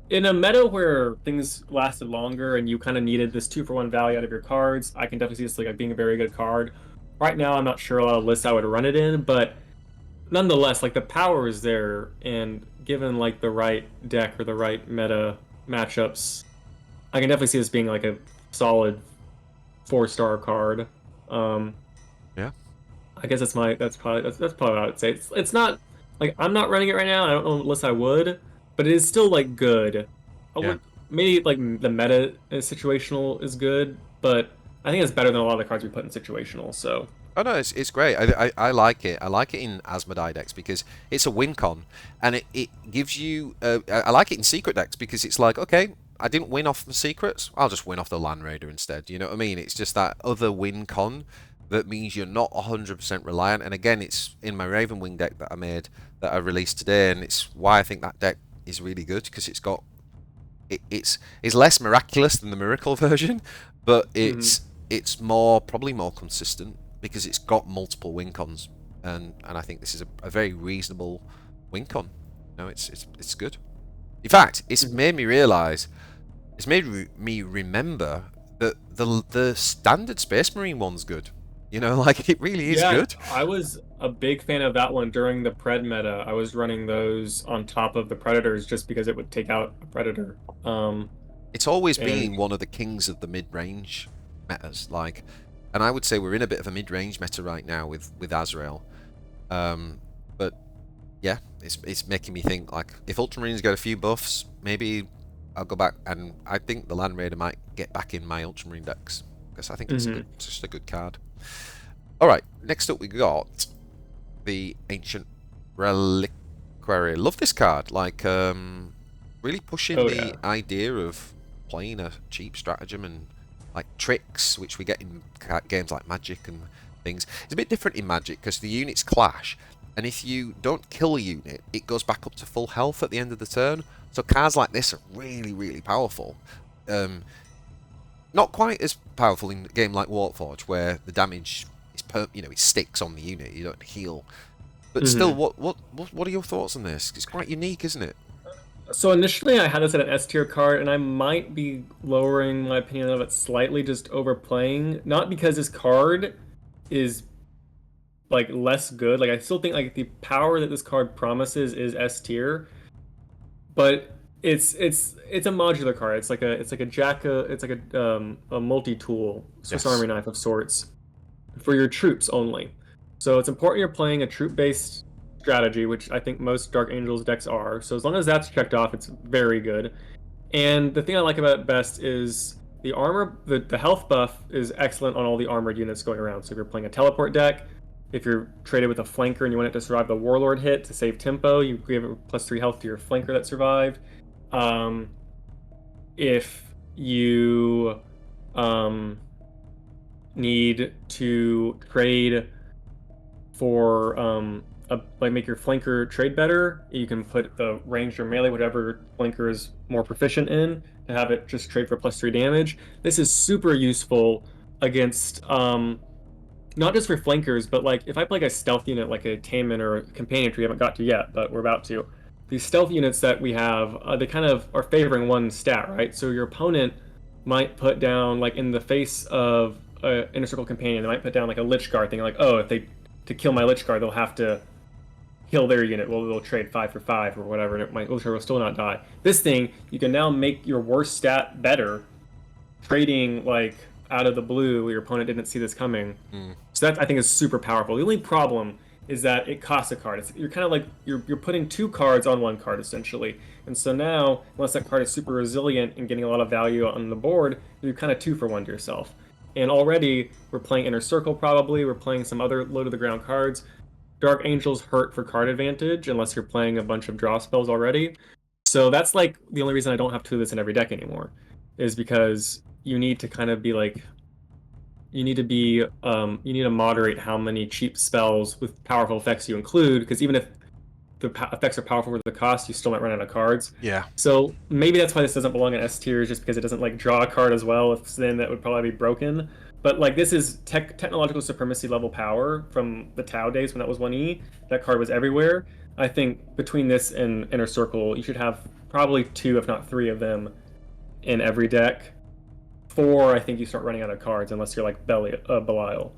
in a meta where things lasted longer and you kind of needed this 2-for-1 value out of your cards, I can definitely see this like being a very good card. Right now, I'm not sure a lot of lists I would run it in, but nonetheless, like the power is there, and given like the right deck or the right meta matchups, I can definitely see this being like a solid 4-star card. Um, Yeah, I guess that's probably what I would say. It's not like I'm not running it right now. I don't know unless I would, but it is still like good. I yeah. would maybe like the meta situational is good, but I think it's better than a lot of the cards we put in situational. So Oh no, it's great. I like it. I like it in Asmodai decks because it's a win con, and it gives you. I like it in secret decks because it's like, okay, I didn't win off the secrets. I'll just win off the Land Raider instead. You know what I mean? It's just that other win con that means you're not 100% reliant. And again, it's in my Ravenwing deck that I made that I released today, and it's why I think that deck is really good because it's got it's less miraculous than the miracle version, but mhm. it's more, probably more consistent because it's got multiple win cons, and I think this is a very reasonable win con. No, it's good. In fact, it's Mhm. made me realise, it's made me remember that the standard Space Marine one's good. You know, like it really is Yeah, good. I was a big fan of that one during the Pred meta. I was running those on top of the Predators just because it would take out a Predator. It's always And been one of the kings of the mid-range metas, like, and I would say we're in a bit of a mid-range meta right now with Azrael. But yeah, it's making me think, like, if Ultramarines get a few buffs, maybe I'll go back, and I think the Land Raider might get back in my Ultramarine decks because I think mhm. it's just a good card. All right, next up we got the Ancient Reliquary. Love this card, like, really pushing Oh the yeah. idea of playing a cheap stratagem and like tricks, which we get in games like Magic and things. It's a bit different in Magic because the units clash, and if you don't kill a unit, it goes back up to full health at the end of the turn. So cards like this are really, really powerful. Not quite as powerful in a game like Warpforge, where the damage is it sticks on the unit. You don't heal. But still, what are your thoughts on this? It's quite unique, isn't it? So initially I had this at an S tier card, and I might be lowering my opinion of it slightly, just overplaying. Not because this card is like less good. Like I still think like the power that this card promises is S tier, but it's a modular card. It's like a multi-tool Swiss Yes. Army knife of sorts for your troops only. So it's important you're playing a troop-based strategy, which I think most Dark Angels decks are. So as long as that's checked off, it's very good. And the thing I like about it best is the armor, the health buff is excellent on all the armored units going around. So if you're playing a teleport deck, if you're traded with a flanker and you want it to survive the Warlord hit to save tempo, you give it +3 health to your flanker that survived. If you need to trade for like make your flanker trade better, you can put the ranged or melee, whatever flanker is more proficient in, to have it just trade for +3 damage. This is super useful against not just for flankers, but like if I play a stealth unit like a Taman or a Companion Tree, we haven't got to yet, but we're about to. These stealth units that we have, they kind of are favoring one stat, right? So your opponent might put down, like in the face of an Inner Circle Companion, they might put down like a Lich Guard thing, like, oh, if they to kill my Lich Guard, they'll have to kill their unit. Well, they'll trade 5 for 5 or whatever, and my Lich Guard will still not die. This thing, you can now make your worst stat better, trading like out of the blue. Your opponent didn't see this coming. So that I think is super powerful. The only problem is that it costs a card. You're kind of like you're putting 2 cards on 1 card essentially. And so now, unless that card is super resilient and getting a lot of value on the board, you're kind of 2 for 1 to yourself. And already we're playing Inner Circle probably. We're playing some other low to the ground cards. Dark Angels hurt for card advantage unless you're playing a bunch of draw spells already. So that's like the only reason I don't have 2 of this in every deck anymore, is because you need to kind of be like you need to moderate how many cheap spells with powerful effects you include, because even if the effects are powerful for the cost, you still might run out of cards. Yeah. So maybe that's why this doesn't belong in S tier, just because it doesn't like draw a card as well. If then that would probably be broken. But like this is technological supremacy level power from the Tau days when that was 1E. That card was everywhere. I think between this and Inner Circle, you should have probably 2, if not 3 of them in every deck. 4, I think you start running out of cards unless you're like Belial.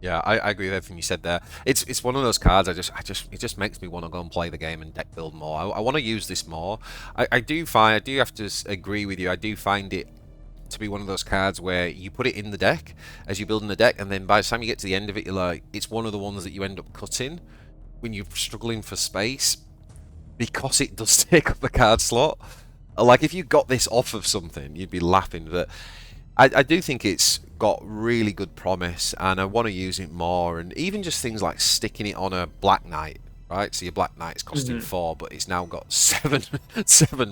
Yeah, I agree with everything you said there. It's one of those cards. It just makes me want to go and play the game and deck build more. I want to use this more. I do have to agree with you. I do find it to be one of those cards where you put it in the deck as you're building the deck, and then by the time you get to the end of it, you're like, it's one of the ones that you end up cutting when you're struggling for space, because it does take up a card slot. Like if you got this off of something, you'd be laughing. But I do think it's got really good promise, and I want to use it more. And even just things like sticking it on a Black Knight, right? So your Black Knight's costing 4, but it's now got 7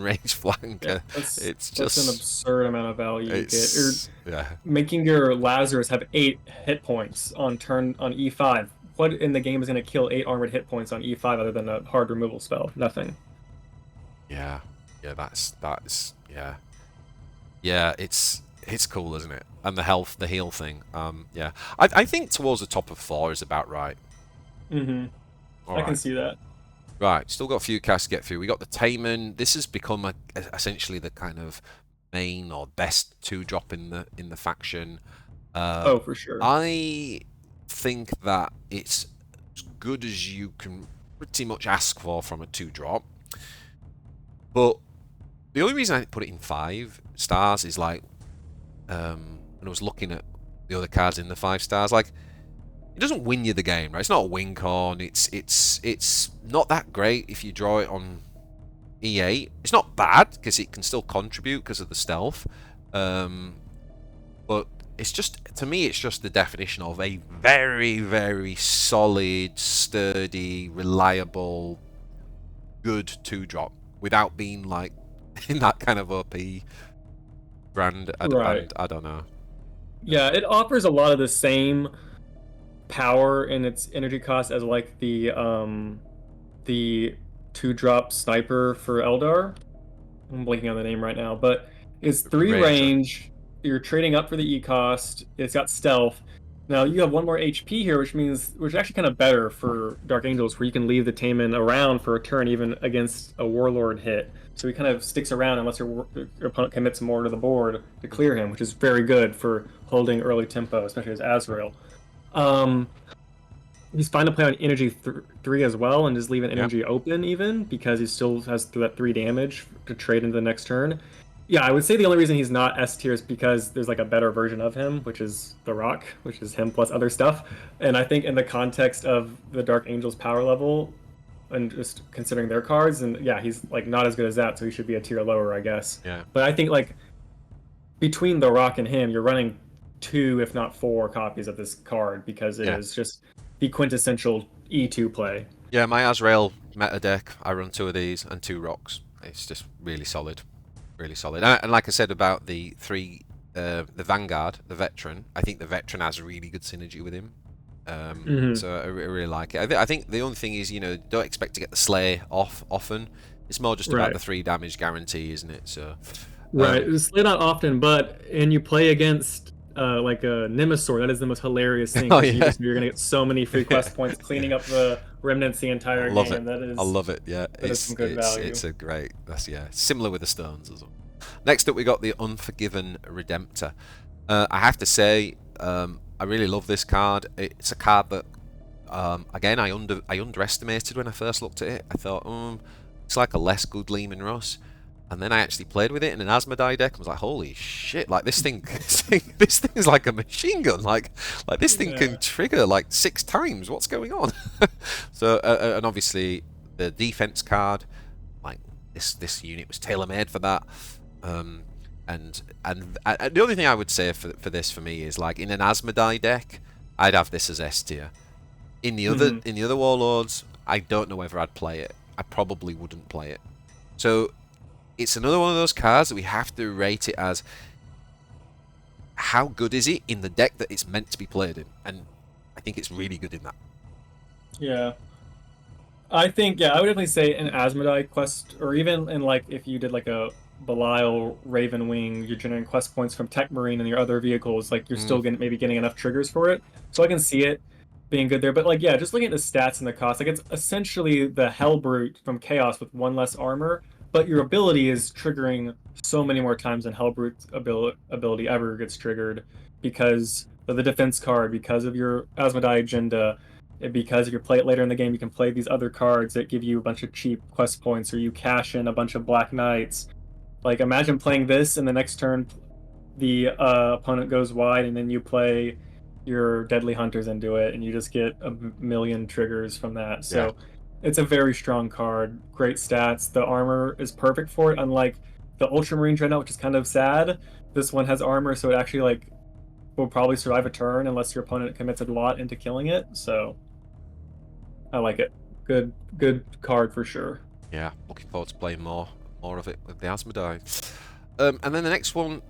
range flanker. Yeah, that's an absurd amount of value you get. Or making your Lazarus have 8 hit points on E5. What in the game is going to kill 8 armored hit points on E5 other than a hard removal spell? Nothing. Yeah, that's yeah. It's cool, isn't it? And the heal thing. Yeah, I think towards the top of 4 is about right. I can see that. Right, still got a few casts to get through. We got the Taman. This has become essentially the kind of main or best 2-drop in the faction. Oh, for sure. I think that it's as good as you can pretty much ask for from a 2-drop. But the only reason I put it in 5 stars is like, when I was looking at the other cards in the 5 stars, like, it doesn't win you the game, right? It's not a win con. It's not that great if you draw it on E8. It's not bad because it can still contribute because of the stealth. But it's just, to me, it's just the definition of a very, very solid, sturdy, reliable, good 2-drop without being like in that kind of OP brand. Right. And I don't know. Yeah, it offers a lot of the same power in its energy cost as like the 2-drop sniper for Eldar. I'm blanking on the name right now, but it's 3 Ranger. range. You're trading up for the E cost. It's got stealth. Now you have 1 more HP here, which is actually kind of better for Dark Angels, where you can leave the Taman around for a turn, even against a Warlord hit. So he kind of sticks around unless your opponent commits more to the board to clear him, which is very good for holding early tempo, especially as Azrael. Um, he's fine to play on energy 3 as well, and just leave an Yeah. energy open even because he still has that 3 damage to trade into the next turn. Yeah, I would say the only reason he's not S tier is because there's like a better version of him, which is the Rock, which is him plus other stuff. And I think in the context of the Dark Angels power level and just considering their cards, and yeah, he's like not as good as that, so he should be a tier lower, I guess. Yeah. But I think like between the Rock and him, you're running 2, if not 4 copies of this card because it Yeah. is just the quintessential E2 play. Yeah, my Azrael meta deck, I run 2 of these and 2 rocks. It's just really solid. Really solid. And like I said about the 3, the Vanguard, the Veteran, I think the Veteran has really good synergy with him. Hmm. So I really like it. I think the only thing is, don't expect to get the Slay off often. It's more just about Right. the 3 damage guarantee, isn't it? So, Right. It's not often, but and you play against like a Nemesaur, that is the most hilarious thing oh because yeah, you're gonna get so many free yeah, quest points cleaning up the remnants the I entire love it. game. I love it. Yeah, That is some good it's value. a great. That's similar with the Stones as well. Next up, we got the Unforgiven Redemptor. I have to say, I really love this card. It's a card that, again, I underestimated when I first looked at it. I thought, it's like a less good Lehman Russ. And then I actually played with it in an Asmodai deck and was like, holy shit, like this thing, this thing is like a machine gun. Like this thing Yeah. can trigger like 6 times. What's going on? So, and obviously the defense card, like this unit was tailor-made for that. Um, and the only thing I would say for this for me is like in an Asmodai deck, I'd have this as S tier. Hmm. In the other Warlords, I don't know whether I'd play it. I probably wouldn't play it. So it's another one of those cards that we have to rate it as how good is it in the deck that it's meant to be played in, and I think it's really good in that. Yeah. I think I would definitely say an Asmodai quest, or even in like if you did like a Belial Ravenwing, you're generating quest points from Tech Marine and your other vehicles, like you're Mm, still getting maybe getting enough triggers for it. So I can see it being good there. But like yeah, just looking at the stats and the cost, like it's essentially the Hellbrute from Chaos with 1 less armor, but your ability is triggering so many more times than Hellbrute's ability ever gets triggered because of the defense card, because of your Asmodai agenda, because if you play it later in the game, you can play these other cards that give you a bunch of cheap quest points, or you cash in a bunch of Black Knights. Like imagine playing this, and the next turn the opponent goes wide, and then you play your Deadly Hunters into it, and you just get a million triggers from that. yeah, So it's a very strong card. Great stats. The armor is perfect for it. Unlike the Ultramarines right now, which is kind of sad. This one has armor, so it actually like will probably survive a turn unless your opponent commits a lot into killing it. So I like it. Good card for sure. yeah. Looking forward to playing more of it with the Asmodai. And then the next one,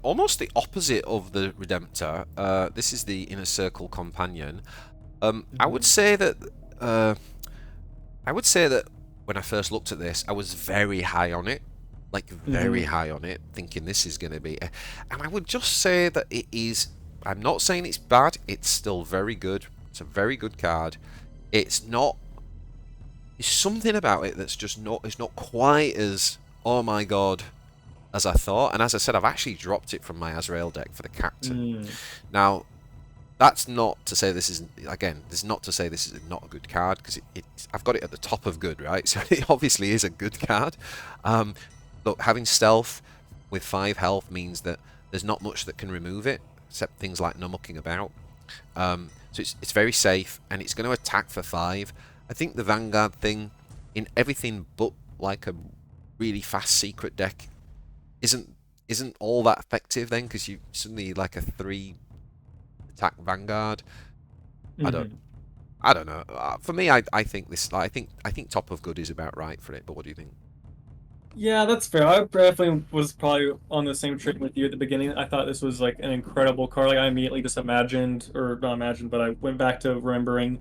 almost the opposite of the Redemptor. This is the Inner Circle Companion. I would Mhm. say that uh, I would say that when I first looked at this, I was very high on it, like very Mhm. high on it, thinking this is going to be. And I would just say that it is. I'm not saying it's bad. It's still very good. It's a very good card. It's not. There's something about it that's just not. It's not quite as. Oh my god. As I thought, and as I said, I've actually dropped it from my Azrael deck for the captain. Mm. Now, that's not to say this isn't again. This is not to say this is not a good card because I've got it at the top of good, right? So it obviously is a good card. Um, look, having stealth with 5 health means that there's not much that can remove it except things like no mucking about. So it's very safe and it's going to attack for 5. I think the Vanguard thing in everything but like a really fast secret deck isn't isn't all that effective then because you suddenly like a 3 attack Vanguard. I don't Mhm. I don't know. For me, I think this. I think top of good is about right for it. But what do you think? Yeah, that's fair. I definitely was probably on the same train with you at the beginning. I thought this was like an incredible card. Like I immediately just imagined, or not imagined, but I went back to remembering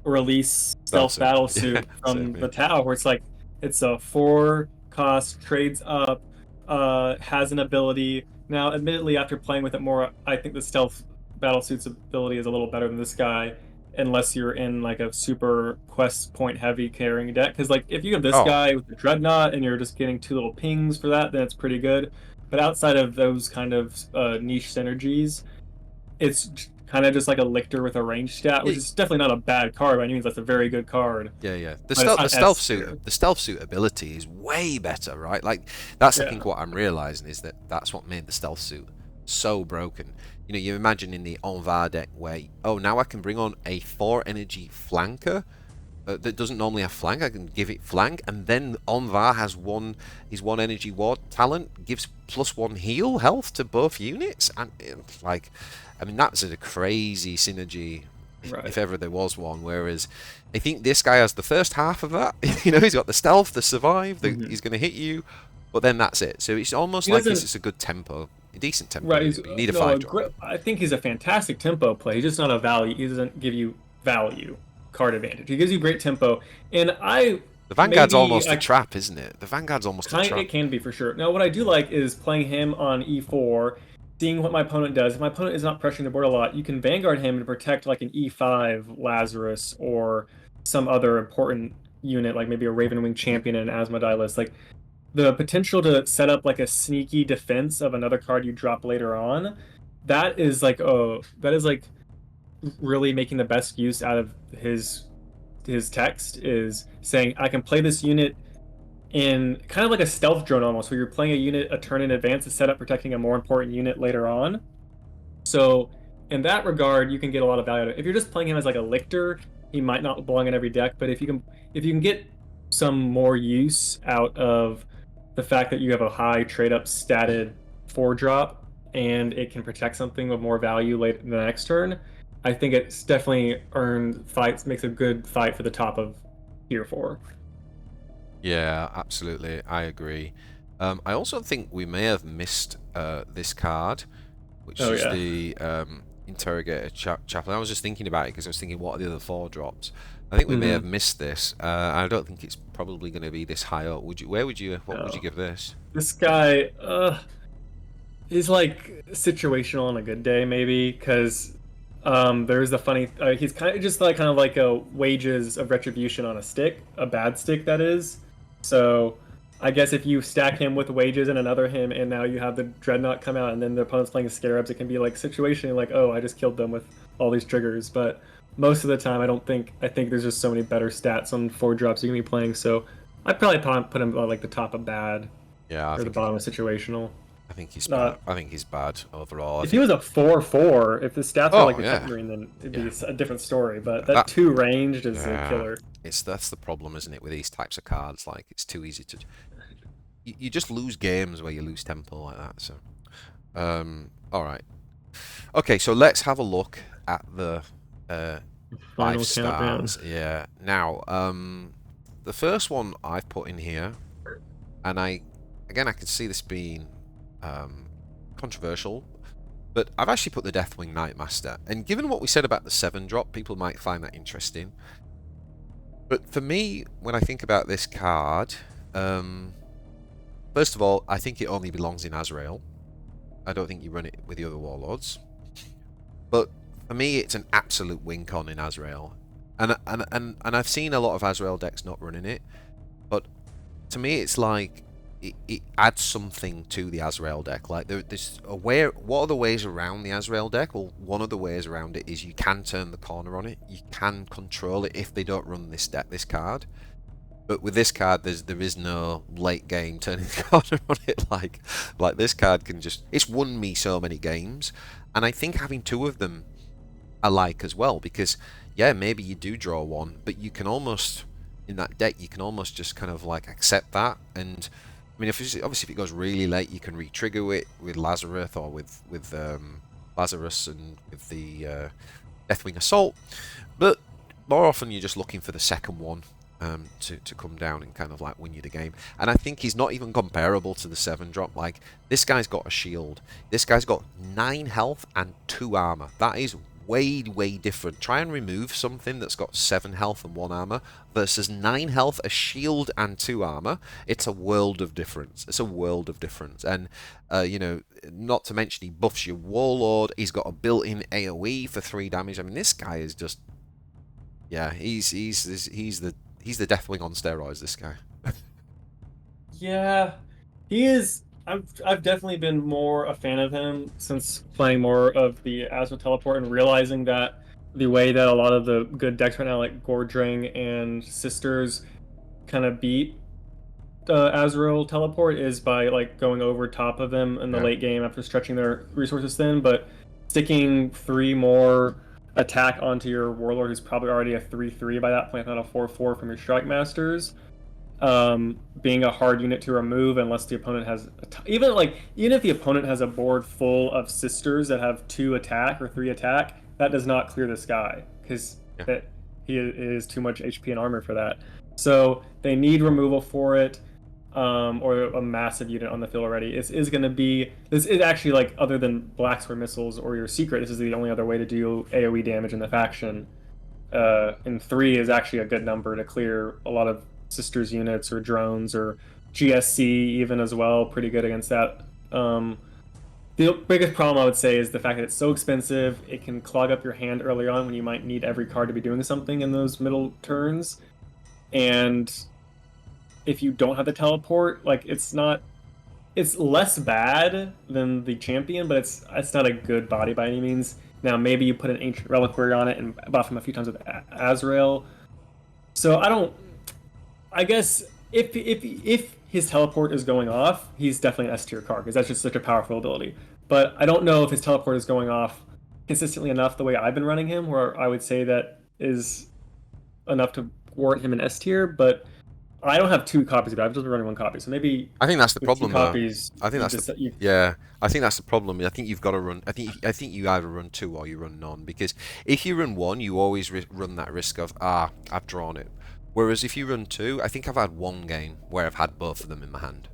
Release Stealth Stealth suit. Battle Yeah, Suit same from the here. Tau, where it's like it's a 4 cost, trades up, has an ability. Now, admittedly, after playing with it more, I think the Stealth Battle Suit's ability is a little better than this guy, unless you're in like a super quest point heavy carrying deck. Because like if you have this Oh, guy with the dreadnought and you're just getting 2 little pings for that, then it's pretty good. But outside of those kind of niche synergies, it's kind of just like a lictor with a range stat, which y- is definitely not a bad card by any means. That's a very good card, yeah, yeah. The but it's stealth, the not stealth S suit, tier. the stealth suit ability is way better, right? Like that's I Yeah. think what I'm realizing is that that's what made the stealth suit so broken. You know, you imagine in the Envar deck where oh now I can bring on a 4 energy flanker that doesn't normally have flank. I can give it flank, and then Envar has his 1 energy ward talent gives +1 heal health to both units, and it's like, I mean that's a crazy synergy if Right. ever there was one. Whereas I think this guy has the first half of that. You know, he's got the stealth, the survive, Hmm. he's going to hit you, but then that's it. So it's almost He like it's doesn't. just a good tempo, a decent tempo Right. unit, He's but you need a no. 5 drop. I think he's a fantastic tempo play. He's just not a value. He doesn't give you value card advantage. He gives you great tempo, and I The Vanguard's maybe almost a I trap, isn't it? The Vanguard's almost a kind trap. it can be for sure. Now, what I do like is playing him on E4, seeing what my opponent does. If my opponent is not pressuring the board a lot, you can Vanguard him and protect like an E5 Lazarus or some other important unit, like maybe a Ravenwing Champion and an Asmodeus. Like the potential to set up like a sneaky defense of another card you drop later on. That is like really making the best use out of his text is saying I can play this unit in kind of like a stealth drone almost, where you're playing a unit a turn in advance to set up protecting a more important unit later on. So in that regard, you can get a lot of value out of it. If you're just playing him as like a lictor, he might not belong in every deck. But if you can get some more use out of the fact that you have a high trade up statted 4 drop and it can protect something with more value late in the next turn, I think it's definitely earned fights, makes a good fight for the top of tier 4. Yeah, absolutely. I agree. I also think we may have missed this card, which Oh is yeah. the Interrogator Chaplain. I was just thinking about it because I was thinking, what are the other 4 drops? I think we may have Hmm. missed this. I don't think it's probably going to be this high up. Would you? Where would you? What would you No. give this? This guy, he's like situational on a good day, maybe, because there's a funny. He's kind of like a wages of retribution on a stick, a bad stick that is. So, I guess if you stack him with wages and another him, and now you have the dreadnought come out, and then the opponent's playing scarabs, it can be like situationally like, oh, I just killed them with all these triggers. But most of the time, I don't think. I think there's just so many better stats on 4 drops you can be playing. So, I'd probably put him on like the top of bad Yeah, or the bottom of situational. I think he's bad. Not I think he's bad overall. I if he think. was a 4/4, if the stats were like Oh a yeah, Tetmarine, then it'd be yeah. a different story. But that That 2 ranged is a yeah. killer. That's the problem, isn't it, with these types of cards? Like it's too easy to. You just lose games where you lose tempo like that. So. All right. Okay, so let's have a look at the uh, five Final countdown. stars. Yeah. Now, the first one I've put in here, and again, I can see this being controversial, but I've actually put the Deathwing Knightmaster. And given what we said about the 7 drop, people might find that interesting. But for me, when I think about this card, first of all, I think it only belongs in Azrael. I don't think you run it with the other warlords. But for me, it's an absolute win con in Azrael. And I've seen a lot of Azrael decks not running it, but to me, it's like it adds something to the Azrael deck. Like there's a way. What are the ways around the Azrael deck? Well, one of the ways around it is you can turn the corner on it. You can control it if they don't run this card. But with this card, there is no late game turning the corner on it. Like this card can just it's won me so many games, and I think having 2 of them I like as well because yeah, maybe you do draw one, but you can almost in that deck you can almost just kind of like accept that. And I mean, obviously if it goes really late, you can re-trigger it with Lazarus or with Lazarus and with the Deathwing Assault, but more often you're just looking for the second one. to come down and kind of like win you the game. And I think he's not even comparable to the 7-drop. Like, this guy's got a shield. This guy's got 9 health and 2 armor. That is way, way different. Try and remove something that's got 7 health and 1 armor versus 9 health, a shield, and 2 armor. It's a world of difference. It's a world of difference. And, you know, not to mention he buffs your Warlord. He's got a built-in AoE for 3 damage. I mean, this guy is just... Yeah, he's the Deathwing on steroids, this guy. Yeah, he is. I've definitely been more a fan of him since playing more of the Azrael Teleport and realizing that the way that a lot of the good decks right now, like Gordring and Sisters, kind of beat Azrael Teleport is by like going over top of them in the Yeah. late game after stretching their resources thin, but sticking 3 more attack onto your Warlord, who's probably already a 3/3 by that point, not a 4/4 from your Strike Masters. Being a hard unit to remove unless the opponent has even if the opponent has a board full of Sisters that have 2 attack or 3 attack, that does not clear this guy because Yeah. that he is too much HP and armor for that. So they need removal for it, or a massive unit on the field already. This is going to be this is actually like other than Black Sword missiles or your secret. This is the only other way to do AOE damage in the faction. And 3 is actually a good number to clear a lot of Sisters units or drones or GSC even as well. Pretty good against that. The biggest problem I would say is the fact that it's so expensive. It can clog up your hand early on when you might need every card to be doing something in those middle turns. And if you don't have the teleport, like it's less bad than the champion, but it's not a good body by any means. Now maybe you put an ancient reliquary on it and buff him a few times with Azrael. So I guess if his teleport is going off, he's definitely an S tier card because that's just such a powerful ability. But I don't know if his teleport is going off consistently enough the way I've been running him, where I would say that is enough to warrant him an S tier. But I don't have 2 copies of it. I've just been running 1 copy, so maybe I think that's the with 2 problem, though. copies, I think that's yeah. I think that's the problem. I think you've got to run. I think you either run 2 or you run none. Because if you run 1, you always run that risk of I've drawn it. Whereas if you run 2, I think I've had 1 game where I've had both of them in my hand.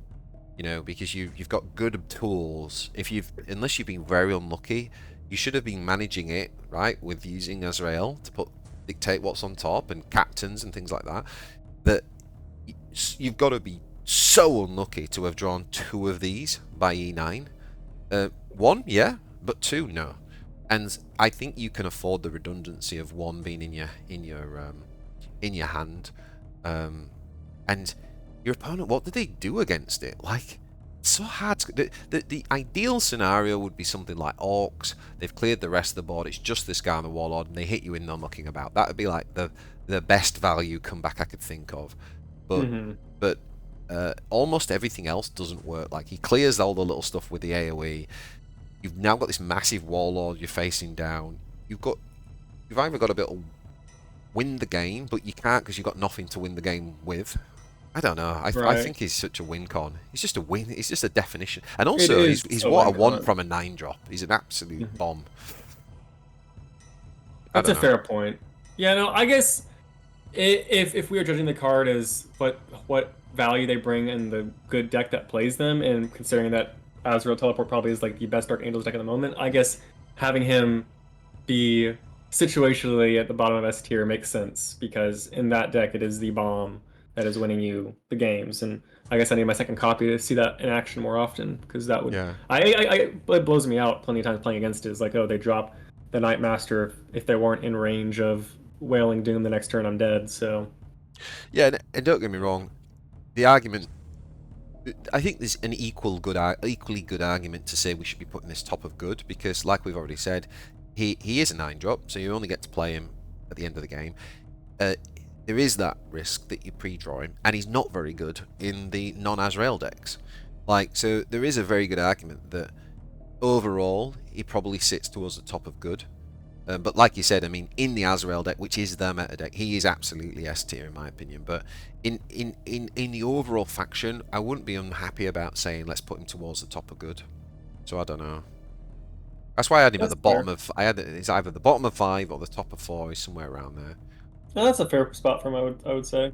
You know, because you've got good tools. Unless you've been very unlucky, you should have been managing it right with using Azrael to dictate what's on top and captains and things like that. That you've got to be so unlucky to have drawn 2 of these by E9. 1, yeah, but 2, no. And I think you can afford the redundancy of 1 being in your hand. And your opponent, what did they do against it? Like, it's so hard. The ideal scenario would be something like Orkz. They've cleared the rest of the board. It's just this guy on the Warlord, and they hit you in no mucking about. That would be like the best value comeback I could think of. But almost everything else doesn't work. Like, he clears all the little stuff with the AoE. You've now got this massive Warlord you're facing down. You've either got a bit of win the game, but you can't because you've got nothing to win the game with. I don't know. I think he's such a win con. He's just a win. He's just a definition. And also, he's what I want from a 9-drop. He's an absolute bomb. That's a fair point. Yeah, no, I guess if we are judging the card as what value they bring in the good deck that plays them, and considering that Azrael Teleport probably is like the best Dark Angels deck at the moment, I guess having him be situationally at the bottom of S tier makes sense because in that deck it is the bomb that is winning you the games, and I guess I need my 2nd copy to see that in action more often because that would it blows me out plenty of times playing against it. It's like, oh, they drop the Night Master if they weren't in range of Wailing Doom the next turn, I'm dead. So yeah, and don't get me wrong, the argument, I think there's an equally good argument to say we should be putting this top of good because, like we've already said, he is a 9-drop, so you only get to play him at the end of the game. There is that risk that you pre-draw him, and he's not very good in the non-Azrael decks. Like, so there is a very good argument that overall he probably sits towards the top of good. But like you said, I mean, in the Azrael deck, which is their meta deck, he is absolutely S tier in my opinion. But in the overall faction, I wouldn't be unhappy about saying let's put him towards the top of good. So I don't know. That's why I had him at the bottom of. It's either the bottom of 5 or the top of 4. Is somewhere around there. no, that's a fair spot for him. I would say.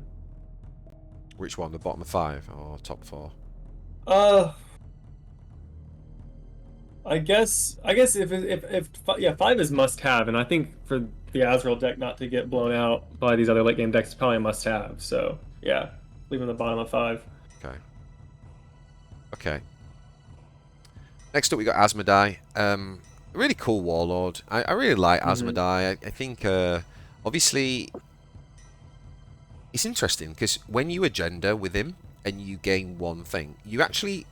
Which one? The bottom of 5 or top 4? Uh, I guess yeah, 5 is must have, and I think for the Azrael deck not to get blown out by these other late game decks is probably a must have. So yeah, leaving the bottom of 5. Okay. Okay. Next up, we got Asmodai. Really cool warlord. I really like Hmm. Asmodai. I think, obviously, it's interesting because when you agenda with him and you gain one thing, you actually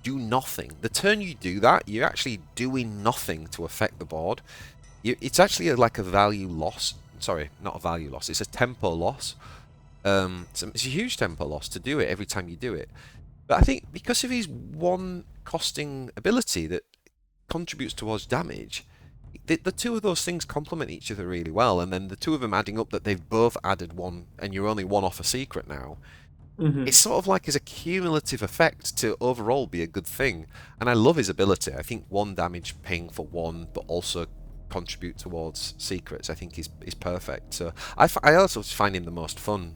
do nothing. The turn you do that, you're actually doing nothing to affect the board. It's actually like a value loss. Sorry, not a value loss. It's a tempo loss. It's a huge tempo loss to do it every time you do it. But I think because of his one costing ability that contributes towards damage, the two of those things complement each other really well. And then the two of them adding up that they've both added one, and you're only one off a secret now. It's Hmm. sort of like as a cumulative effect to overall be a good thing. And I love his ability. I think one damage ping for one, but also contribute towards secrets, I think is perfect. So I also find him the most fun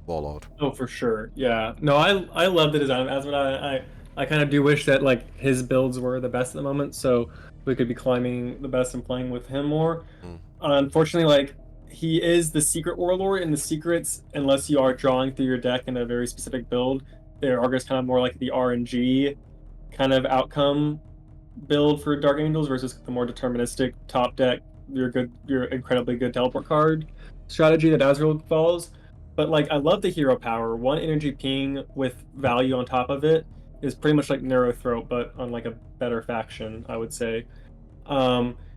warlord. Oh, for sure. Yeah. No, I love the design of Asmod. I kind of do wish that like his builds were the best at the moment, so we could be climbing the best and playing with him more. Mm. Unfortunately, like he is the secret warlord, and the secrets, unless you are drawing through your deck in a very specific build, they are just kind of more like the RNG kind of outcome build for Dark Angels versus the more deterministic top deck, your incredibly good teleport card strategy that Azrael follows. But like I love the hero power. One energy ping with value on top of it is pretty much like Narrow Throat, but on like a better faction, I would say.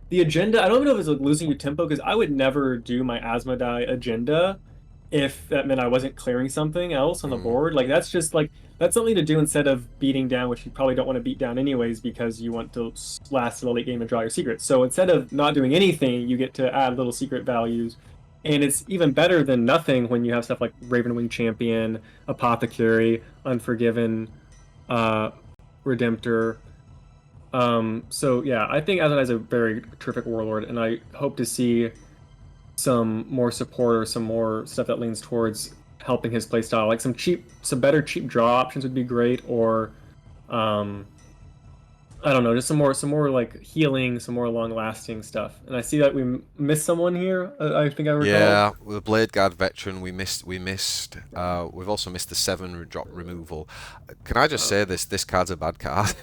The agenda, I don't even know if it's like losing your tempo because I would never do my Asmodai agenda if that meant I wasn't clearing something else on the Mm. board. Like that's just like that's something to do instead of beating down, which you probably don't want to beat down anyways because you want to last to the late game and draw your secrets. So instead of not doing anything, you get to add little secret values. And it's even better than nothing when you have stuff like Ravenwing Champion, Apothecary, Unforgiven, uh, Redemptor. So yeah, I think Azan is a very terrific warlord, and I hope to see some more support or some more stuff that leans towards helping his playstyle. Like some better cheap draw options would be great, or um, I don't know, just some more like healing, some more long lasting stuff. And I see that we missed someone here. I think I recall. Yeah, with the Blade Guard veteran, we missed. We've also missed the 7 drop removal. Can I just Uh, say this card's a bad card.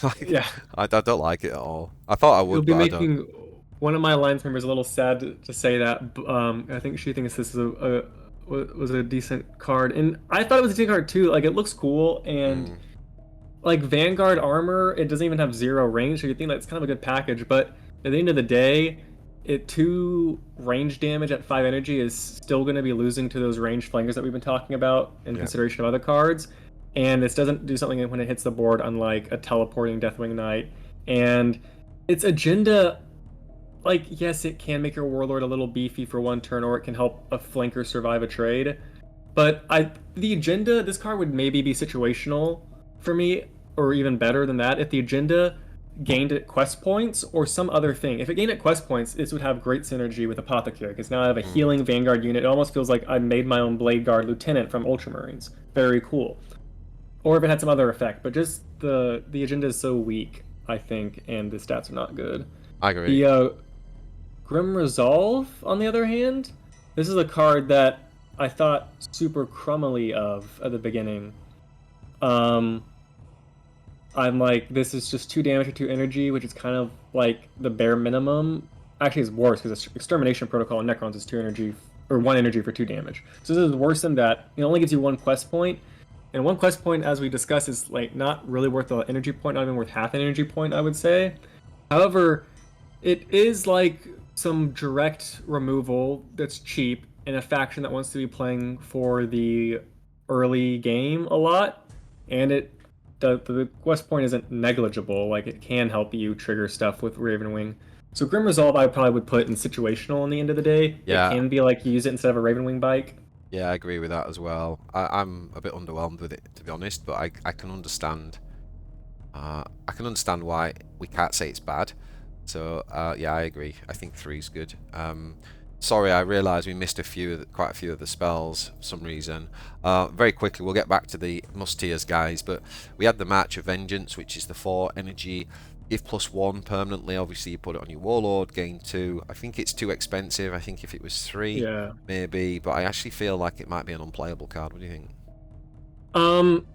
Like, yeah, I don't like it at all. I thought I it'll would, be but I don't. making one of my alliance members a little sad to say that. I think she thinks this is was a decent card, and I thought it was a decent card too. Like it looks cool, and Mm, like Vanguard armor, it doesn't even have zero range, so you think that's kind of a good package. But at the end of the day, it 2 range damage at 5 energy is still going to be losing to those range flankers that we've been talking about in yeah. consideration of other cards. And this doesn't do something when it hits the board, unlike a teleporting Deathwing Knight. And its agenda, like, yes, it can make your warlord a little beefy for one turn, or it can help a flanker survive a trade. But the agenda, this card would maybe be situational for me, or even better than that, if the agenda gained at quest points or some other thing. If it gained at quest points, this would have great synergy with Apothecary, because now I have a Mm. healing Vanguard unit. It almost feels like I made my own Blade Guard Lieutenant from Ultramarines. Very cool. Or if it had some other effect, but just the agenda is so weak, I think, and the stats are not good. I agree. The Grim Resolve, on the other hand, this is a card that I thought super crummily of at the beginning. Um, I'm like, this is just 2 damage or 2 energy, which is kind of like the bare minimum. Actually, it's worse because Extermination Protocol and Necrons is 2 energy or 1 energy for 2 damage. So this is worse than that. It only gives you 1 quest point, and 1 quest point, as we discussed, is like not really worth the energy point, not even worth half an energy point, I would say. However, it is like some direct removal that's cheap in a faction that wants to be playing for the early game a lot, and the quest point isn't negligible. Like it can help you trigger stuff with Ravenwing. So Grim Resolve, I probably would put in situational in the end of the day. It Yeah, can be like you use it instead of a Ravenwing bike. yeah, I agree with that as well. I'm a bit underwhelmed with it, to be honest, but I can understand. I can understand why we can't say it's bad. So yeah, I agree. I think 3's good. Sorry, I realised we missed quite a few of the spells for some reason. Very quickly, we'll get back to the must-tiers, guys, but we had the March of Vengeance, which is the 4 energy. Give +1 permanently. Obviously, you put it on your Warlord, gain 2. I think it's too expensive. I think if it was 3, Yeah. maybe, but I actually feel like it might be an unplayable card. What do you think? Um,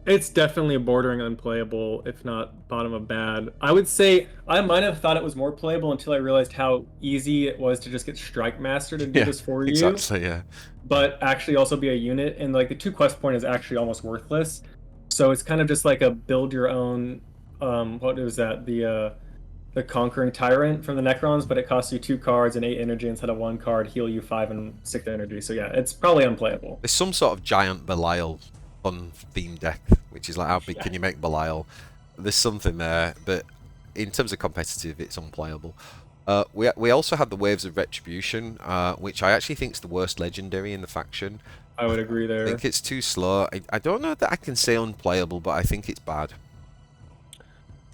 it's definitely bordering unplayable, if not bottom of bad. I would say I might have thought it was more playable until I realized how easy it was to just get Strike Master to do Yeah, this for you, exactly, yeah. but actually also be a unit. And like the 2 quest point is actually almost worthless. So it's kind of just like a build your own. What is that? The Conquering Tyrant from the Necrons, but it costs you 2 cards and 8 energy instead of 1 card, heal you 5 and 6 energy. So yeah, it's probably unplayable. There's some sort of giant Belial fun theme deck, which is like, how big Yeah. can you make Belial? There's something there, but in terms of competitive, it's unplayable. We also had the Waves of Retribution, which I actually think is the worst legendary in the faction. I would agree I there. think it's too slow. I don't know that I can say unplayable, but I think it's bad.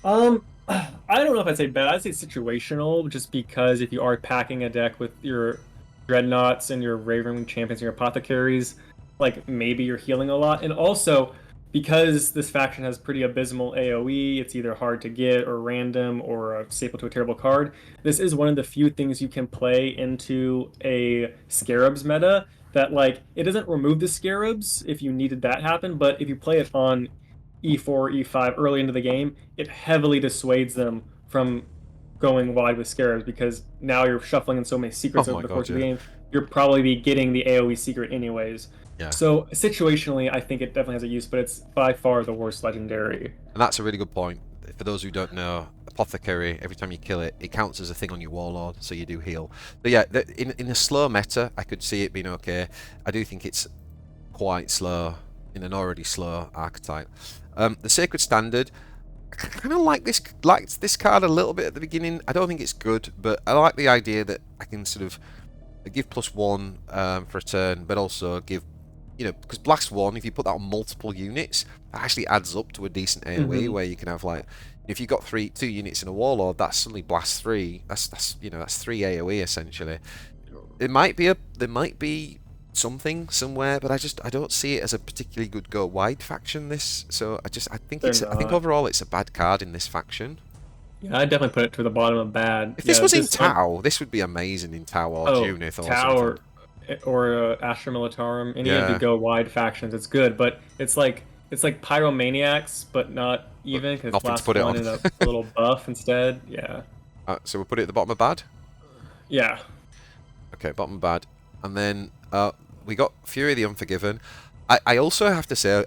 I don't know if I'd say bad. I'd say situational, just because if you are packing a deck with your dreadnoughts and your Raven champions and your apothecaries, like maybe you're healing a lot. And also because this faction has pretty abysmal AoE, it's either hard to get or random or a staple to a terrible card. This is one of the few things you can play into a Scarabs meta that like it doesn't remove the Scarabs if you needed that happen, but if you play it on E4, E5 early into the game, it heavily dissuades them from going wide with Scarabs because now you're shuffling in so many Oh secrets over my the god, course of yeah. the game. You're probably be getting the AoE secret anyways. Yeah. So situationally, I think it definitely has a use, but it's by far the worst legendary. And that's a really good point. For those who don't know, Apothecary, every time you kill it, it counts as a thing on your Warlord, so you do heal. But yeah, in a slow meta, I could see it being okay. I do think it's quite slow in an already slow archetype. The Sacred Standard, I kind of liked this card a little bit at the beginning. I don't think it's good, but I like the idea that I can sort of give +1 for a turn, but also give, because Blast 1, if you put that on multiple units, that actually adds up to a decent AoE, where you can have like, if you've got 2 units in a Warlord, that's suddenly Blast 3. That's 3 AoE essentially. There might be something somewhere, but I don't see it as a particularly good go wide faction. I think They're I think not. overall it's a bad card in this faction. Yeah, I definitely put it to the bottom of bad. If this Yeah, was in this Tau, this would be amazing in Tau or oh Junith or something. Tower or Astra Militarum, any of the Yeah, go wide factions, it's good, but it's like Pyromaniacs, but not but even because nothing to blast put it one on. and a little buff instead. Yeah, So we'll put it at the bottom of bad. yeah. Okay, bottom of bad. And then we got Fury the Unforgiven. I also have to say,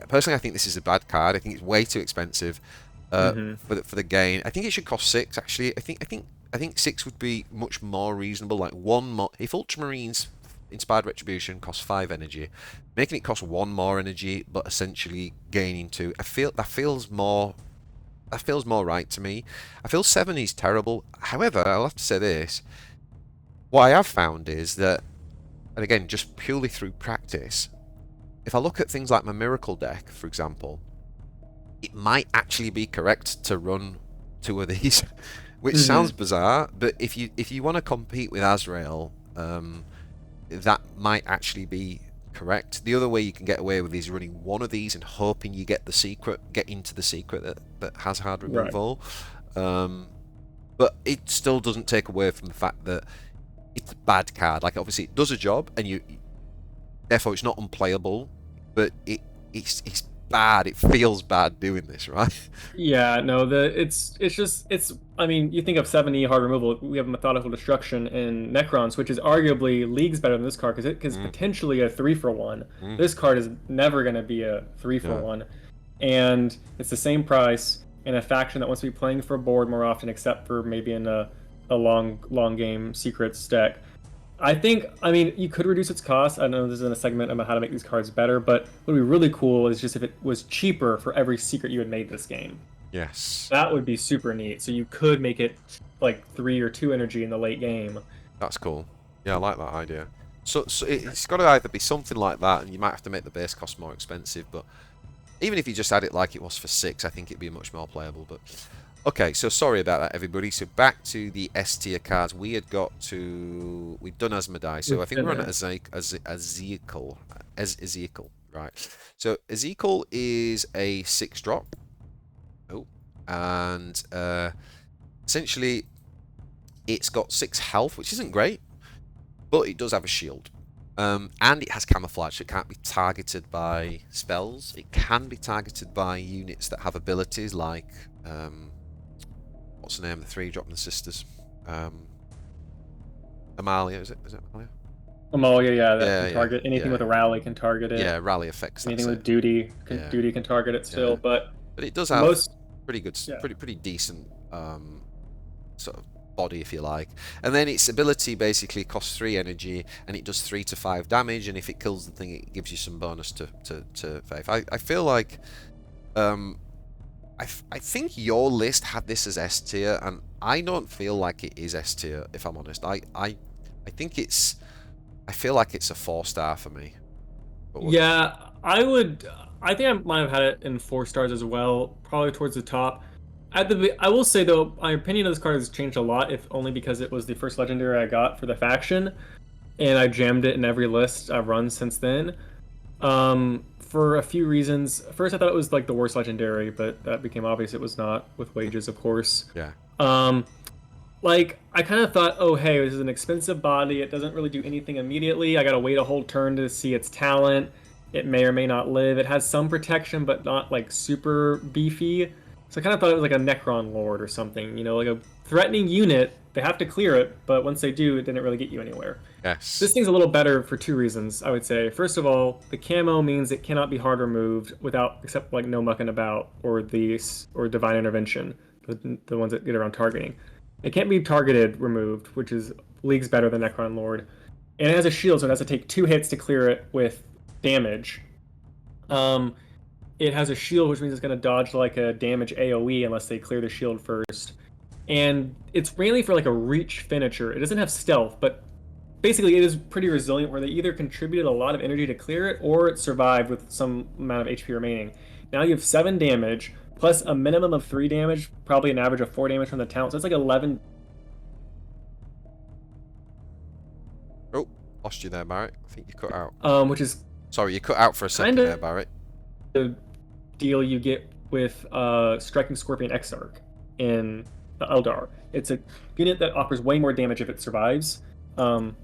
personally, I think this is a bad card. I think it's way too expensive hmm for the gain. I think it should cost 6. Actually, I think 6 would be much more reasonable. Like 1 more. If Ultramarines Inspired Retribution costs 5 energy, making it cost 1 more energy, but essentially gaining 2. That feels more. That feels more right to me. I feel 7 is terrible. However, I'll have to say this. What I have found is that, and again, just purely through practice, if I look at things like my Miracle deck, for example, it might actually be correct to run 2 of these, which sounds bizarre, but if you want to compete with Azrael, that might actually be correct. The other way you can get away with is running 1 of these and hoping you get into the secret that has hard Right. removal. But it still doesn't take away from the fact that it's a bad card. Like, obviously it does a job, and therefore it's not unplayable, but it's bad. It feels bad doing this, right? Yeah, no, it's I mean, you think of 7E hard removal, we have methodical destruction in Necrons, which is arguably leagues better than this card because it is Mm, potentially a 3-for-1. mm, This card is never going to be a 3 for yeah. 1. And it's the same price in a faction that wants to be playing for a board more often, except for maybe in a long game secrets deck. I mean, you could reduce its cost. I know this isn't a segment about how to make these cards better, but what would be really cool is just if it was cheaper for every secret you had made this game. Yes, That would be super neat. So you could make it like 3 or 2 energy in the late game. that's cool. Yeah, I like that idea. So it's got to either be something like that, and you might have to make the base cost more expensive. But even if you just had it like it was for 6, I think it'd be much more playable. But Okay, so sorry about that, everybody. So back to the S tier cards. We'd done Asmodai, so I think we're on Ezekiel, right? So Ezekiel is a 6-drop. Oh, and essentially it's got 6 health, which isn't great, but it does have a shield. And it has camouflage, so it can't be targeted by spells. It can be targeted by units that have abilities like what's the name? The 3-drop and the sisters. Amalia, is it? Is it Amalia? Amalia, yeah, that Yeah, can yeah, target anything yeah. with a rally can target it. Yeah, rally effects. That's Anything with it. duty Yeah, duty can target it still, yeah. but But it does have most pretty good, yeah. pretty decent sort of body, if you like. And then its ability basically costs 3 energy, and it does 3 to 5 damage. And if it kills the thing, it gives you some bonus to faith. I feel like I think your list had this as S tier, and I don't feel like it is S tier, if I'm honest. I think it's. I feel like it's a 4-star for me. Yeah, I think I might have had it in 4 stars as well, probably towards the top. I will say though, my opinion of this card has changed a lot, if only because it was the first legendary I got for the faction, and I jammed it in every list I've run since then. For a few reasons. First, I thought it was like the worst legendary, but that became obvious it was not with wages, of course. Yeah. Um, like I kind of thought, oh hey, this is an expensive body. It doesn't really do anything immediately. I gotta wait a whole turn to see its talent. It may or may not live. It has some protection, but not like super beefy. So I kind of thought it was like a Necron Lord or something. You know, like a threatening unit. They have to clear it, but once they do, it didn't really get you anywhere. Yes. This thing's a little better for 2 reasons, I would say. First of all, the camo means it cannot be hard removed without, except like no mucking about or divine intervention, the ones that get around targeting. It can't be targeted removed, which is leagues better than Necron Lord. And it has a shield, so it has to take 2 hits to clear it with damage. Um, it has a shield, which means it's going to dodge like a damage AoE unless they clear the shield first. And it's mainly for like a reach finisher. It doesn't have stealth, but basically it is pretty resilient, where they either contributed a lot of energy to clear it or it survived with some amount of HP remaining. Now you have 7 damage plus a minimum of 3 damage, probably an average of 4 damage from the talent, so it's like 11. Oh, lost you there, Barrett. I think you cut out. Which is Sorry, you cut out for a second kinda there, Barrett. the deal you get with Striking Scorpion Exarch in the Eldar. It's a unit that offers way more damage if it survives. And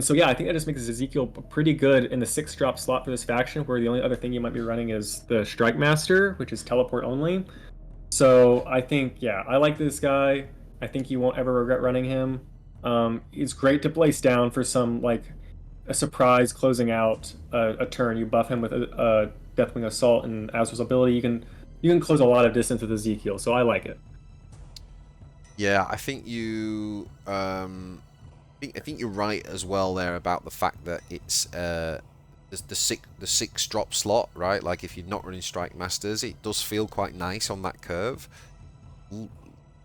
so yeah, I think that just makes Ezekiel pretty good in the 6-drop slot for this faction, where the only other thing you might be running is the Strike Master, which is teleport only. So I think, yeah, I like this guy. I think you won't ever regret running him. He's great to place down for some like a surprise closing out a turn. You buff him with a Deathwing Assault and Azrael's ability. You can close a lot of distance with Ezekiel, so I like it. Yeah, I think I think you're right as well there about the fact that it's the 6-drop slot, right? Like if you're not running Strike Masters, it does feel quite nice on that curve.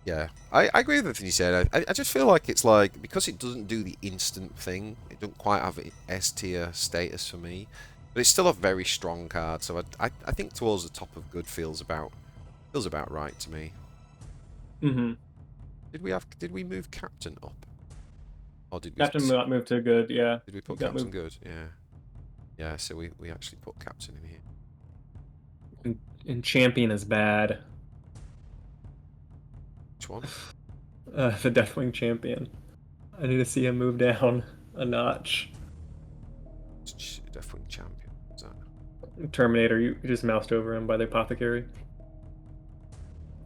Yeah, I agree with everything you said. I just feel like it's like, because it doesn't do the instant thing, it doesn't quite have an S tier status for me, but it's still a very strong card. So I think towards the top of good feels about right to me. Mm-hmm. Did we move Captain up? Or did we Captain moved to good, yeah. Did we put Captain good? Yeah. Yeah, so we actually put Captain in here. And Champion is bad. Which one? The Deathwing Champion. I need to see him move down a notch. Deathwing Champion. What's that? Terminator, you just moused over him by the Apothecary.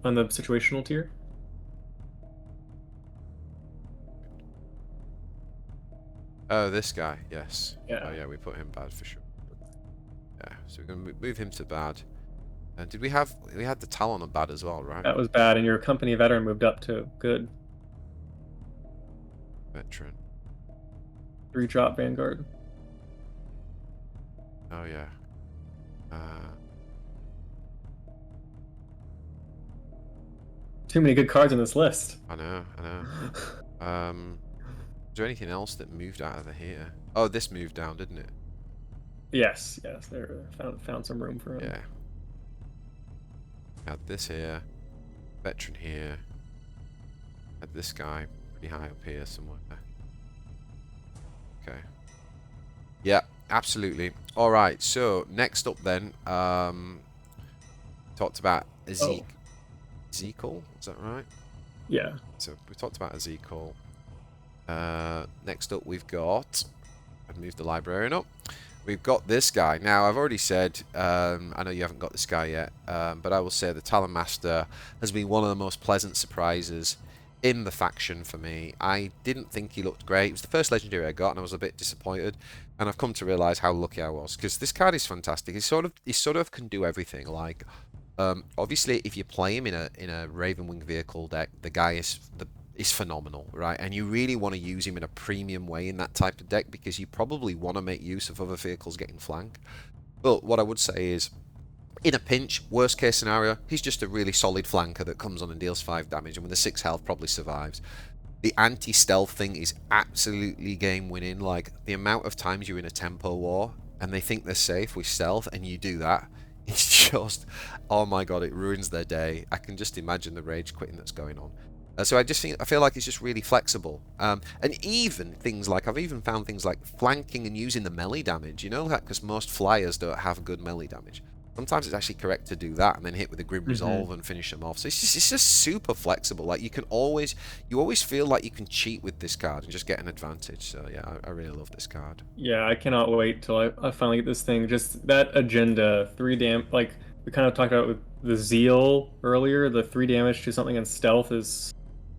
On the situational tier. Oh, this guy, yes. Yeah. Oh yeah, we put him bad for sure. Yeah, so we're gonna move him to bad. And we had the Talon on bad as well, right? That was bad, and your company veteran moved up to good. Veteran. 3-drop Vanguard. Oh yeah. Too many good cards on this list. I know. Is there anything else that moved out of the here? Oh, this moved down, didn't it? Yes, they found some room for him. Yeah. Had this here. Veteran here. Had this guy pretty high up here somewhere. Okay. Yeah, absolutely. All right. So next up then, talked about Oh, Ezekiel. Is that right? yeah. So we talked about Ezekiel. Next up, we've got. I've moved the librarian up. We've got this guy. Now, I've already said, I know you haven't got this guy yet, but I will say the Talon Master has been one of the most pleasant surprises in the faction for me. I didn't think he looked great. It was the first legendary I got, and I was a bit disappointed. And I've come to realise how lucky I was, because this card is fantastic. He sort of can do everything. Like, obviously, if you play him in a Ravenwing vehicle deck, the guy is phenomenal, right? And you really want to use him in a premium way in that type of deck because you probably want to make use of other vehicles getting flank. But what I would say is, in a pinch, worst case scenario, he's just a really solid flanker that comes on and deals 5 damage, and with the 6 health probably survives. The anti-stealth thing is absolutely game-winning. Like, the amount of times you're in a tempo war and they think they're safe with stealth and you do that, it's just, oh my god, it ruins their day. I can just imagine the rage quitting that's going on. So I feel like it's just really flexible, and even things like I've even found things like flanking and using the melee damage. You know that because most flyers don't have good melee damage. Sometimes it's actually correct to do that and then hit with a grim resolve and finish them off. So it's just super flexible. Like you always feel like you can cheat with this card and just get an advantage. So yeah, I really love this card. Yeah, I cannot wait till I finally get this thing. Just that agenda, 3 like we kind of talked about with the zeal earlier, the 3 damage to something in stealth is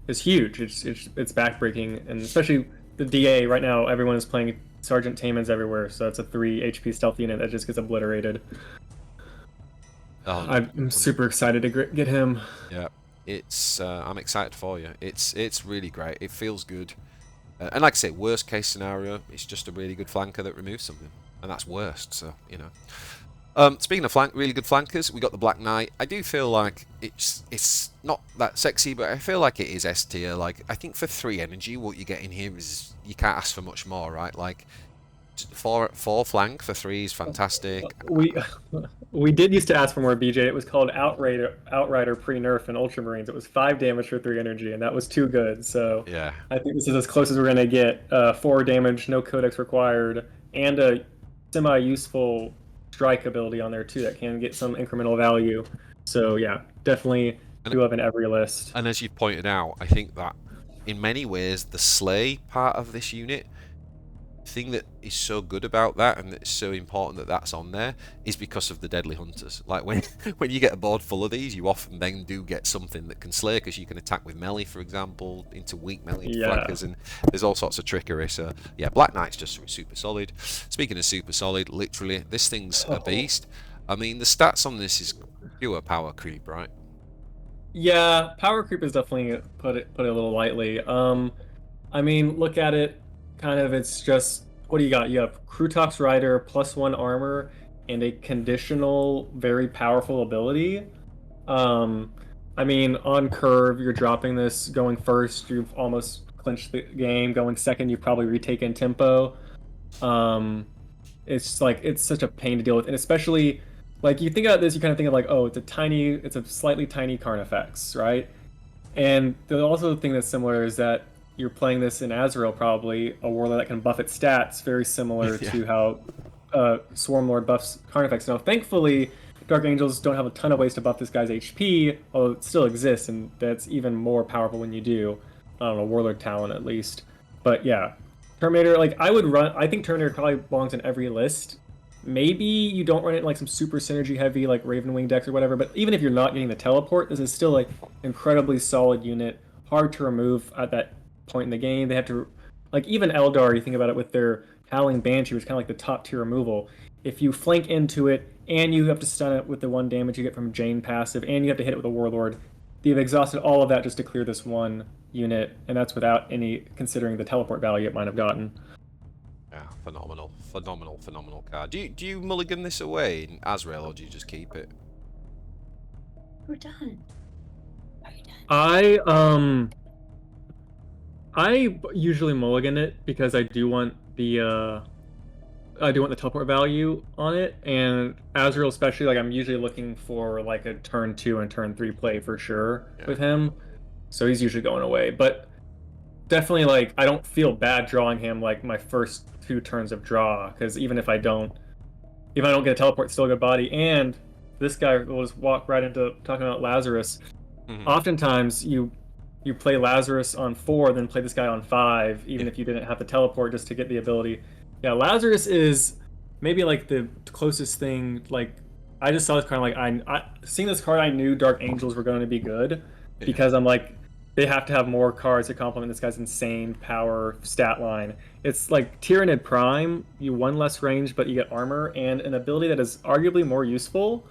huge. It's backbreaking, and especially the DA right now. Everyone is playing Sergeant Taman's everywhere, so it's a 3 HP stealth unit that just gets obliterated. I'm super excited to get him. Yeah, it's I'm excited for you. It's really great. It feels good, and like I say, worst case scenario, it's just a really good flanker that removes something, and that's worst. So you know. Speaking of really good flankers, we got the Black Knight. I do feel like it's not that sexy, but I feel like it is S tier. Like I think for 3 energy, what you get in here is you can't ask for much more, right? Like 4 flank for 3 is fantastic. We did used to ask for more BJ. It was called Outrider pre-nerf and ultramarines. It was 5 damage for 3 energy, and that was too good. So Yeah. I think this is as close as we're gonna get. 4 damage, no codex required, and a semi-useful strike ability on there too that can get some incremental value. So yeah, definitely do have in every list. And as you've pointed out, I think that in many ways the slay part of this unit, thing that is so good about that and it's so important that that's on there is because of the deadly hunters. Like when when you get a board full of these, you often then do get something that can slay because you can attack with melee, for example, into weak melee flankers, and there's all sorts of trickery. So yeah, Black Knight's just super solid. Speaking of super solid, literally this thing's a beast. I mean, the stats on this is pure power creep, right? Yeah, power creep is definitely put it a little lightly. I mean, look at it. Kind of, it's just what do you got? You have Krutox Rider +1 armor and a conditional, very powerful ability. I mean, on curve, you're dropping this. Going first, you've almost clinched the game. Going second, you've probably retaken tempo. Um, it's like it's such a pain to deal with, and especially like you think about this, you kind of think of like, oh, it's a slightly tiny Carnifex, right? And the also thing that's similar is that you're playing this in Azrael, probably a warlord that can buff its stats, very similar to how Swarmlord buffs Carnifex. Now, thankfully, Dark Angels don't have a ton of ways to buff this guy's HP, although it still exists, and that's even more powerful when you do. I don't know, Warlord Talon at least. But yeah, Terminator, like I think Terminator probably belongs in every list. Maybe you don't run it in like some super synergy heavy like Ravenwing decks or whatever, but even if you're not getting the teleport, this is still like incredibly solid unit, hard to remove at that point in the game. They have to, like even Aeldari, you think about it with their Howling Banshee, which is kind of like the top tier removal. If you flank into it and you have to stun it with the 1 damage you get from Jane passive, and you have to hit it with a Warlord, you've exhausted all of that just to clear this 1 unit, and that's without any considering the teleport value it might have gotten. Yeah, phenomenal card. Do you mulligan this away in Azrael or do you just keep it? We're done. Are you done? I usually mulligan it because I do want the I do want the teleport value on it, and Azrael especially, like I'm usually looking for like a turn 2 and turn 3 play for sure with him. So he's usually going away. But definitely like I don't feel bad drawing him like my first 2 turns of draw, because even if I don't get a teleport, it's still a good body. And this guy will just walk right into talking about Lazarus. Oftentimes you play Lazarus on 4, then play this guy on 5, even if you didn't have the teleport, just to get the ability. Yeah, Lazarus is maybe like the closest thing. Like I just saw this card, like I seeing this card, I knew Dark Angels were going to be good, because I'm like, they have to have more cards to complement this guy's insane power stat line. It's like Tyrannid Prime, you 1 less range, but you get armor and an ability that is arguably more useful,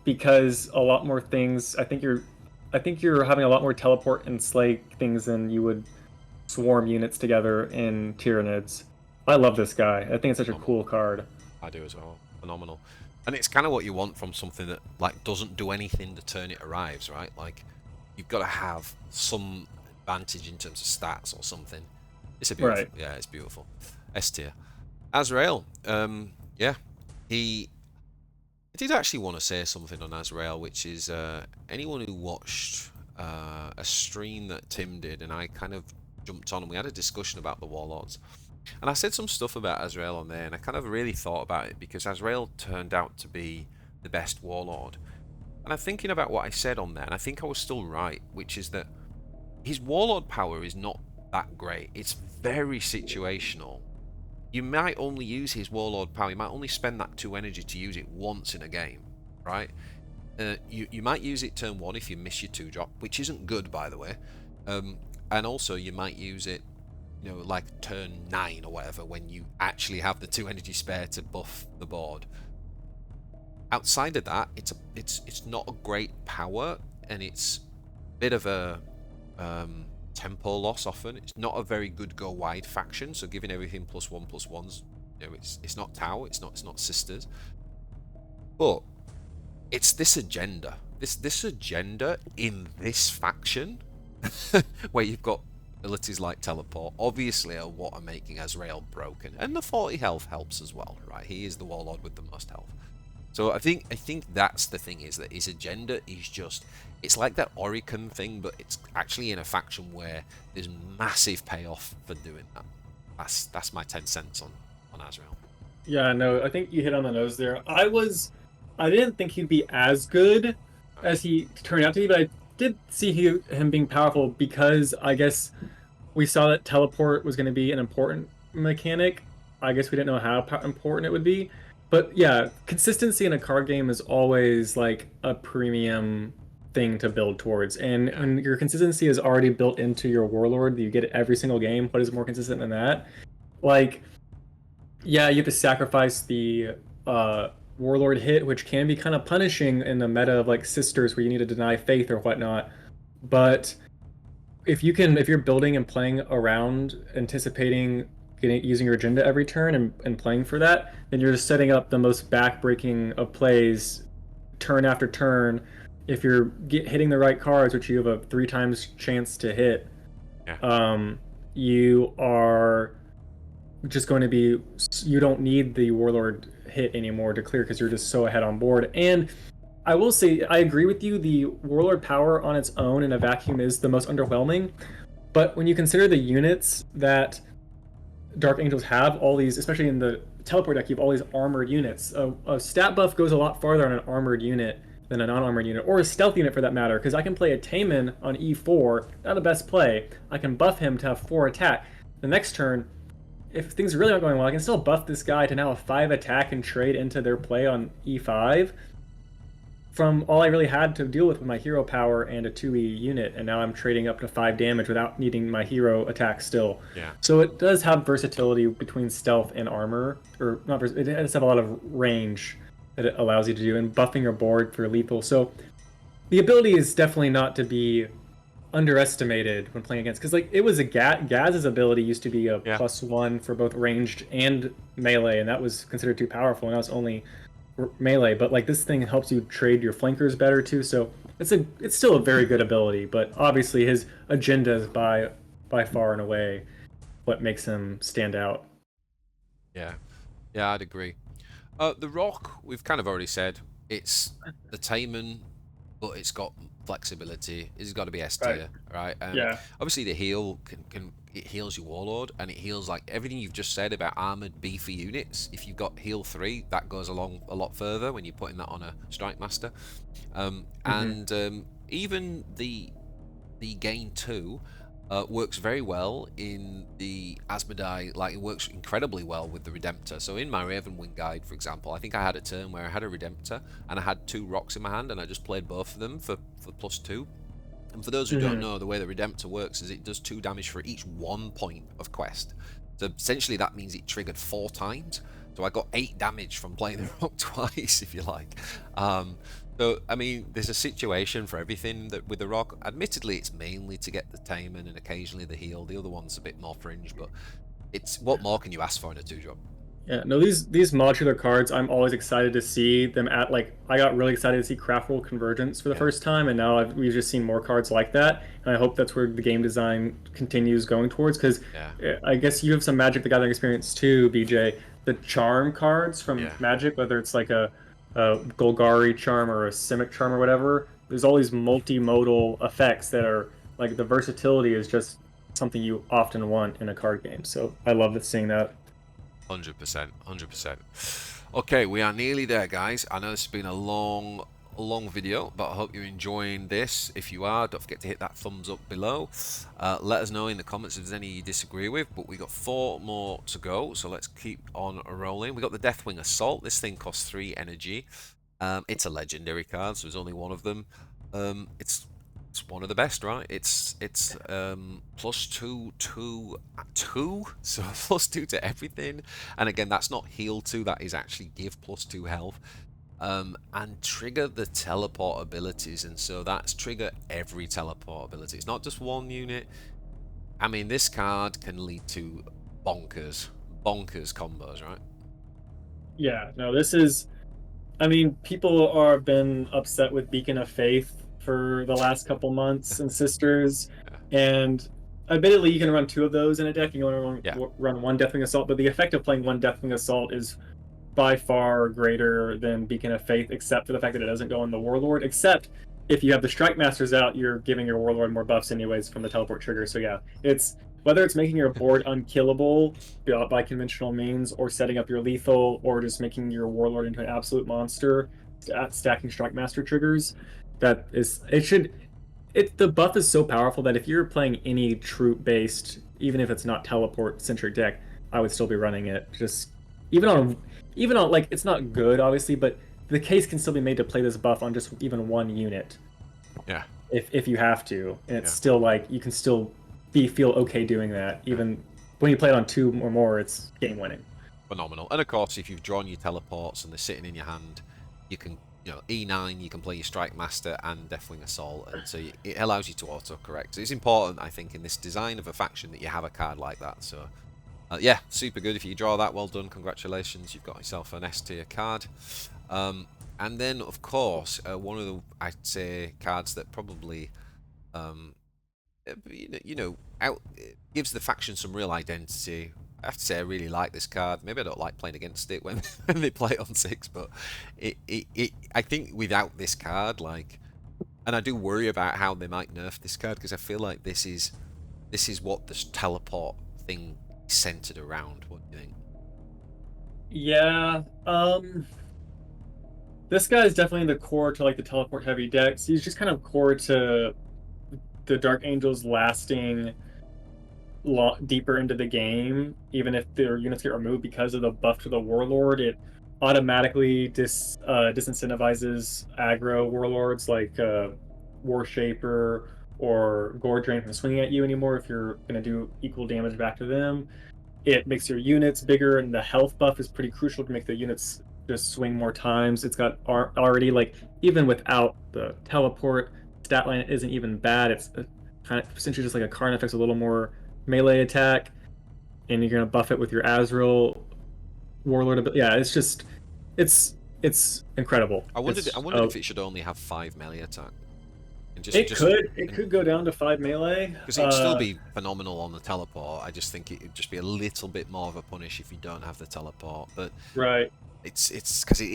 because a lot more things. I think you're having a lot more teleport and slay things than you would swarm units together in Tyrannids. I love this guy. I think it's such a cool card. I do as well. Phenomenal. And it's kind of what you want from something that like doesn't do anything the turn it arrives, right? Like you've got to have some advantage in terms of stats or something. It's a beautiful, yeah, it's beautiful. S tier. Azrael, yeah, I did actually want to say something on Azrael, which is anyone who watched a stream that Tim did, and I kind of jumped on and we had a discussion about the Warlords. And I said some stuff about Azrael on there, and I kind of really thought about it, because Azrael turned out to be the best Warlord. And I'm thinking about what I said on there, and I think I was still right, which is that his Warlord power is not that great. It's very situational. You might only use his Warlord power, you might only spend that 2 energy to use it once in a game, right? You might use it turn 1 if you miss your 2-drop, which isn't good, by the way. And also you might use it, you know, like turn 9 or whatever, when you actually have the 2 energy spare to buff the board. Outside of that, it's not a great power, and it's a bit of a tempo loss often. It's not a very good go wide faction, so giving everything +1/+1s, you know, it's not Tau, it's not Sisters. But it's this agenda. This agenda in this faction where you've got abilities like teleport, obviously, are what are making Azrael broken, and the 40 health helps as well, right? He is the Warlord with the most health. So I think that's the thing, is that his agenda is just, it's like that Orkz thing, but it's actually in a faction where there's massive payoff for doing that. That's my 10 cents on Azrael. Yeah, no, I think you hit on the nose there. I didn't think he'd be as good as he turned out to be, but I did see him being powerful, because I guess we saw that teleport was going to be an important mechanic. I guess we didn't know how important it would be. But yeah, consistency in a card game is always like a premium thing to build towards. And when your consistency is already built into your Warlord, that you get it every single game, what is more consistent than that? Like, yeah, you have to sacrifice the Warlord hit, which can be kind of punishing in the meta of like Sisters, where you need to deny faith or whatnot. But if you're building and playing around, anticipating using your agenda every turn and playing for that, then you're just setting up the most back-breaking of plays turn after turn. If you're hitting the right cards, which you have a 3 times chance to hit, you are just going to be, you don't need the Warlord hit anymore to clear, because you're just so ahead on board. And I will say, I agree with you, the Warlord power on its own in a vacuum is the most underwhelming, but when you consider the units that Dark Angels have, all these, especially in the teleport deck, you have all these armored units. A stat buff goes a lot farther on an armored unit than a non-armored unit, or a stealth unit for that matter, because I can play a Taman on E4, not the best play. I can buff him to have 4 attack. The next turn, if things really aren't going well, I can still buff this guy to now have 5 attack and trade into their play on E5 from all I really had to deal with my hero power and a 2E unit, and now I'm trading up to 5 damage without needing my hero attack still. Yeah. So it does have versatility between stealth and armor, or not. It does have a lot of range that it allows you to do, and buffing your board for lethal. So the ability is definitely not to be underestimated when playing against, because like it was a Gaz's ability used to be a +1 for both ranged and melee, and that was considered too powerful, and now it's only melee. But like this thing helps you trade your flankers better too, so it's still a very good ability. But obviously his agenda is by far and away what makes him stand out. Yeah, Yeah, I'd agree. The rock, we've kind of already said, it's the Taman, but it's got flexibility. It's got to be S Right. tier, right? Yeah. Obviously the heal can it heals your warlord, and it heals like everything you've just said about armored beefy units. If you've got heal 3, that goes along a lot further when you're putting that on a strike master. Hmm. Even the gain 2 works very well in the Asmodai. Like, it works incredibly well with the Redemptor. So in my Ravenwing guide, for example, I think I had a turn where I had a Redemptor and I had 2 rocks in my hand, and I just played both of them for +2. And for those who don't Hmm. know, the way the Redemptor works is it does 2 damage for each 1 point of quest. So essentially that means it triggered 4 times. So I got 8 damage from playing the rock twice, if you like. So, I mean, there's a situation for everything that with the rock. Admittedly, it's mainly to get the Taman and occasionally the heal. The other one's a bit more fringe, but it's what more can you ask for in a 2-drop? Yeah, no, these modular cards, I'm always excited to see them at, like, I got really excited to see Craft World Convergence for the Yeah, first time, and now we've just seen more cards like that, and I hope that's where the game design continues going towards, because yeah, I guess you have some Magic the Gathering experience too, BJ. The charm cards from yeah. Magic, whether it's like a Golgari charm or a Simic charm or whatever, there's all these multimodal effects that are, like, the versatility is just something you often want in a card game, so I love seeing that. 100%, 100%. Okay, we are nearly there, guys. I know this has been a long video, but I hope you're enjoying this. If you are, don't forget to hit that thumbs up below. Let us know in the comments if there's any you disagree with, but we got 4 more to go, so let's keep on rolling. We got the Deathwing Assault. This thing costs 3 energy. It's a legendary card, so there's only one of them. It's one of the best, right? It's +2 to 2, so +2 to everything. And again, that's not heal 2, that is actually give +2 health. And trigger the teleport abilities, and so that's trigger every teleport ability. It's not just one unit. I mean, this card can lead to bonkers combos, right? Yeah, no, this is. I mean, people are been upset with Beacon of Faith for the last couple months and Sisters, Yeah, and admittedly, you can run 2 of those in a deck. You can only yeah, run 1 Deathwing Assault, but the effect of playing 1 Deathwing Assault is by far greater than Beacon of Faith, except for the fact that it doesn't go on the Warlord. Except if you have the Strike Masters out, you're giving your Warlord more buffs anyways from the teleport trigger. So yeah, it's whether it's making your board unkillable by conventional means, or setting up your lethal, or just making your Warlord into an absolute monster, stacking Strike Master triggers. That is, it should. The buff is so powerful that if you're playing any troop based, even if it's not teleport centric deck, I would still be running it. Just even on like, it's not good obviously, but the case can still be made to play this buff on just even 1 unit yeah, if you have to, and it's yeah, still like you can still feel okay doing that. yeah. Even when you play it on 2 or more, it's game winning. Phenomenal. And of course, if you've drawn your teleports and they're sitting in your hand, you can, E9, you can play your Strike Master and Deathwing Assault, and so it allows you to auto-correct. So it's important, I think, in this design of a faction that you have a card like that. So, yeah, super good. If you draw that, well done. Congratulations. You've got yourself an S-tier card. And then, of course, one of the, I'd say, cards that probably it gives the faction some real identity. I have to say I really like this card. Maybe I don't like playing against it when, when they play it on 6, but I think without this card, like, and I do worry about how they might nerf this card, because I feel like this is what this teleport thing is centered around. What do you think? Yeah, this guy is definitely the core to like the teleport heavy decks. He's just kind of core to the Dark Angels lasting deeper into the game, even if their units get removed because of the buff to the Warlord. It automatically disincentivizes aggro Warlords like Warshaper or Gore Drain from swinging at you anymore if you're going to do equal damage back to them. It makes your units bigger, and the health buff is pretty crucial to make the units just swing more times. It's got already, like, even without the teleport, stat line isn't even bad. It's kind of essentially just like a Carnifex, a little more melee attack, and you're gonna buff it with your Azrael Warlord. Yeah, it's just it's incredible. I wondered It's I wondered if it should only have 5 melee attack. And It could go down to 5 melee. Because it'd still be phenomenal on the teleport. I just think it'd just be a little bit more of a punish if you don't have the teleport. But right. it's because it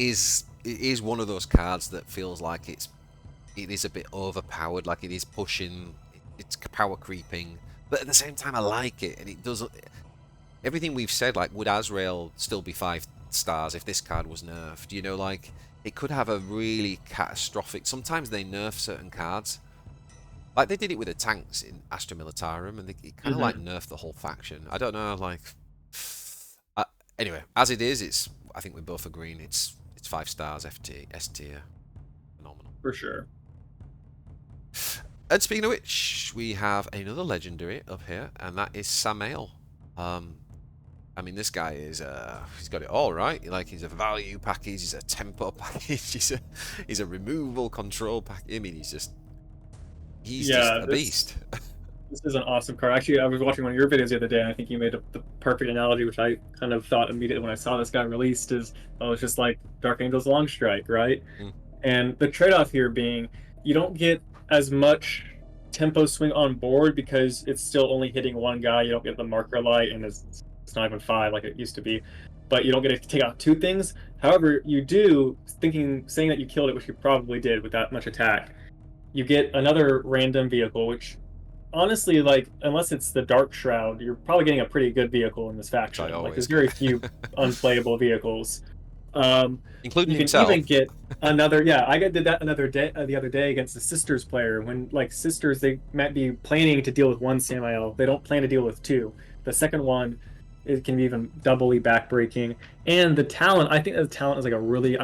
is one of those cards that feels like it is a bit overpowered, like it is pushing, it's power creeping. But at the same time, I like it, and it does everything we've said. Like, would Azrael still be 5 stars if this card was nerfed? You know, like it could have a really catastrophic. Sometimes they nerf certain cards. Like they did it with the tanks in Astra Militarum, and it kind of like nerfed the whole faction. I don't know, like. Anyway, as it is, it's. I think we're both agreeing it's 5 stars, S tier, phenomenal for sure. And speaking of which, we have another legendary up here, and that is Samael. I mean, this guy is he's got it all right. Like, he's a value package, he's a tempo package, he's a removal control package. I mean, he's just a beast. This is an awesome card. Actually, I was watching one of your videos the other day, and I think you made the perfect analogy, which I kind of thought immediately when I saw this guy released is, oh, it's just like Dark Angel's Long Strike, right? And the trade-off here being, you don't get as much tempo swing on board because it's still only hitting one guy. You don't get the marker light, and it's not even 5 like it used to be. But you don't get to take out 2 things. However, you do, saying that you killed it, which you probably did with that much attack, you get another random vehicle, which honestly, like, unless it's the Dark Shroud, you're probably getting a pretty good vehicle in this faction. Like, there's very few unplayable vehicles. Including you himself. can even get another. Yeah, I did that another day, the other day against the Sisters player. When like Sisters, they might be planning to deal with 1 Samael. They don't plan to deal with 2. The second one, it can be even doubly backbreaking. And the talent, I think the talent is like a really.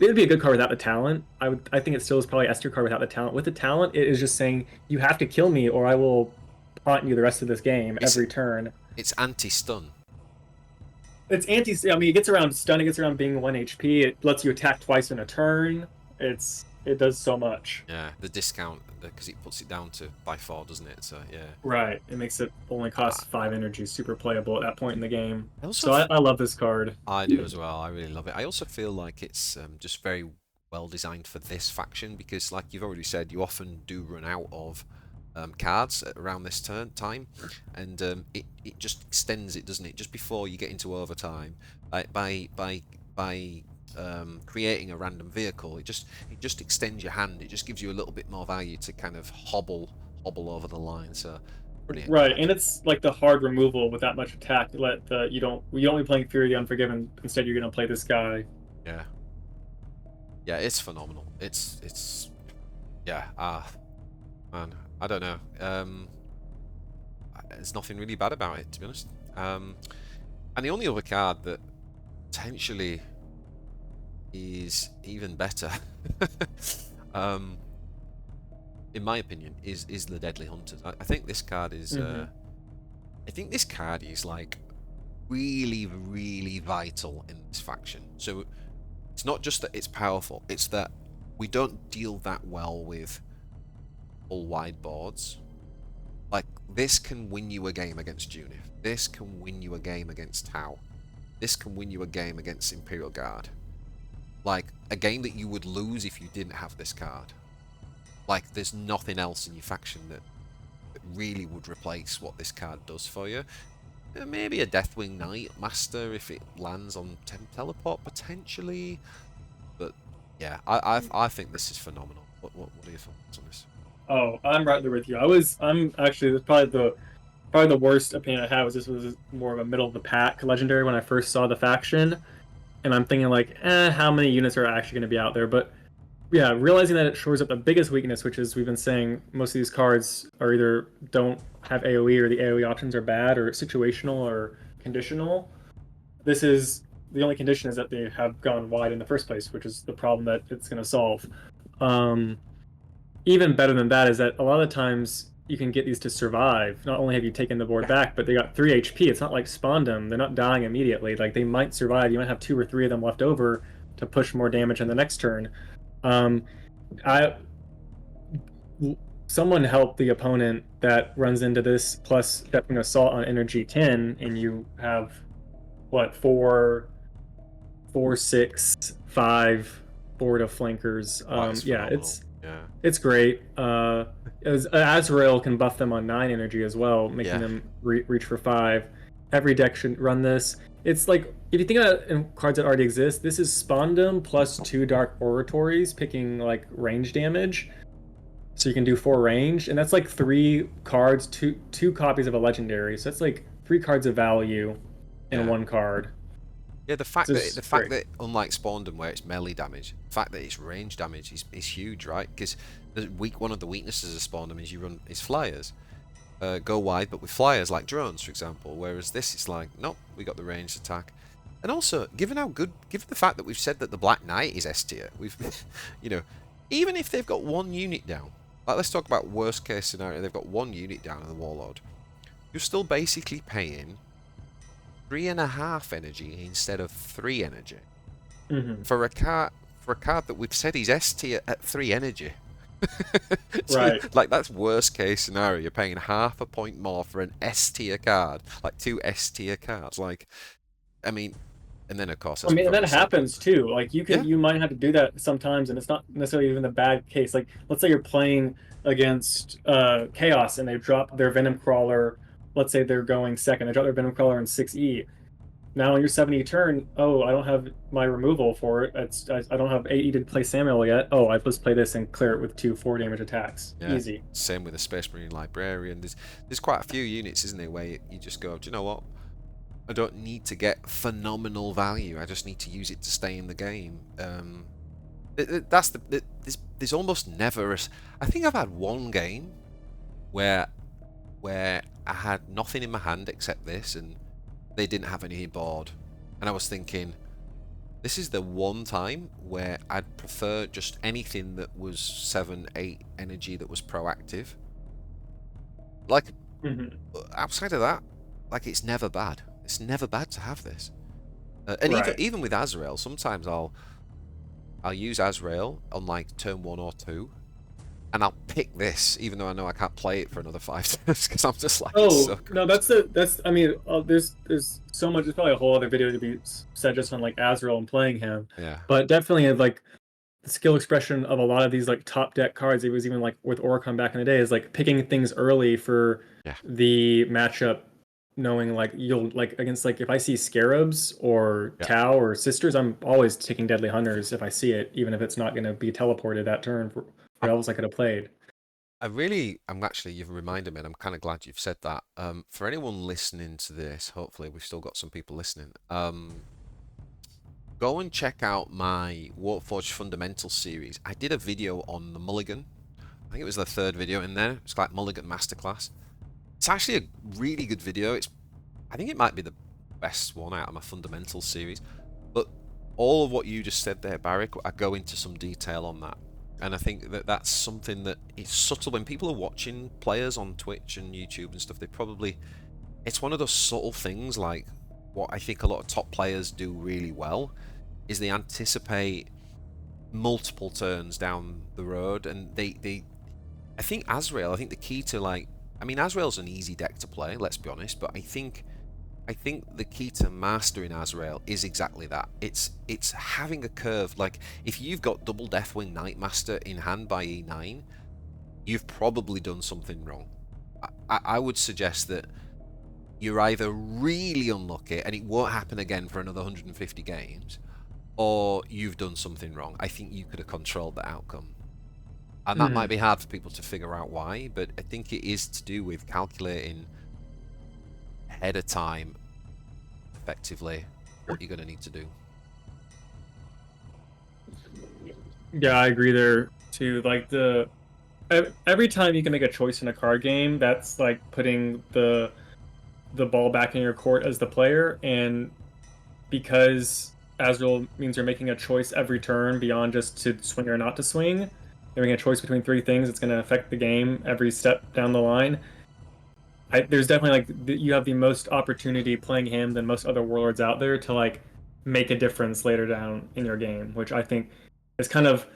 It would be a good card without the talent. I think it still is probably S tier card without the talent. With the talent, it is just saying you have to kill me or I will haunt you the rest of this game every turn. It's anti-stun. It's anti. I mean, it gets around stun. It gets around being 1 HP. It lets you attack twice in a turn. It does so much. Yeah, the discount because it puts it down to by 4, doesn't it? So yeah. Right. It makes it only cost 5 energy. Super playable at that point in the game. I love this card. I do as well. I really love it. I also feel like it's just very well designed for this faction because, like you've already said, you often do run out of cards around this time, and it just extends it, doesn't it? Just before you get into overtime, by creating a random vehicle, it just extends your hand. It just gives you a little bit more value to kind of hobble over the line. So brilliant. Right, and it's like the hard removal with that much attack. You don't be playing Fury of the Unforgiven. Instead, you're gonna play this guy. Yeah, it's phenomenal. It's man, I don't know. There's nothing really bad about it, to be honest. And the only other card that potentially is even better, in my opinion, is the Deadly Hunters. I think this card is. I think this card is like really, really vital in this faction. So it's not just that it's powerful; it's that we don't deal that well with all wide boards. Like, this can win you a game against Junif. This can win you a game against Tau. This can win you a game against Imperial Guard. Like, a game that you would lose if you didn't have this card. Like, there's nothing else in your faction that really would replace what this card does for you. Maybe a Deathwing Knight Master if it lands on teleport, potentially. But, yeah, I think this is phenomenal. What are your thoughts on this? Oh, I'm right there with you. I'm actually probably the worst opinion I had was this was more of a middle of the pack legendary when I first saw the faction, and I'm thinking like, how many units are actually going to be out there? But yeah, realizing that it shores up the biggest weakness, which is we've been saying most of these cards are either don't have AOE or the AOE options are bad or situational or conditional. This is the only condition is that they have gone wide in the first place, which is the problem that it's going to solve. Even better than that is that a lot of times you can get these to survive. Not only have you taken the board back, but they got 3 HP. It's not like spawned them. They're not dying immediately. Like, they might survive. You might have 2 or 3 of them left over to push more damage in the next turn. Someone help the opponent that runs into this, plus Deathwing Assault on energy 10, and you have, what, 4, 6, 5 board of flankers. Wow, yeah, it's Yeah. It's great. Azrael can buff them on 9 energy as well, making Yeah. them reach for 5. Every deck should run this. It's like, if you think about it in cards that already exist, this is Spondum plus 2 Dark Oratories, picking like range damage. So you can do 4 range, and that's like 3 cards, two copies of a legendary. So that's like 3 cards of value in Yeah. 1 card. Yeah, the fact This is great. that unlike Spawned where it's melee damage, the fact that it's range damage is huge, right? Because one of the weaknesses of Spawned is you run is flyers. Go wide, but with flyers like drones, for example. Whereas this, it's like, nope, we got the ranged attack. And also, given the fact that we've said that the Black Knight is S tier, we've, you know, even if they've got 1 unit down, like let's talk about worst case scenario, they've got 1 unit down in the Warlord, you're still basically paying 3.5 energy instead of 3 energy for a card that we've said is S tier at 3 energy. So, Right. like, that's worst case scenario. You're paying half a point more for an S tier card, like 2 S tier cards. Like, I mean, and then of course, I mean, and that happens too. Like Yeah. you might have to do that sometimes, and it's not necessarily even the bad case. Like, let's say you're playing against Chaos and they drop their Venom Crawler. Let's say they're going second. They drop their Venom Crawler in 6E. Now on your 7E turn, oh, I don't have my removal for it. I don't have 8E to play Samuel yet. Oh, I just play this and clear it with 2 4 damage attacks. Yeah. Easy. Same with the Space Marine Librarian. There's quite a few units, isn't there, where you just go, do you know what? I don't need to get phenomenal value. I just need to use it to stay in the game. There's almost never I think I've had 1 game where I had nothing in my hand except this, and they didn't have any board, and I was thinking, this is the one time where I'd prefer just anything that was 7, 8 energy that was proactive. Like, outside of that, like, it's never bad. It's never bad to have this. And Right. even with Azrael, sometimes I'll use Azrael on like turn 1 or 2, and I'll pick this, even though I know I can't play it for another 5 turns, because I'm just like, it's so good. No, that's. I mean, there's so much. There's probably a whole other video to be said just on like Azrael and playing him. Yeah. But definitely like the skill expression of a lot of these like top deck cards. It was even like with Orkz back in the day is like picking things early for Yeah. the matchup, knowing like you'll like against like if I see Scarabs or Yeah. Tau or Sisters, I'm always taking Deadly Hunters if I see it, even if it's not going to be teleported that turn for elves I could have played. I'm actually, you've reminded me, and I'm kind of glad you've said that. For anyone listening to this, hopefully we've still got some people listening. Go and check out my Warpforge Fundamental series. I did a video on the Mulligan. I think it was the 3rd video in there. It's like Mulligan Masterclass. It's actually a really good video. I think it might be the best one out of my Fundamental series. But all of what you just said there, Barric, I go into some detail on that. And I think that that's something that is subtle. When people are watching players on Twitch and YouTube and stuff, it's one of those subtle things, like what I think a lot of top players do really well, is they anticipate multiple turns down the road, and I think the key to, like, I mean, Azrael's an easy deck to play, let's be honest, but I think the key to mastering Azrael is exactly that. It's having a curve. Like, if you've got double Deathwing Nightmaster in hand by E9, you've probably done something wrong. I would suggest that you're either really unlucky and it won't happen again for another 150 games, or you've done something wrong. I think you could have controlled the outcome. And that might be hard for people to figure out why, but I think it is to do with calculating ahead of time effectively what you're going to need to do. Yeah, I agree there too. Like every time you can make a choice in a card game, that's like putting the ball back in your court as the player, and because Azrael means you're making a choice every turn beyond just to swing or not to swing. You're making a choice between 3 things. It's going to affect the game every step down the line. There's definitely like you have the most opportunity playing him than most other warlords out there to like make a difference later down in your game, which I think is kind of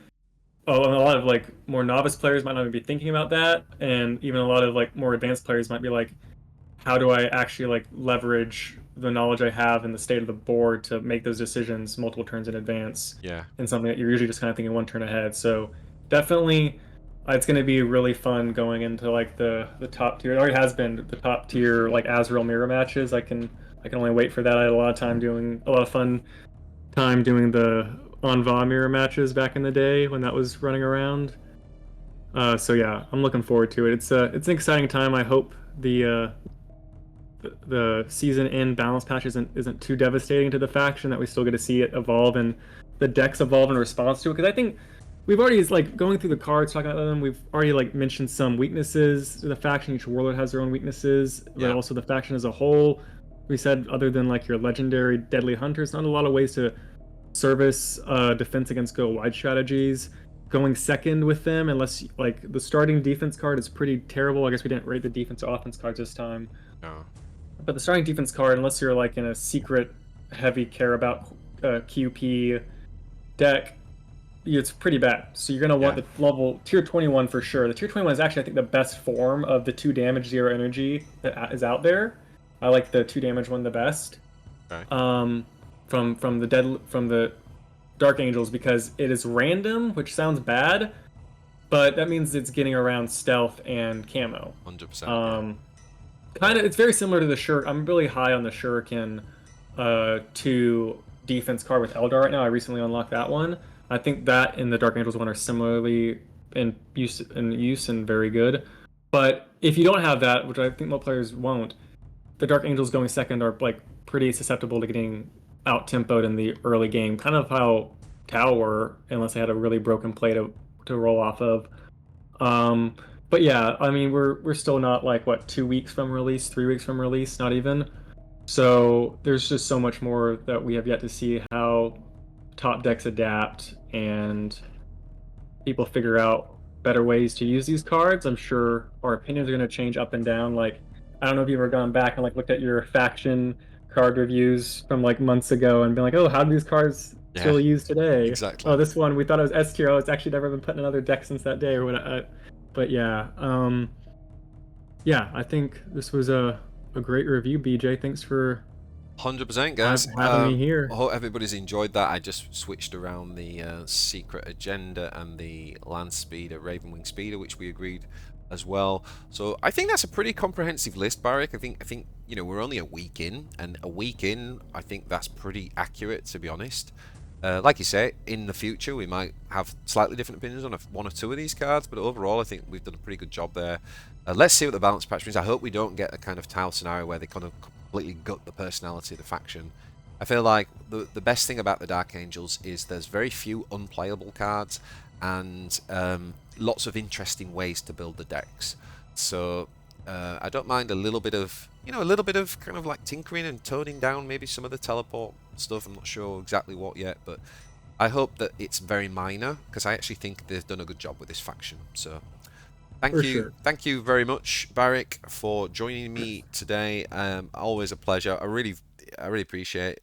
and a lot of like more novice players might not even be thinking about that, and even a lot of like more advanced players might be like, how do I actually like leverage the knowledge I have in the state of the board to make those decisions multiple turns in advance? Yeah. And something that you're usually just kind of thinking 1 turn ahead. So definitely, it's going to be really fun going into like the top tier. It already has been the top tier like Azrael mirror matches. I can only wait for that. I had a lot of fun time doing the Anva mirror matches back in the day when that was running around. So yeah, I'm looking forward to it. It's an exciting time. I hope the season end balance patch isn't too devastating to the faction, that we still get to see it evolve and the decks evolve in response to it. Because I think we've already, like, going through the cards, talking about them, we've already like mentioned some weaknesses to the faction. Each warlord has their own weaknesses, but also the faction as a whole. We said, other than like your legendary deadly hunters, not a lot of ways to service defense against go wide strategies. Going second with them, unless like the starting defense card is pretty terrible. I guess we didn't rate the defense or offense cards this time. No. But the starting defense card, unless you're like in a secret heavy care about QP deck, it's pretty bad. So you're gonna want the level tier 21 for sure. The tier 21 is actually, I think, the best form of the 2 damage 0 energy that is out there. I like the 2 damage one the best. Okay. From the Dark Angels, because it is random, which sounds bad, but that means it's getting around stealth and camo. 100%. Kind of, it's very similar to the Shuriken. I'm really high on the Shuriken 2 defense card with Aeldari right now. I recently unlocked that one. I think that and the Dark Angels one are similarly in use and very good. But if you don't have that, which I think most players won't, the Dark Angels going second are like pretty susceptible to getting out tempoed in the early game, kind of how Tau were, unless they had a really broken play to roll off of. But yeah, I mean, we're still not like, what, 2 weeks from release, 3 weeks from release, not even. So there's just so much more that we have yet to see how top decks adapt and people figure out better ways to use these cards. I'm sure our opinions are going to change up and down. Like, I don't know if you've ever gone back and like looked at your faction card reviews from like months ago and been like, oh, how do these cards still use today? Exactly. Oh, this one we thought it was S tier. Oh, it's actually never been put in another deck since that day or whatever. But yeah, I think this was a great review, BJ. Thanks for 100%, guys. having me here. I hope everybody's enjoyed that. I just switched around the secret agenda and the land speeder, Ravenwing speeder, which we agreed as well. So I think that's a pretty comprehensive list, Barrick. I think you know, we're only a week in, and a week in, I think that's pretty accurate, to be honest. Like you say, in the future we might have slightly different opinions on one or two of these cards, but overall I think we've done a pretty good job there. Let's see what the balance patch means. I hope we don't get a kind of Tau scenario where they kind of completely gut the personality of the faction. I feel like the best thing about the Dark Angels is there's very few unplayable cards and lots of interesting ways to build the decks. So I don't mind a little bit of, you know, a little bit of kind of like tinkering and toning down maybe some of the teleport stuff. I'm not sure exactly what yet, but I hope that it's very minor, because I actually think they've done a good job with this faction. So thank you very much, Barrick, for joining me today. Always a pleasure. I really appreciate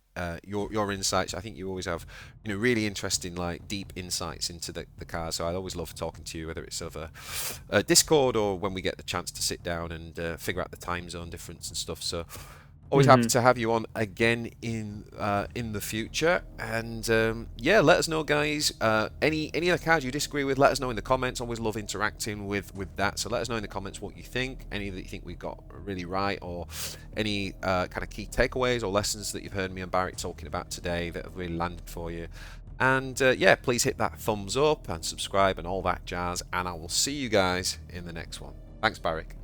your insights. I think you always have, you know, really interesting, like, deep insights into the cards. So I always love talking to you, whether it's over Discord or when we get the chance to sit down and figure out the time zone difference and stuff. So always happy to have you on again in the future. And yeah, let us know, guys. Any other cards you disagree with, let us know in the comments. Always love interacting with that. So let us know in the comments what you think. Any that you think we got really right, or any kind of key takeaways or lessons that you've heard me and Barrick talking about today that have really landed for you. And yeah, please hit that thumbs up and subscribe and all that jazz. And I will see you guys in the next one. Thanks, Barrick.